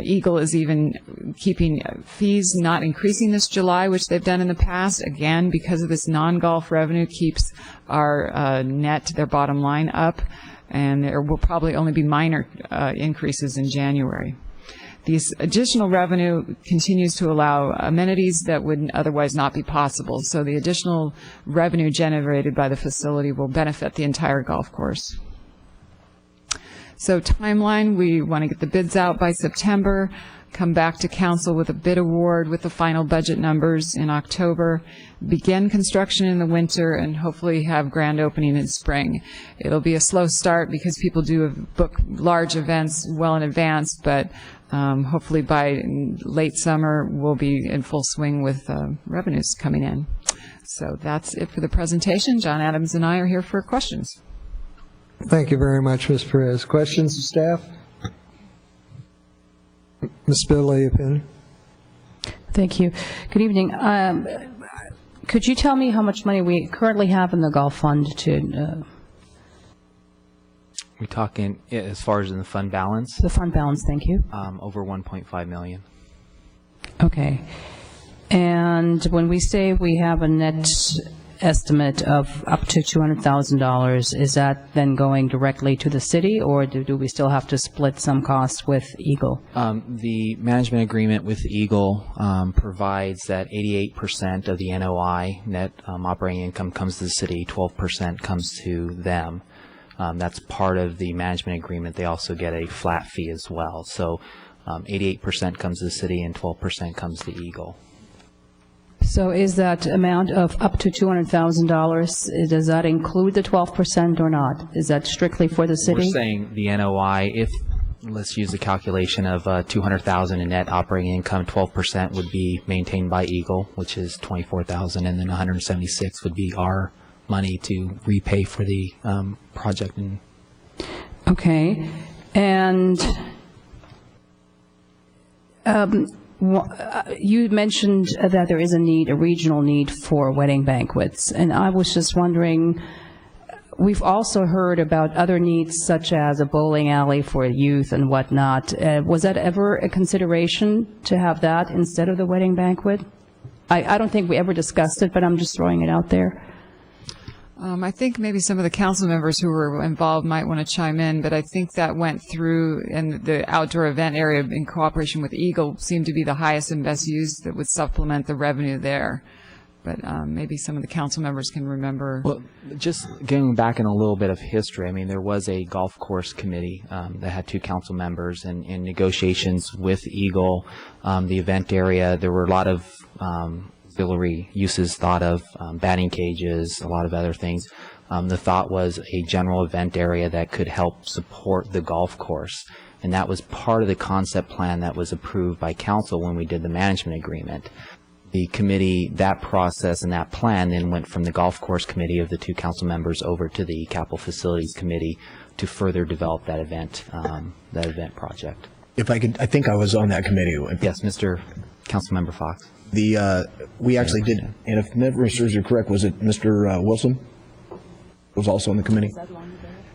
Eagle is even keeping fees, not increasing this July, which they've done in the past, again, because of this non-golf revenue keeps our net, their bottom line up, and there will probably only be minor increases in January. These additional revenue continues to allow amenities that would otherwise not be possible. So the additional revenue generated by the facility will benefit the entire golf course. So timeline, we want to get the bids out by September, come back to council with a bid award with the final budget numbers in October, begin construction in the winter, and hopefully have grand opening in spring. It'll be a slow start because people do book large events well in advance, but hopefully by late summer we'll be in full swing with revenues coming in. So that's it for the presentation. John Adams and I are here for questions. Thank you very much, Ms. Perez. Questions of staff? Ms. Spill-Leopin. Thank you. Good evening. Could you tell me how much money we currently have in the Gulf Fund to... We're talking as far as in the fund balance? The fund balance, thank you. Over $1.5 million. Okay. And when we say we have a net estimate of up to $200,000, is that then going directly to the city, or do we still have to split some costs with Eagle? The management agreement with Eagle provides that 88% of the NOI, net operating income, comes to the city, 12% comes to them. That's part of the management agreement. They also get a flat fee as well. So 88% comes to the city and 12% comes to Eagle. So is that amount of up to $200,000, does that include the 12% or not? Is that strictly for the city? We're saying the NOI, if, let's use the calculation of $200,000 in net operating income, 12% would be maintained by Eagle, which is $24,000, and then $176,000 would be our money to repay for the project. Okay. And you mentioned that there is a regional need for wedding banquets, and I was just wondering, we've also heard about other needs such as a bowling alley for youth and whatnot. Was that ever a consideration to have that instead of the wedding banquet? I don't think we ever discussed it, but I'm just throwing it out there. I think maybe some of the council members who were involved might want to chime in, but I think that went through, and the outdoor event area in cooperation with Eagle seemed to be the highest and best use that would supplement the revenue there. But maybe some of the council members can remember. Well, just going back in a little bit of history, I mean, there was a golf course committee that had 2 council members, and in negotiations with Eagle, the event area, there were a lot of auxiliary uses thought of, batting cages, a lot of other things. The thought was a general event area that could help support the golf course, and that was part of the concept plan that was approved by council when we did the management agreement. The committee, that process and that plan then went from the golf course committee of the 2 council members over to the capital facilities committee to further develop that event project. If I could, I think I was on that committee. Yes, Mr. Councilmember Fox. We actually did, and if memory serves you correct, was it Mr. Wilson was also on the committee?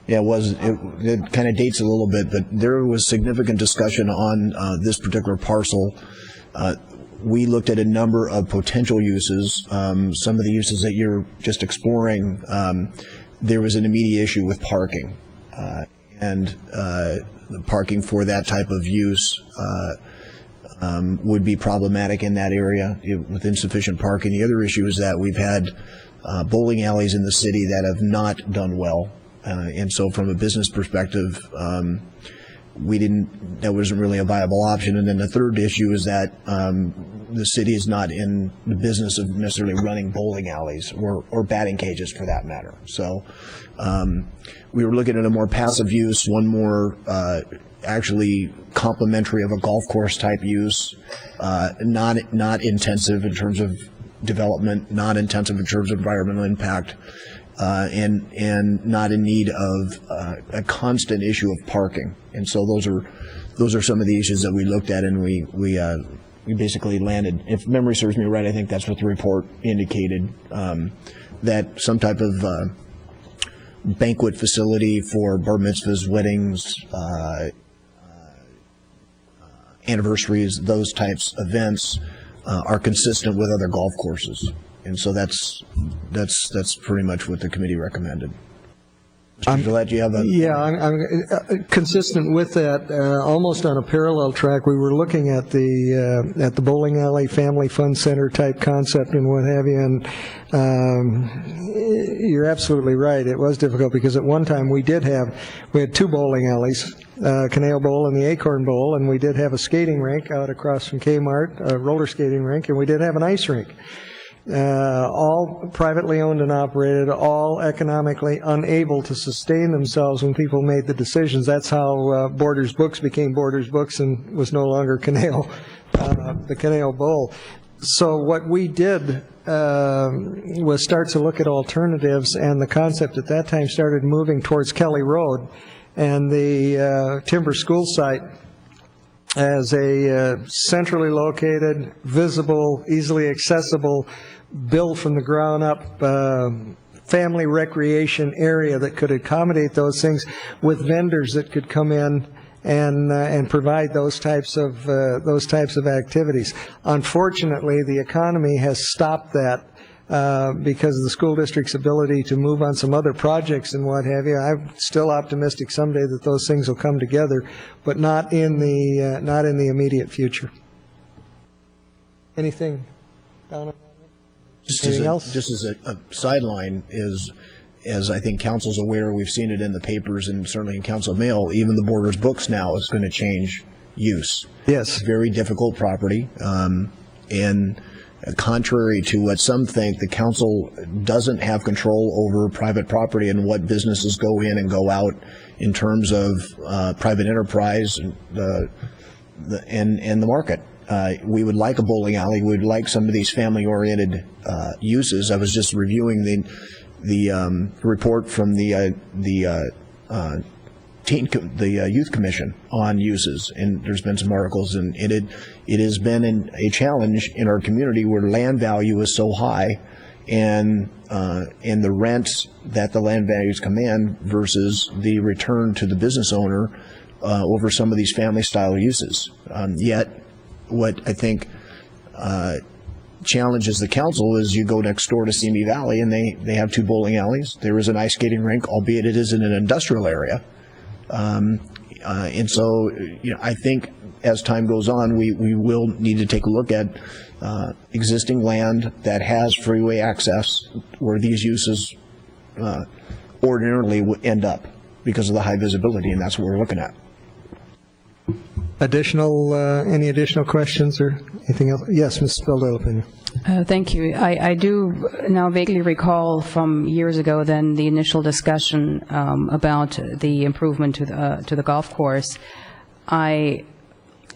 Yeah, it was. It kind of dates a little bit, but there was significant discussion on this particular parcel. We looked at a number of potential uses. Some of the uses that you're just exploring, there was an immediate issue with parking, and the parking for that type of use would be problematic in that area with insufficient parking. The other issue is that we've had bowling alleys in the city that have not done well, and so from a business perspective, that wasn't really a viable option. And then the third issue is that the city is not in the business of necessarily running bowling alleys or batting cages for that matter. So we were looking at a more passive use, one more actually complementary of a golf course type use, not intensive in terms of development, not intensive in terms of environmental impact, and not in need of a constant issue of parking. And so those are some of the issues that we looked at, and we basically landed. If memory serves me right, I think that's what the report indicated, that some type of banquet facility for bar mitzvahs, weddings, anniversaries, those types of events are consistent with other golf courses. And so that's pretty much what the committee recommended. Mr. Gillette, do you have a... Yeah, I'm consistent with that, almost on a parallel track. We were looking at the bowling alley family fun center type concept and what have you, and you're absolutely right. It was difficult because at one time we had 2 bowling alleys, Canal Bowl and the Acorn Bowl, and we did have a skating rink out across from Kmart, a roller skating rink, and we did have an ice rink. All privately owned and operated, all economically unable to sustain themselves when people made the decisions. That's how Borders Books became Borders Books and was no longer Canal, the Canal Bowl. So what we did was start to look at alternatives, and the concept at that time started moving towards Kelly Road and the Timber School site as a centrally located, visible, easily accessible, built from the ground up family recreation area that could accommodate those things, with vendors that could come in and provide those types of activities. Unfortunately, the economy has stopped that because of the school district's ability to move on some other projects and what have you. I'm still optimistic someday that those things will come together, but not in the immediate future. Anything, Donna? Anything else? Just as a sideline is, as I think council's aware, we've seen it in the papers and certainly in council mail, even the Borders Books now is going to change use. Yes. Very difficult property, and contrary to what some think, the council doesn't have control over private property and what businesses go in and go out in terms of private enterprise and the market. We would like a bowling alley. We would like some of these family-oriented uses. I was just reviewing the report from the Youth Commission on uses, and there's been some articles, and it has been a challenge in our community where land value is so high, and the rents that the land values command versus the return to the business owner over some of these family-style uses. Yet, what I think challenges the council is you go next door to Simi Valley, and they have 2 bowling alleys. There is an ice skating rink, albeit it is in an industrial area. And so, I think as time goes on, we will need to take a look at existing land that has freeway access where these uses ordinarily would end up because of the high visibility, and that's what we're looking at. Any additional questions or anything else? Yes, Ms. Philadelphia. Thank you. I do now vaguely recall from years ago then the initial discussion about the improvement to the golf course. I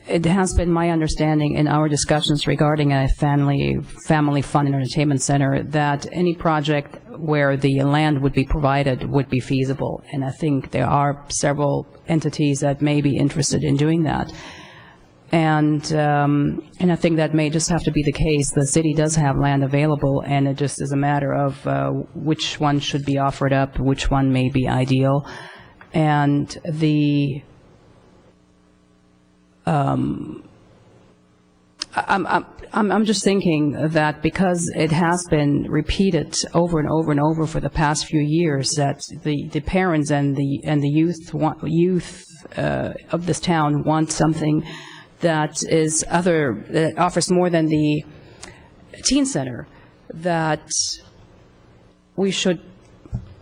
it has been my understanding in our discussions regarding a family fun and entertainment center that any project where the land would be provided would be feasible. And I think there are several entities that may be interested in doing that. And I think that may just have to be the case. The city does have land available, and it just is a matter of which one should be offered up, which one may be ideal. And the I'm just thinking that because it has been repeated over and over and over for the past few years that the parents and the youth of this town want something that offers more than the teen center, that we should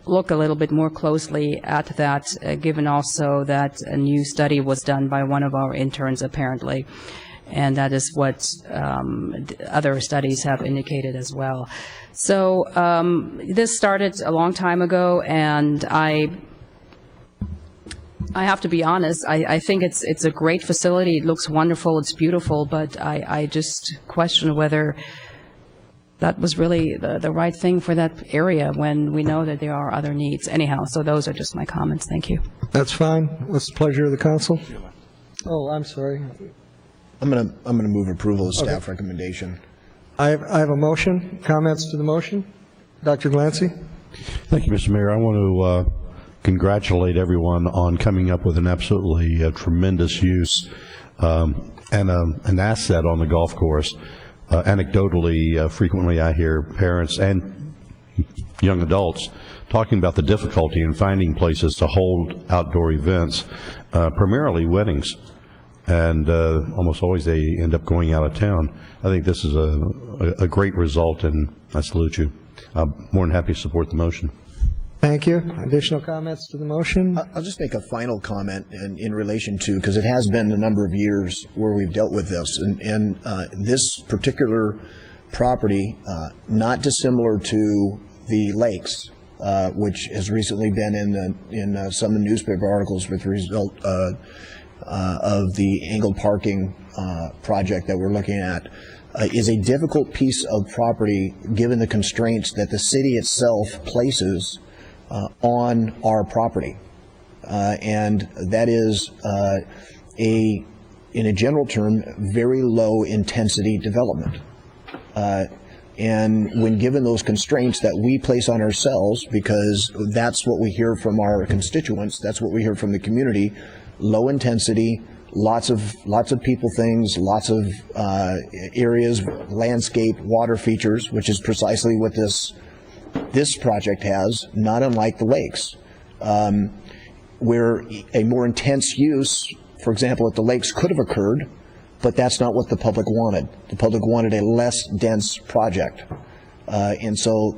look a little bit more closely at that, given also that a new study was done by one of our interns apparently, and that is what other studies have indicated as well. So this started a long time ago, and I have to be honest, I think it's a great facility. It looks wonderful, it's beautiful, but I just question whether that was really the right thing for that area when we know that there are other needs. Anyhow, so those are just my comments. Thank you. That's fine. What's the pleasure of the council? Oh, I'm sorry. I'm gonna move approval of staff recommendation. I have a motion. Comments to the motion? Dr. Glancy? Thank you, Mr. Mayor. I want to congratulate everyone on coming up with an absolutely tremendous use and an asset on the golf course. Anecdotally, frequently I hear parents and young adults talking about the difficulty in finding places to hold outdoor events, primarily weddings, and almost always they end up going out of town. I think this is a great result, and I salute you. I'm more than happy to support the motion. Thank you. Additional comments to the motion? I'll just make a final comment in relation to, because it has been a number of years where we've dealt with this, and this particular property, not dissimilar to the lakes, which has recently been in some newspaper articles with the result of the angled parking project that we're looking at, is a difficult piece of property given the constraints that the city itself places on our property, and that is in a general term, very low intensity development. And when given those constraints that we place on ourselves, because that's what we hear from our constituents, that's what we hear from the community, low intensity, lots of people things, lots of areas, landscape, water features, which is precisely what this project has, not unlike the lakes, where a more intense use, for example, at the lakes could have occurred, but that's not what the public wanted. The public wanted a less dense project. And so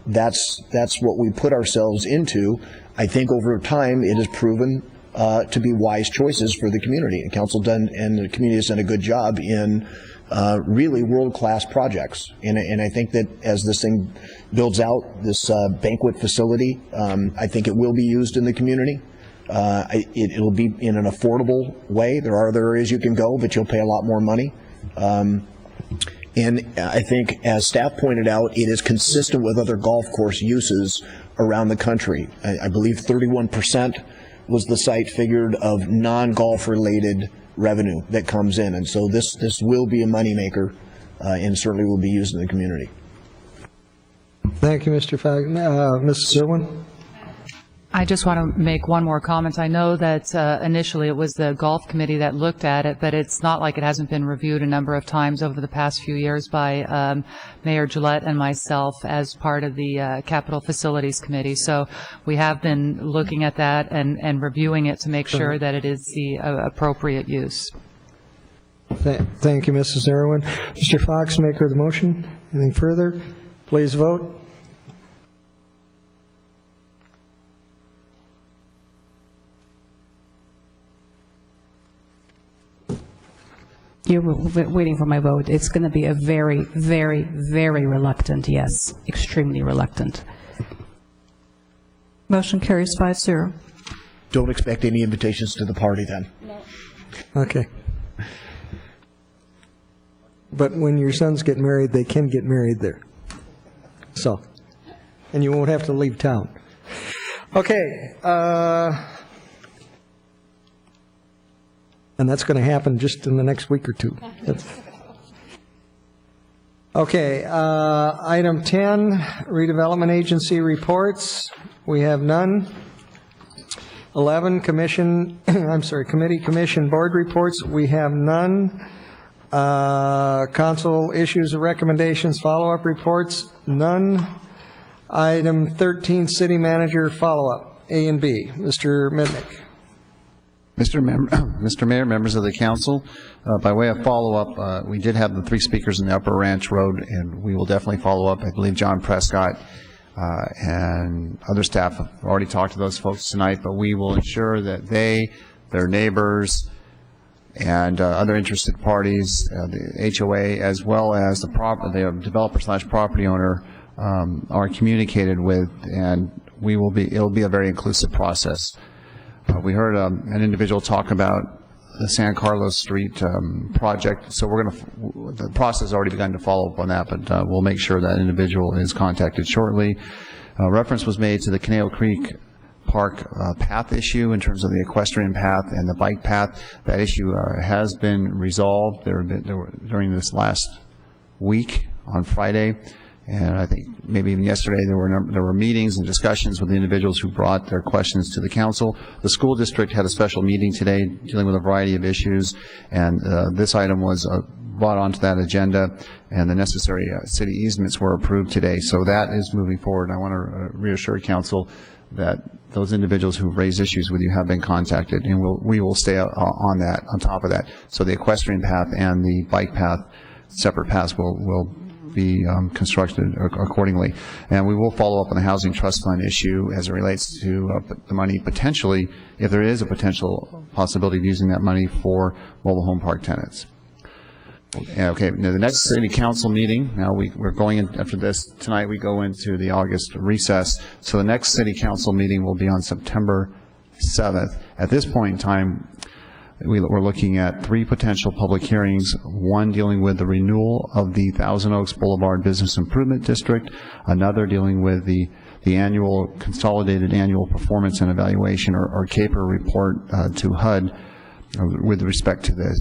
that's what we put ourselves into. I think over time it has proven to be wise choices for the community. And and the community has done a good job in really world-class projects. And I think that as this thing builds out, this banquet facility, I think it will be used in the community. It'll be in an affordable way. There are other areas you can go, but you'll pay a lot more money. And I think, as staff pointed out, it is consistent with other golf course uses around the country. I believe 31% was the site figured of non-golf related revenue that comes in, and so this will be a moneymaker, and certainly will be used in the community. Thank you, Mr. Fagin. Mrs. Irwin? I just want to make one more comment. I know that initially it was the golf committee that looked at it, but it's not like it hasn't been reviewed a number of times over the past few years by Mayor Gillette and myself as part of the Capital Facilities Committee. So we have been looking at that and reviewing it to make sure that it is the appropriate use. Thank you, Mrs. Irwin. Mr. Fox, maker of the motion. Anything further? Please vote. You're waiting for my vote. It's going to be a very, very, very reluctant yes. Extremely reluctant. Motion carries 5-0. Don't expect any invitations to the party then. Okay. but when your sons get married, they can get married there. So, and you won't have to leave town. Okay, and that's going to happen just in the next week or two. Okay, item 10, redevelopment agency reports. We have none. 11, committee commission board reports. We have none. Council issues and recommendations, follow-up reports. None. Item 13, city manager follow-up, A and B. Mr. Mitnick. Mr. Mayor, members of the council, by way of follow-up, we did have the 3 speakers in the Upper Ranch Road, and we will definitely follow up. I believe John Prescott and other staff have already talked to those folks tonight, but we will ensure that their neighbors, and other interested parties, the HOA, as well as the developer/property owner, are communicated with, and it'll be a very inclusive process. We heard an individual talk about the San Carlos Street project, so the process has already begun to follow up on that, but we'll make sure that individual is contacted shortly. Reference was made to the Conejo Creek Park path issue in terms of the equestrian path and the bike path. That issue has been resolved. During this last week on Friday, and I think maybe even yesterday there were meetings and discussions with the individuals who brought their questions to the council. The school district had a special meeting today dealing with a variety of issues, and this item was brought onto that agenda, and the necessary city easements were approved today. So that is moving forward. And I want to reassure council that those individuals who raised issues with you have been contacted, and we will stay on top of that. So the equestrian path and the bike path, separate paths, will be constructed accordingly. And we will follow up on the Housing Trust Fund issue as it relates to the money potentially, if there is a potential possibility of using that money for mobile home park tenants. Okay, now the next city council meeting, now we're going in, after this, tonight we go into the August recess, so the next city council meeting will be on September 7th. At this point in time, we're looking at 3 potential public hearings, one dealing with the renewal of the Thousand Oaks Boulevard Business Improvement District, another dealing with the annual consolidated annual performance and evaluation, or CAPER report to HUD with respect to the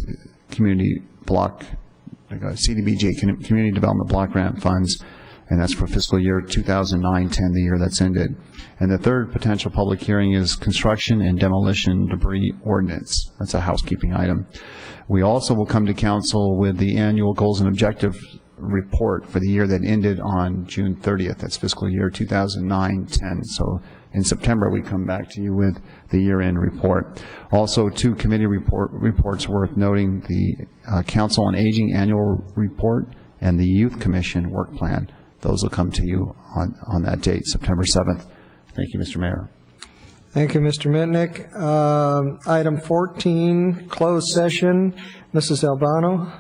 community block, CDBG, Community Development Block Grant Funds, and that's for fiscal year 2009-10, the year that's ended. And the third potential public hearing is construction and demolition debris ordinance. That's a housekeeping item. We also will come to council with the annual goals and objectives report for the year that ended on June 30th. That's fiscal year 2009-10. So in September, we come back to you with the year-end report. Also, 2 committee reports worth noting: the Council on Aging annual report and the Youth Commission work plan. Those will come to you on that date, September 7th. Thank you, Mr. Mayor. Thank you, Mr. Mitnick. Item 14, closed session. Mrs. Albano.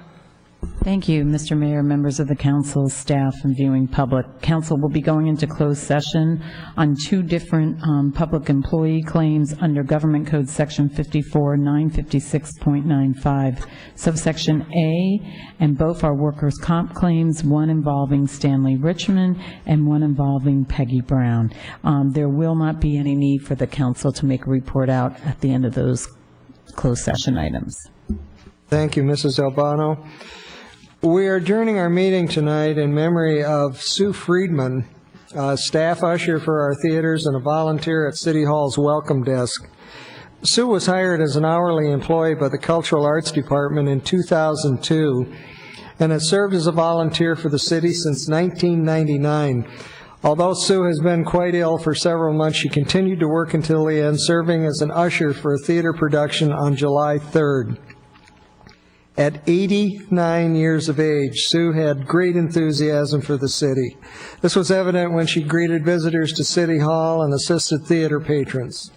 Thank you, Mr. Mayor, members of the council, staff, and viewing public. Council will be going into closed session on 2 different public employee claims under Government Code Section 54-956.95, subsection A, and both are workers' comp claims, one involving Stanley Richmond and one involving Peggy Brown. There will not be any need for the council to make a report out at the end of those closed session items. Thank you, Mrs. Albano. We are adjourning our meeting tonight in memory of Sue Friedman, staff usher for our theaters and a volunteer at City Hall's welcome desk. Sue was hired as an hourly employee by the Cultural Arts Department in 2002 and has served as a volunteer for the city since 1999. Although Sue has been quite ill for several months, she continued to work until the end, serving as an usher for a theater production on July 3rd. At 89 years of age, Sue had great enthusiasm for the city. This was evident when she greeted visitors to City Hall and assisted theater patrons.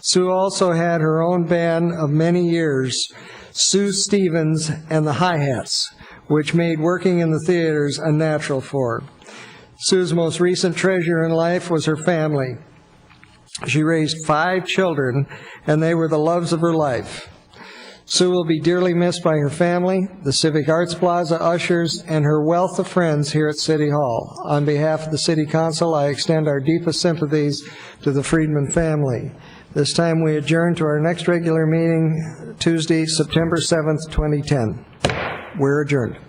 Sue also had her own band of many years, Sue Stevens and the Hi-Hats, which made working in the theaters a natural for her. Sue's most recent treasure in life was her family. She raised 5 children, and they were the loves of her life. Sue will be dearly missed by her family, the Civic Arts Plaza ushers, and her wealth of friends here at City Hall. On behalf of the City Council, I extend our deepest sympathies to the Friedman family. This time we adjourn to our next regular meeting, Tuesday, September 7th, 2010. We're adjourned.